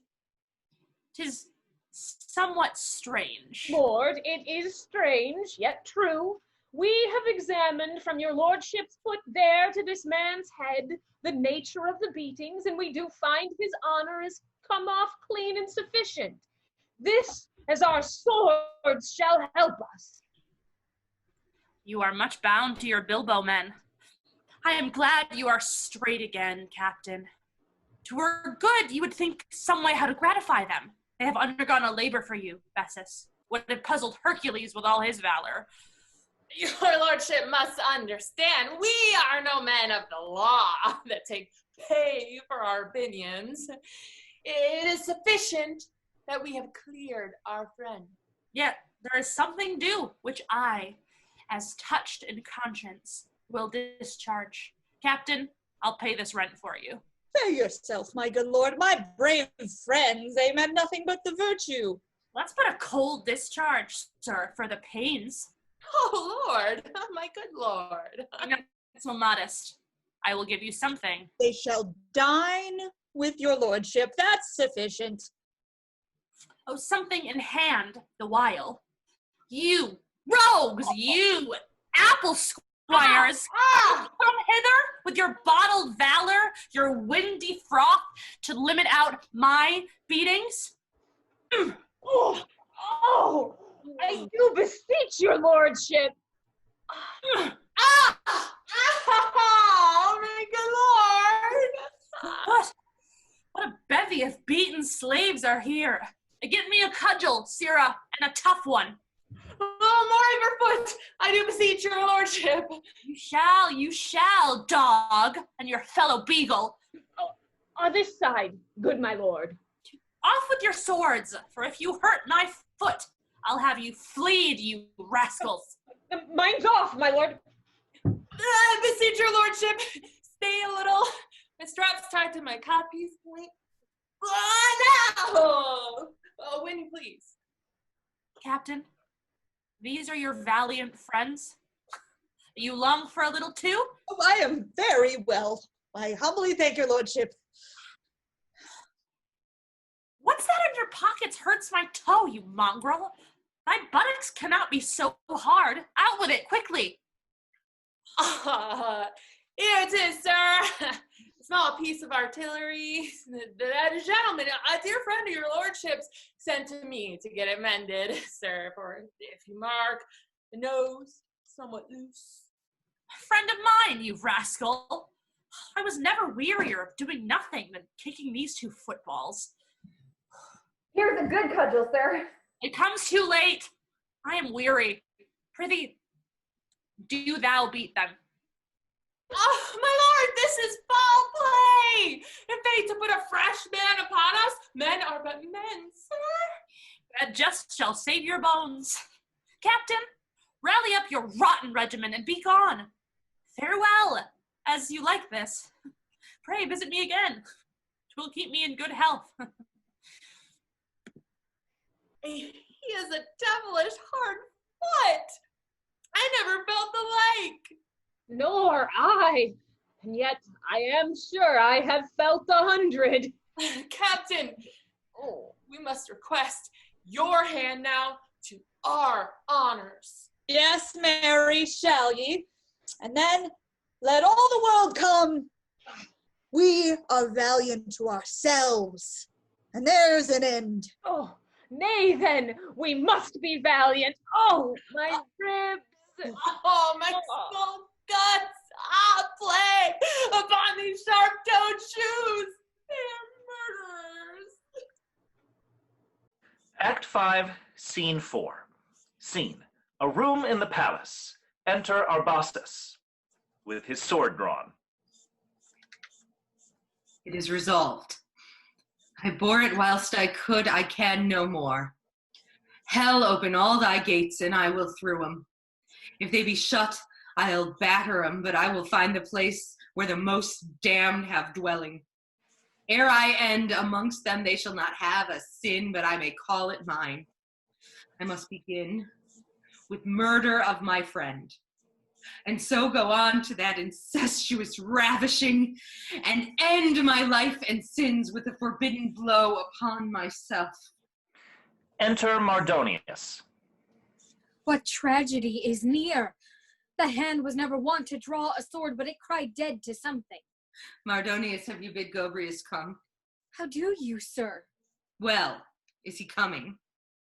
K: 'Tis somewhat strange.
L: Lord, it is strange, yet true. We have examined from your lordship's foot there to this man's head the nature of the beatings, and we do find his honor is come off clean and sufficient. This, as our swords shall help us.
K: You are much bound to your bilbo men. I am glad you are straight again, Captain. 'Twere good you would think some way how to gratify them. They have undergone a labor for you, Bessus. Would have puzzled Hercules with all his valor.
J: Your lordship must understand, we are no men of the law that take pay for our opinions. It is sufficient that we have cleared our friend.
K: Yet there is something due, which I, as touched in conscience, will discharge. Captain, I'll pay this rent for you.
D: Pay yourself, my good lord. My brave friends aim at nothing but the virtue.
K: Let's put a cold discharge, sir, for the pains.
J: Oh, Lord, my good Lord.
K: I'm not so modest. I will give you something.
D: They shall dine with your lordship. That's sufficient.
K: Oh, something in hand the while. You rogues, you apple squires, come hither with your bottled valor, your windy froth, to limit out my beatings.
L: I do beseech your lordship.
J: Oh, my good Lord.
K: What a bevy of beaten slaves are here. Get me a cudgel, Sirrah, and a tough one.
J: Oh, more of your foot, I do beseech your lordship.
K: You shall, dog, and your fellow beagle.
L: On this side, good my lord.
K: Off with your swords, for if you hurt my foot, I'll have you fleed, you rascals.
L: Mine's off, my lord.
J: I beseech your lordship, stay a little. My strap's tied to my codpiece. Wait. Oh, no! When you please.
K: Captain, these are your valiant friends. You long for a little too?
D: Oh, I am very well. I humbly thank your lordship.
K: What's that in your pockets hurts my toe, you mongrel? Thy buttocks cannot be so hard. Out with it, quickly.
J: Here it is, sir. A small piece of artillery that a gentleman, a dear friend of your lordship's, sent to me to get it mended, sir, for if you mark the nose somewhat loose.
K: Friend of mine, you rascal. I was never wearier of doing nothing than kicking these two footballs.
M: Here's a good cudgel, sir.
K: It comes too late. I am weary. Prithee, do thou beat them.
J: Oh, my lord, this is foul play! If they to put a fresh man upon us, men are but men, sir.
K: A jest shall save your bones. Captain, rally up your rotten regiment and be gone. Farewell, as you like this. Pray visit me again. 'Twill keep me in good health.
J: He is a devilish hard foot. I never felt the like.
L: Nor I. And yet I am sure I have felt 100.
J: Captain, we must request your hand now to our honors.
D: Yes, Mary, shall ye? And then let all the world come. We are valiant to ourselves, and there's an end.
L: Oh, nay then, we must be valiant. Oh, my ribs.
J: Oh, my small guts. Play upon these sharp-toed shoes. They are murderers.
B: Act 5, Scene 4. Scene: a room in the palace. Enter Arbastus, with his sword drawn.
E: It is resolved. I bore it whilst I could, I can no more. Hell, open all thy gates, and I will through 'em. If they be shut, I'll batter 'em, but I will find the place where the most damned have dwelling. Ere I end, amongst them they shall not have a sin, but I may call it mine. I must begin with murder of my friend, and so go on to that incestuous ravishing, and end my life and sins with a forbidden blow upon myself.
B: Enter Mardonius.
F: What tragedy is near? The hand was never wont to draw a sword, but it cried dead to something.
E: Mardonius, have you bid Gobrius come?
F: How do you, sir?
E: Well, is he coming?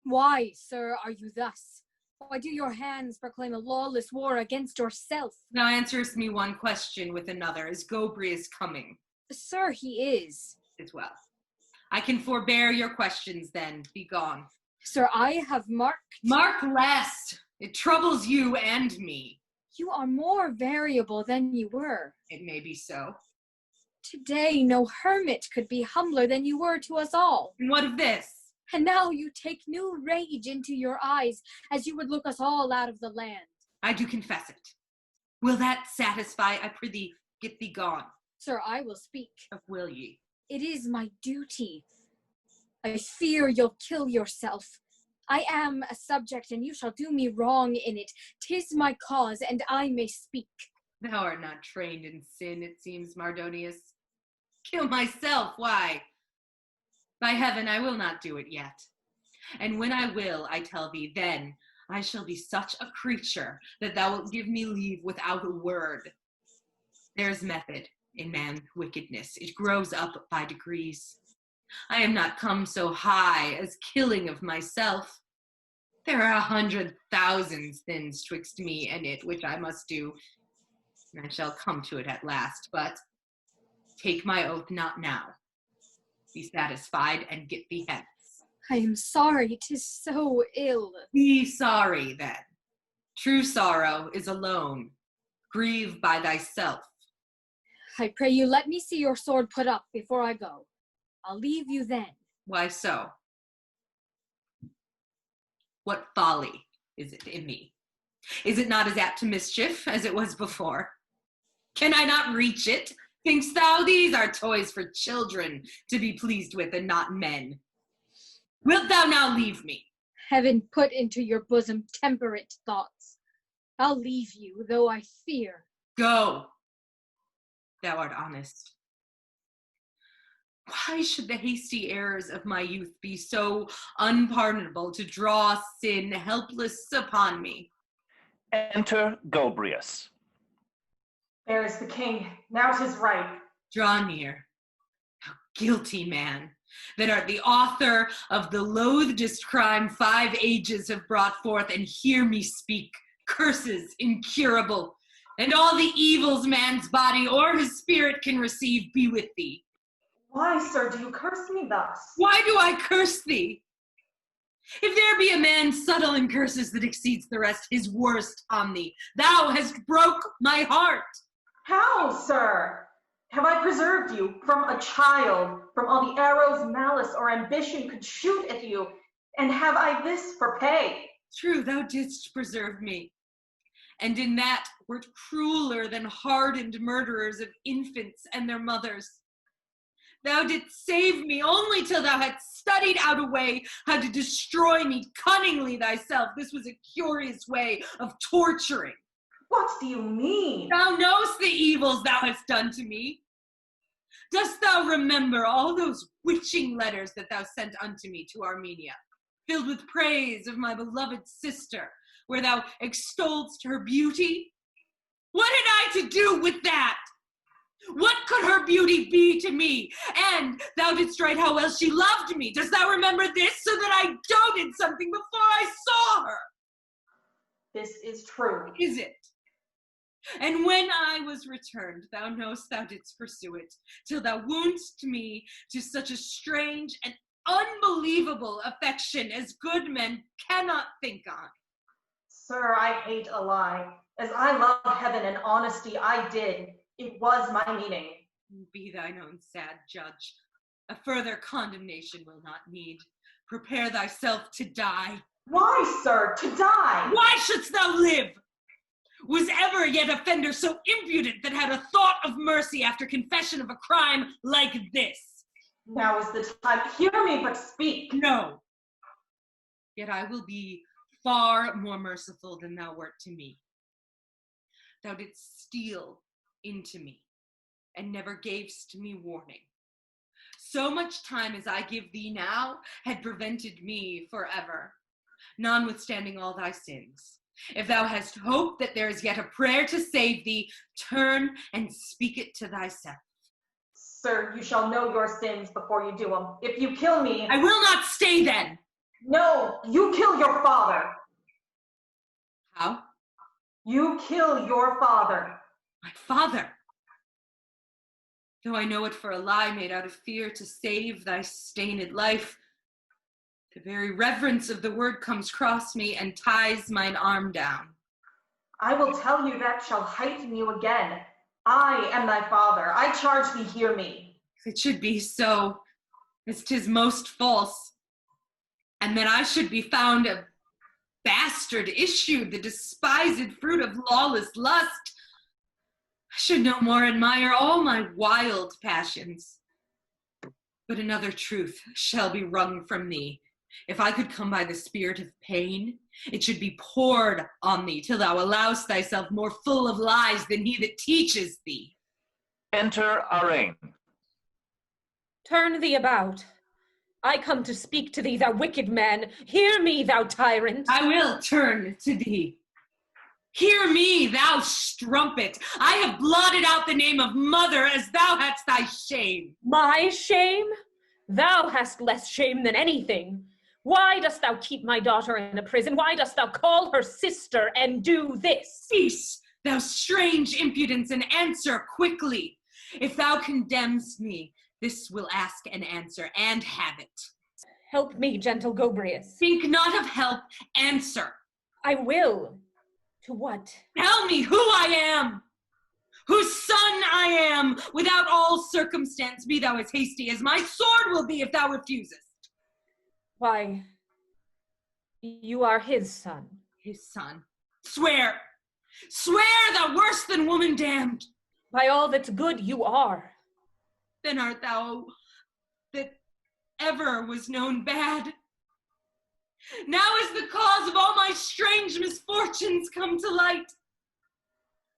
F: Why, sir, are you thus? Why do your hands proclaim a lawless war against yourself?
E: Now answerest me one question with another. Is Gobrius coming?
F: Sir, he is.
E: As well. I can forbear your questions then. Be gone.
F: Sir, I have marked...
E: Mark less! It troubles you and me.
F: You are more variable than you were.
E: It may be so.
F: Today, no hermit could be humbler than you were to us all.
E: And what of this?
F: And now you take new rage into your eyes, as you would look us all out of the land.
E: I do confess it. Will that satisfy? I prithee, get thee gone.
F: Sir, I will speak.
E: Will ye?
F: It is my duty. I fear you'll kill yourself. I am a subject, and you shall do me wrong in it. 'Tis my cause, and I may speak.
E: Thou art not trained in sin, it seems, Mardonius. Kill myself, why? By heaven, I will not do it yet. And when I will, I tell thee, then I shall be such a creature that thou wilt give me leave without a word. There's method in man's wickedness. It grows up by degrees. I am not come so high as killing of myself. There are 100,000 sins twixt me and it, which I must do, and I shall come to it at last, but take my oath not now. Be satisfied and get thee hence.
F: I am sorry, 'tis so ill.
E: Be sorry then. True sorrow is alone. Grieve by thyself.
F: I pray you let me see your sword put up before I go. I'll leave you then.
E: Why so? What folly is it in me? Is it not as apt to mischief as it was before? Can I not reach it? Think'st thou these are toys for children to be pleased with and not men? Wilt thou now leave me?
F: Heaven put into your bosom temperate thoughts. I'll leave you, though I fear.
E: Go. Thou art honest. Why should the hasty errors of my youth be so unpardonable to draw sin helpless upon me?
B: Enter Gobrius.
H: There is the king. Now 'tis right.
E: Draw near, thou guilty man, that art the author of the loathdest crime 5 ages have brought forth, and hear me speak. Curses incurable, and all the evils man's body or his spirit can receive be with thee.
H: Why, sir, do you curse me thus?
E: Why do I curse thee? If there be a man subtle in curses that exceeds the rest, his worst on thee. Thou hast broke my heart.
H: How, sir? Have I preserved you from a child, from all the arrows malice or ambition could shoot at you? And have I this for pay?
E: True, thou didst preserve me, and in that wert crueler than hardened murderers of infants and their mothers. Thou didst save me only till thou hadst studied out a way how to destroy me cunningly thyself. This was a curious way of torturing.
H: What do you mean?
E: Thou knowest the evils thou hast done to me. Dost thou remember all those witching letters that thou sent unto me to Armenia, filled with praise of my beloved sister, where thou extolledst her beauty? What had I to do with that? What could her beauty be to me? And thou didst write how well she loved me. Dost thou remember this, so that I doted something before I saw her?
H: This is true.
E: Is it? And when I was returned, thou knowest thou didst pursue it, till thou woundedst me to such a strange and unbelievable affection as good men cannot think on.
H: Sir, I hate a lie. As I love heaven and honesty, I did. It was my meaning.
E: Be thine own sad judge. A further condemnation will not need. Prepare thyself to die.
H: Why, sir, to die?
E: Why shouldst thou live? Was ever yet offender so impudent that had a thought of mercy after confession of a crime like this?
H: Now is the time. Hear me but speak.
E: No. Yet I will be far more merciful than thou wert to me. Thou didst steal into me, and never gavest me warning. So much time as I give thee now had prevented me forever, notwithstanding all thy sins. If thou hast hope that there is yet a prayer to save thee, turn and speak it to thyself.
H: Sir, you shall know your sins before you do them. If you kill me...
E: I will not stay then.
H: No, you kill your father.
E: How?
H: You kill your father.
E: My father. Though I know it for a lie made out of fear to save thy stained life, the very reverence of the word comes cross me and ties mine arm down.
H: I will tell you that shall heighten you again. I am thy father. I charge thee, hear me.
E: If it should be so, as 'tis most false, and that I should be found a bastard issued, the despised fruit of lawless lust, I should no more admire all my wild passions. But another truth shall be wrung from thee. If I could come by the spirit of pain, it should be poured on thee till thou allowest thyself more full of lies than he that teaches thee.
B: Enter Arain.
N: Turn thee about. I come to speak to thee, thou wicked man. Hear me, thou tyrant.
E: I will turn to thee. Hear me, thou strumpet. I have blotted out the name of mother as thou hadst thy shame.
N: My shame? Thou hast less shame than anything. Why dost thou keep my daughter in a prison? Why dost thou call her sister and do this?
E: Cease, thou strange impudence, and answer quickly. If thou condemnest me, this will ask and answer, and have it.
N: Help me, gentle Gobrius.
E: Think not of help, answer.
N: I will. To what?
E: Tell me who I am, whose son I am, without all circumstance. Be thou as hasty as my sword will be if thou refusest.
N: Why, you are his son.
E: His son. Swear. Swear thou worse than woman damned.
N: By all that's good you are.
E: Then art thou that ever was known bad. Now is the cause of all my strange misfortunes come to light.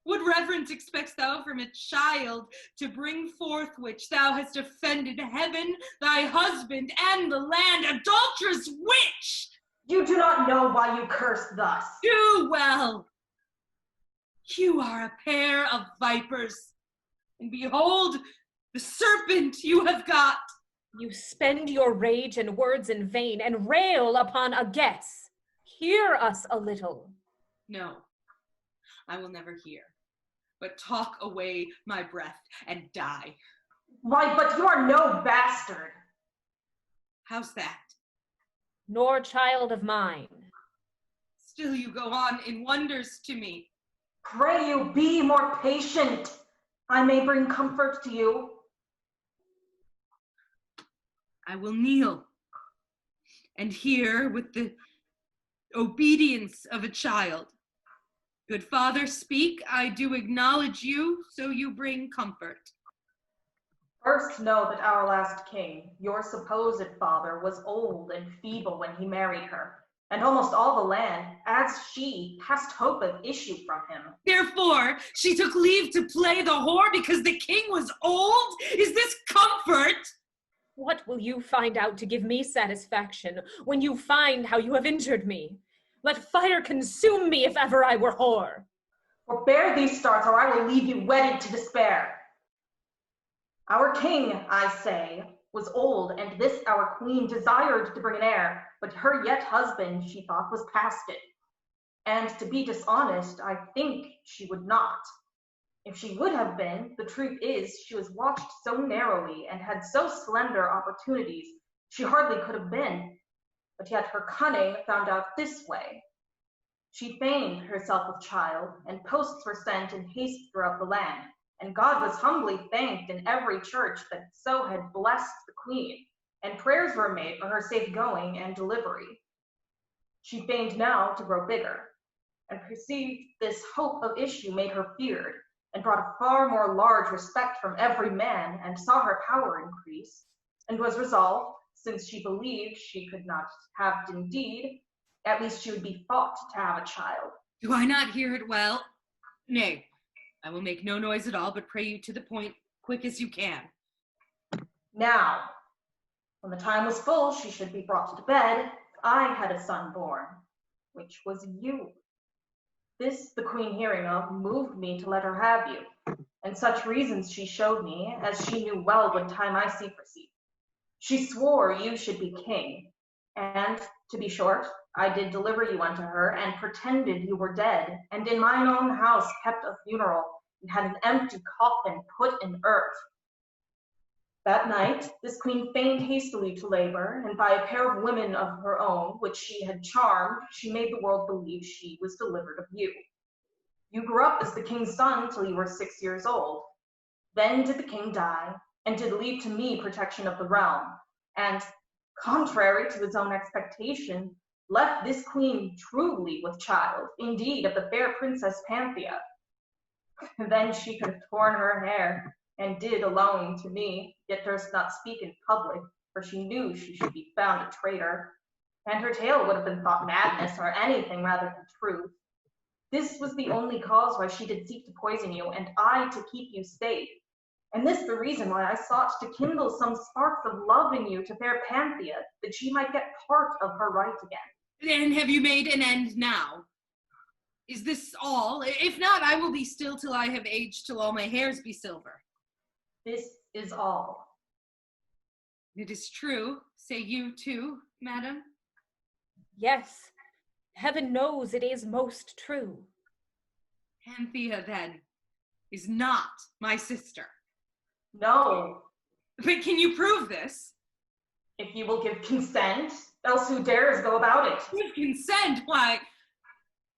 E: What reverence expectst thou from a child to bring forth which thou hast offended heaven, thy husband, and the land? Adulterous witch!
H: You do not know why you curse thus.
E: Do well. You are a pair of vipers, and behold, the serpent you have got.
N: You spend your rage and words in vain, and rail upon a guess. Hear us a little.
E: No, I will never hear, but talk away my breath and die.
H: Why, but you are no bastard.
E: How's that?
N: Nor child of mine.
E: Still you go on in wonders to me.
H: Pray you be more patient. I may bring comfort to you.
E: I will kneel and hear with the obedience of a child. Good father, speak. I do acknowledge you, so you bring comfort.
H: First know that our last king, your supposed father, was old and feeble when he married her, and almost all the land, as she, past hope of issue from him.
E: Therefore, she took leave to play the whore because the king was old? Is this comfort?
N: What will you find out to give me satisfaction when you find how you have injured me? Let fire consume me if ever I were whore.
H: Forbear these starts, or I will leave you wedded to despair. Our king, I say, was old, and this our queen desired to bring an heir, but her yet husband, she thought, was past it. And to be dishonest, I think she would not. If she would have been, the truth is, she was watched so narrowly and had so slender opportunities, she hardly could have been. But yet her cunning found out this way. She feigned herself with child, and posts were sent in haste throughout the land, and God was humbly thanked in every church that so had blessed the queen, and prayers were made for her safe going and delivery. She feigned now to grow bigger, and perceived this hope of issue made her feared, and brought a far more large respect from every man, and saw her power increase, and was resolved, since she believed she could not have indeed, at least she would be thought to have a child.
E: Do I not hear it well? Nay, I will make no noise at all, but pray you to the point, quick as you can.
H: Now, when the time was full, she should be brought to bed. I had a son born, which was you. This, the queen hearing of, moved me to let her have you, and such reasons she showed me, as she knew well would time I secrecy. She swore you should be king, and, to be short, I did deliver you unto her, and pretended you were dead, and in mine own house kept a funeral, and had an empty coffin put in earth. That night, this queen feigned hastily to labor, and by a pair of women of her own, which she had charmed, she made the world believe she was delivered of you. You grew up as the king's son till you were 6 years old. Then did the king die, and did leave to me protection of the realm, and, contrary to his own expectation, left this queen truly with child, indeed, of the fair princess Panthea. Then she could have torn her hair, and did alone to me, yet durst not speak in public, for she knew she should be found a traitor, and her tale would have been thought madness, or anything rather than truth. This was the only cause why she did seek to poison you, and I to keep you safe. And this the reason why I sought to kindle some sparks of love in you to fair Panthea, that she might get part of her right again.
E: And have you made an end now? Is this all? If not, I will be still till I have aged, till all my hairs be silver.
H: This is all.
E: It is true, say you too, madam?
N: Yes, heaven knows it is most true.
E: Panthea, then, is not my sister.
H: No.
E: But can you prove this?
H: If you will give consent, else who dares go about it?
E: Give consent? Why,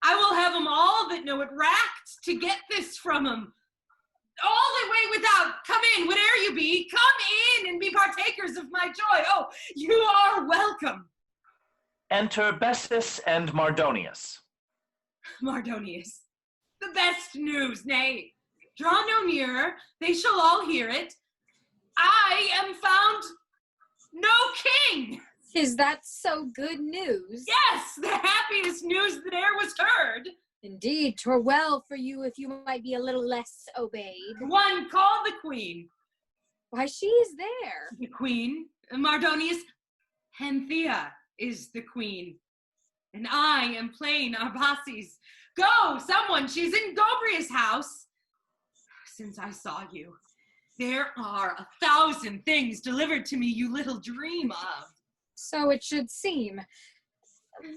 E: I will have them all that know it racked to get this from them. All the way without, come in, whate'er you be, come in and be partakers of my joy. Oh, you are welcome.
B: Enter Bessus and Mardonius.
E: Mardonius, the best news, nay, draw no nearer, they shall all hear it. I am found no king.
F: Is that so good news?
E: Yes, the happiest news that e'er was heard.
F: Indeed, 'twere well for you if you might be a little less obeyed.
E: One, call the queen.
F: Why, she is there.
E: The queen, Mardonius, Panthea is the queen. And I am plain Arbaces. Go, someone, she's in Gobria's house. Since I saw you, there are 1,000 things delivered to me you little dream of.
F: So it should seem.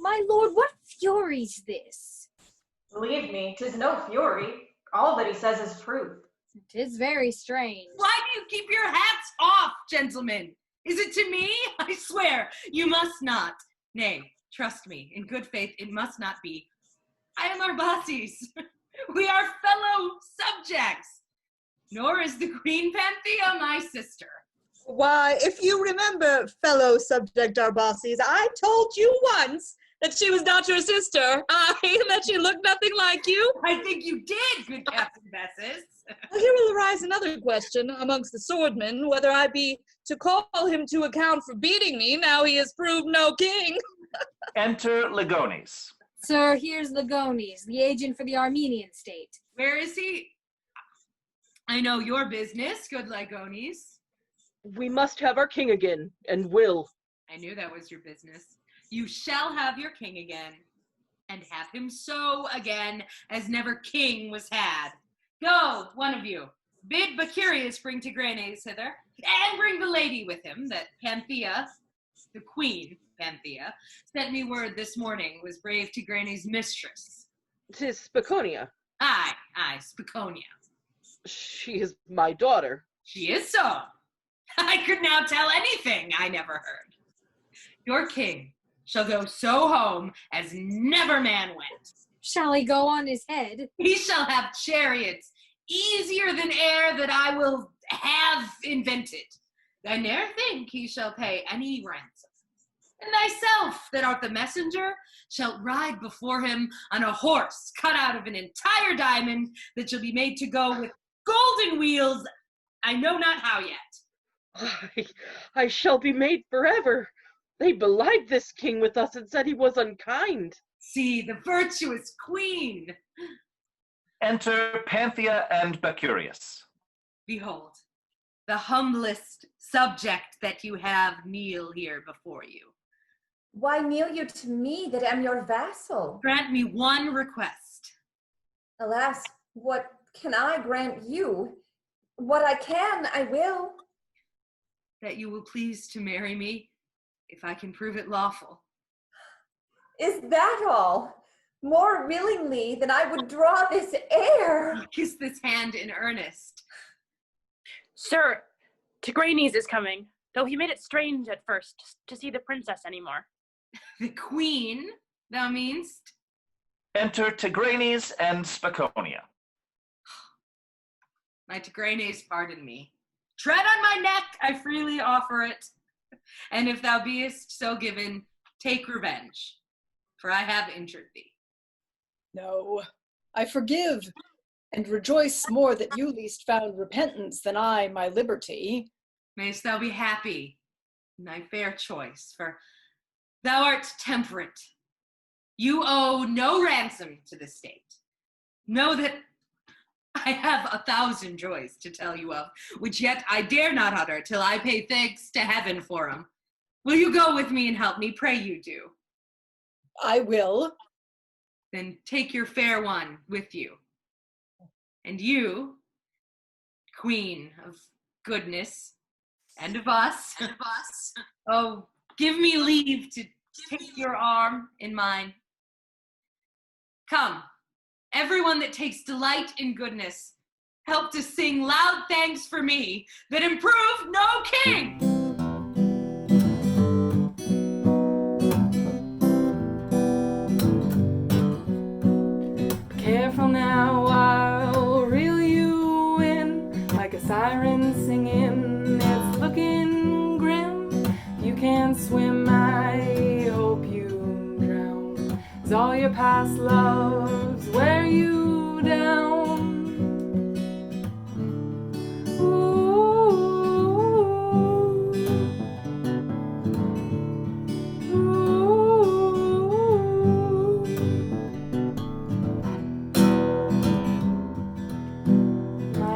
F: My lord, what fury's this?
H: Believe me, 'tis no fury. All that he says is truth.
F: It is very strange.
E: Why do you keep your hats off, gentlemen? Is it to me? I swear, you must not. Nay, trust me, in good faith, it must not be. I am Arbaces. We are fellow subjects. Nor is the Queen Panthea my sister.
D: Why, if you remember, fellow subject Arbaces, I told you once that she was not your sister. That she looked nothing like you.
E: I think you did, good Captain Bessus.
D: Here will arise another question amongst the swordmen, whether I be to call him to account for beating me now he has proved no king.
B: Enter Ligones.
F: Sir, here's Ligones, the agent for the Armenian state.
E: Where is he? I know your business, good Ligones.
O: We must have our king again, and will.
E: I knew that was your business. You shall have your king again, and have him so again as never king was had. Go, one of you, bid Bacurius bring Tigranes hither, and bring the lady with him, that Panthea, the queen Panthea, sent me word this morning was brave Tigranes' mistress.
O: 'Tis Spaconia.
E: Aye, Spaconia.
O: She is my daughter.
E: She is so. I could now tell anything I never heard. Your king shall go so home as never man went.
F: Shall he go on his head?
E: He shall have chariots easier than air that I will have invented. I ne'er think he shall pay any ransom. And thyself, that art the messenger, shalt ride before him on a horse cut out of an entire diamond that shall be made to go with golden wheels, I know not how yet.
O: I shall be made forever. They belied this king with us and said he was unkind.
E: See, the virtuous queen.
B: Enter Panthea and Bacurius.
E: Behold, the humblest subject that you have kneel here before you.
I: Why kneel you to me that am your vassal?
E: Grant me one request.
I: Alas, what can I grant you? What I can, I will.
E: That you will please to marry me, if I can prove it lawful.
I: Is that all? More willingly than I would draw this air.
E: Kiss this hand in earnest.
K: Sir, Tigranes is coming, though he made it strange at first to see the princess anymore.
E: The queen, thou meanst?
B: Enter Tigranes and Spaconia.
E: My Tigranes, pardon me. Tread on my neck, I freely offer it. And if thou beest so given, take revenge, for I have injured thee.
G: No, I forgive, and rejoice more that you least found repentance than I my liberty.
E: Mayst thou be happy in thy fair choice, for thou art temperate. You owe no ransom to the state. Know that I have 1,000 joys to tell you of, which yet I dare not utter till I pay thanks to heaven for 'em. Will you go with me and help me? Pray you do.
G: I will.
E: Then take your fair one with you. And you, queen of goodness and of us, oh, give me leave to take your arm in mine. Come, everyone that takes delight in goodness, help to sing loud thanks for me that improve no king.
A: Careful now, I'll reel you in like a siren singing. It's looking grim. You can't swim, I hope you drown. 'Cause all your past loves wear you down.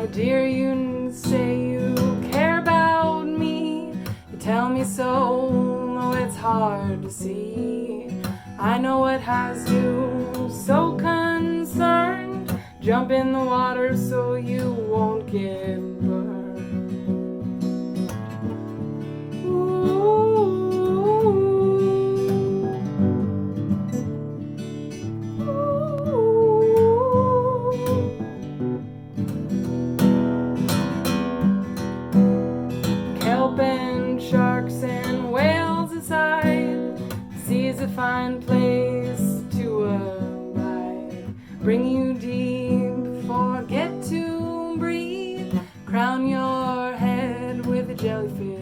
A: My dear, you say you care about me. You tell me so, though it's hard to see. I know what has you so concerned. Jump in the water so you won't get burned. Kelp and sharks and whales aside, the sea's a fine place to abide. Bring you deep, forget to breathe, crown your head with a jellyfish